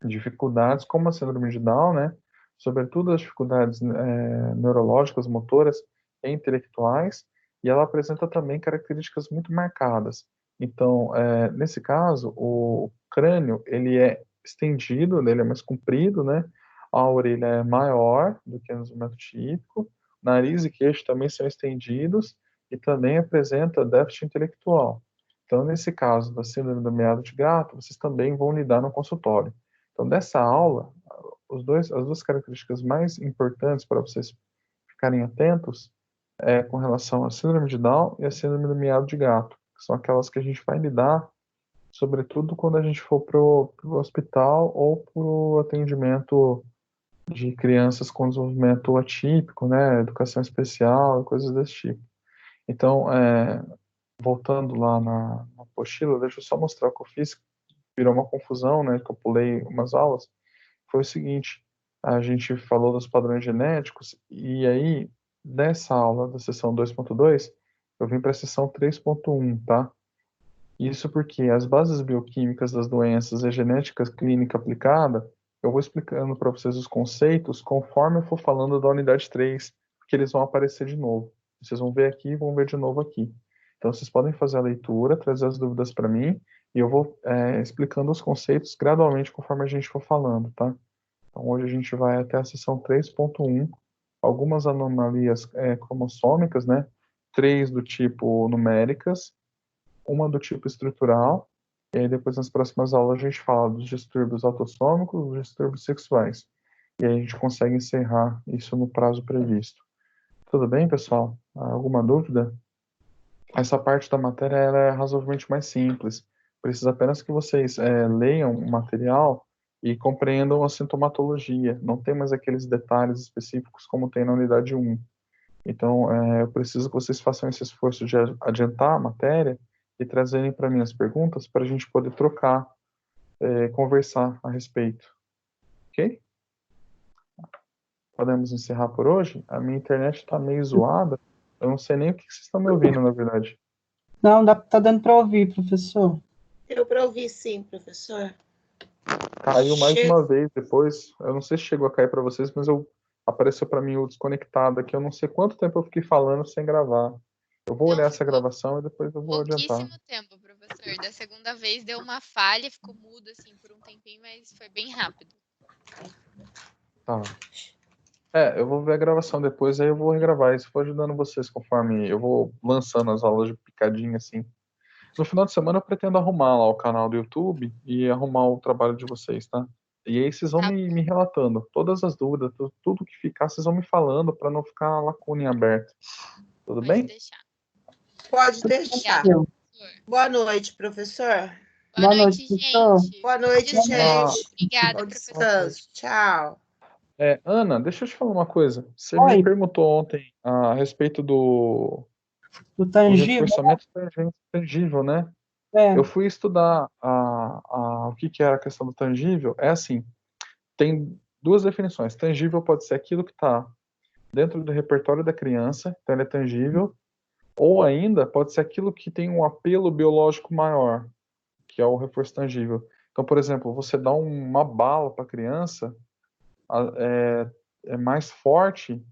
Speaker 1: dificuldades, como a síndrome de Down, né? Sobretudo as dificuldades neurológicas, motoras e intelectuais, e ela apresenta também características muito marcadas. Então, nesse caso, o crânio ele é estendido, ele é mais comprido, né? A orelha é maior do que no desenvolvimento típico, nariz e queixo também são estendidos e também apresenta déficit intelectual. Então, nesse caso da síndrome do meado de gato, vocês também vão lidar no consultório. Então, dessa aula, as duas características mais importantes para vocês ficarem atentos é com relação à síndrome de Down e à síndrome do miado de gato, que são aquelas que a gente vai lidar, sobretudo quando a gente for para o hospital ou para o atendimento de crianças com desenvolvimento atípico, né, educação especial, coisas desse tipo. Então, voltando lá na apostila, deixa eu só mostrar o que eu fiz, virou uma confusão, né, que eu pulei umas aulas. Foi o seguinte, a gente falou dos padrões genéticos, e aí, nessa aula da sessão 2.2, eu vim para a sessão 3.1, tá? Isso porque as bases bioquímicas das doenças e a genética clínica aplicada, eu vou explicando para vocês os conceitos conforme eu for falando da unidade 3, porque eles vão aparecer de novo. Vocês vão ver aqui e vão ver de novo aqui. Então, vocês podem fazer a leitura, trazer as dúvidas para mim, e eu vou explicando os conceitos gradualmente conforme a gente for falando, tá? Então, hoje a gente vai até a seção 3.1, algumas anomalias cromossômicas, né? 3 do tipo numéricas, uma do tipo estrutural E aí depois nas próximas aulas a gente fala dos distúrbios autossômicos, dos distúrbios sexuais. E aí a gente consegue encerrar isso no prazo previsto. Tudo bem, pessoal? Alguma dúvida? Essa parte da matéria ela é razoavelmente mais simples. Precisa apenas que vocês leiam o material e compreendam a sintomatologia. Não tem mais aqueles detalhes específicos como tem na unidade 1. Então, eu preciso que vocês façam esse esforço de adiantar a matéria e trazerem para mim as perguntas para a gente poder trocar, conversar a respeito. Ok? Podemos encerrar por hoje? A minha internet está meio zoada. Eu não sei nem o que vocês estão me ouvindo, na verdade.
Speaker 2: Não, tá dando para ouvir, professor.
Speaker 3: Deu para ouvir sim, professor.
Speaker 1: Caiu mais uma vez depois. Eu não sei se chegou a cair para vocês, mas apareceu para mim o desconectado aqui. Eu não sei quanto tempo eu fiquei falando sem gravar. Eu vou olhar essa gravação e depois eu vou adiantar.
Speaker 5: Pouquíssimo tempo, professor. Da segunda vez deu uma falha, ficou mudo assim por um tempinho, mas foi bem rápido.
Speaker 1: Tá. Eu vou ver a gravação depois, aí eu vou regravar isso. Vou ajudando vocês conforme eu vou lançando as aulas de picadinho, assim. No final de semana eu pretendo arrumar lá o canal do YouTube e arrumar o trabalho de vocês, tá? E aí vocês vão me relatando. Todas as dúvidas, tudo que ficar, vocês vão me falando para não ficar a lacuna em aberto. Tudo bem?
Speaker 5: Deixar.
Speaker 3: Pode deixar.
Speaker 5: Obrigada,
Speaker 3: Boa noite, professor.
Speaker 5: Boa noite, gente.
Speaker 3: Boa noite, gente.
Speaker 5: Obrigada,
Speaker 3: Bom
Speaker 5: professor.
Speaker 3: descanso. Tchau.
Speaker 1: Ana, deixa eu te falar uma coisa. Você
Speaker 2: Oi.
Speaker 1: me perguntou ontem a respeito do
Speaker 2: tangível.
Speaker 1: reforçamento tangível, né? Eu fui estudar o que era a questão do tangível. É assim, tem duas definições. Tangível pode ser aquilo que está dentro do repertório da criança, então ele é tangível, ou ainda pode ser aquilo que tem um apelo biológico maior, que é o reforço tangível. Então, por exemplo, você dá uma bala para a criança, é mais forte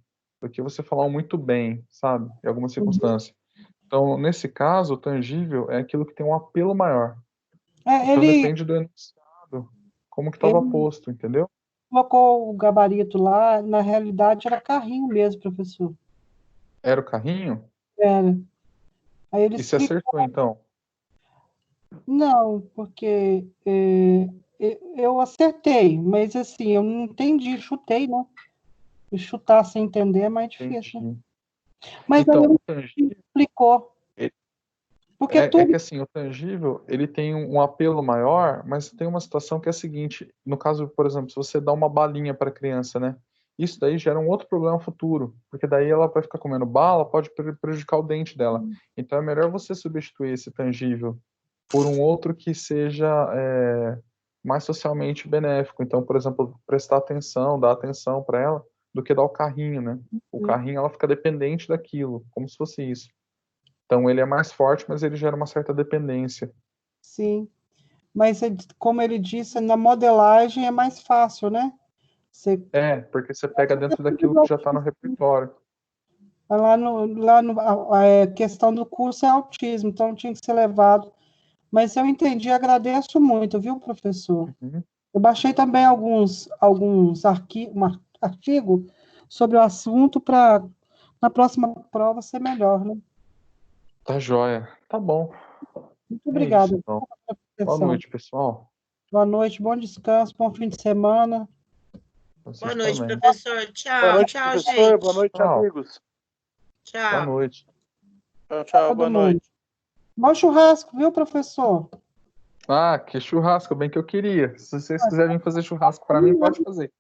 Speaker 1: do que você falar um muito bem, sabe? Em alguma circunstância. Então, nesse caso, o tangível é aquilo que tem um apelo maior. Então, depende do enunciado, como que estava posto, entendeu?
Speaker 2: Colocou o gabarito lá, na realidade era carrinho mesmo, professor.
Speaker 1: Era o carrinho?
Speaker 2: Era. Aí ele
Speaker 1: E você acertou, então?
Speaker 2: Não, porque eu acertei, mas assim, eu não entendi, chutei, né? E chutar sem entender é mais difícil. Né? Mas
Speaker 1: então,
Speaker 2: aí
Speaker 1: o tangível
Speaker 2: explicou. Porque
Speaker 1: é que assim, o tangível, ele tem um apelo maior, mas tem uma situação que é a seguinte, no caso, por exemplo, se você dá uma balinha para a criança, né? Isso daí gera um outro problema futuro, porque daí ela vai ficar comendo bala, pode prejudicar o dente dela. Então é melhor você substituir esse tangível por um outro que seja mais socialmente benéfico. Então, por exemplo, prestar atenção, dar atenção para ela, do que dar o carrinho, né? O carrinho, ela fica dependente daquilo, como se fosse isso. Então, ele é mais forte, mas ele gera uma certa dependência.
Speaker 2: Sim. Mas, como ele disse, na modelagem é mais fácil, né?
Speaker 1: Porque você pega dentro daquilo que já está no repertório.
Speaker 2: A questão do curso é autismo, então tinha que ser levado. Mas eu entendi, agradeço muito, viu, professor? Eu baixei também alguns artigos sobre o assunto para na próxima prova ser melhor, né?
Speaker 1: Tá joia. Tá bom.
Speaker 2: Muito obrigada.
Speaker 1: Isso, então. Boa noite, pessoal.
Speaker 2: Boa noite, bom descanso, bom fim de semana.
Speaker 3: Boa noite, professor. Tchau.
Speaker 6: Boa noite,
Speaker 3: tchau,
Speaker 6: professor.
Speaker 3: gente.
Speaker 6: Boa noite, amigos.
Speaker 3: Tchau.
Speaker 1: Boa noite.
Speaker 6: Tchau, boa noite.
Speaker 2: Bom churrasco, viu, professor?
Speaker 1: Que churrasco, bem que eu queria. Se vocês quiserem fazer churrasco para mim, pode fazer.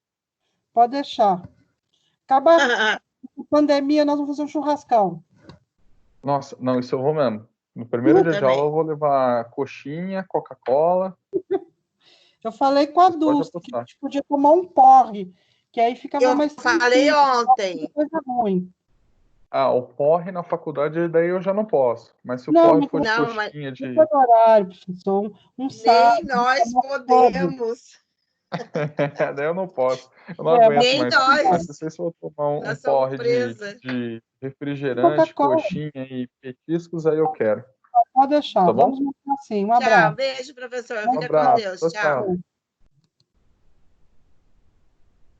Speaker 2: Pode deixar. Acabar a pandemia, nós vamos fazer um churrascão.
Speaker 1: Nossa, não, isso eu vou mesmo. No primeiro dia de aula eu vou levar coxinha, Coca-Cola.
Speaker 2: Eu falei com a Dulce que a gente podia tomar um porre, que aí ficava mais
Speaker 3: tranquilo. Eu falei ontem.
Speaker 2: Coisa ruim.
Speaker 1: O porre na faculdade, daí eu já não posso. Mas se o porre for de coxinha de...
Speaker 2: horário, professor.
Speaker 3: Nem nós podemos.
Speaker 1: Daí eu não posso. Eu não aguento
Speaker 3: nem
Speaker 1: mais.
Speaker 3: Nós.
Speaker 1: Mas se vocês for tomar um porre de refrigerante, coxinha e petiscos, aí eu quero.
Speaker 2: Pode deixar.
Speaker 1: Tá bom?
Speaker 2: Vamos assim. Um abraço.
Speaker 3: Tchau. Beijo, professor.
Speaker 1: Um
Speaker 3: Fica
Speaker 1: abraço.
Speaker 3: com Deus. Tchau.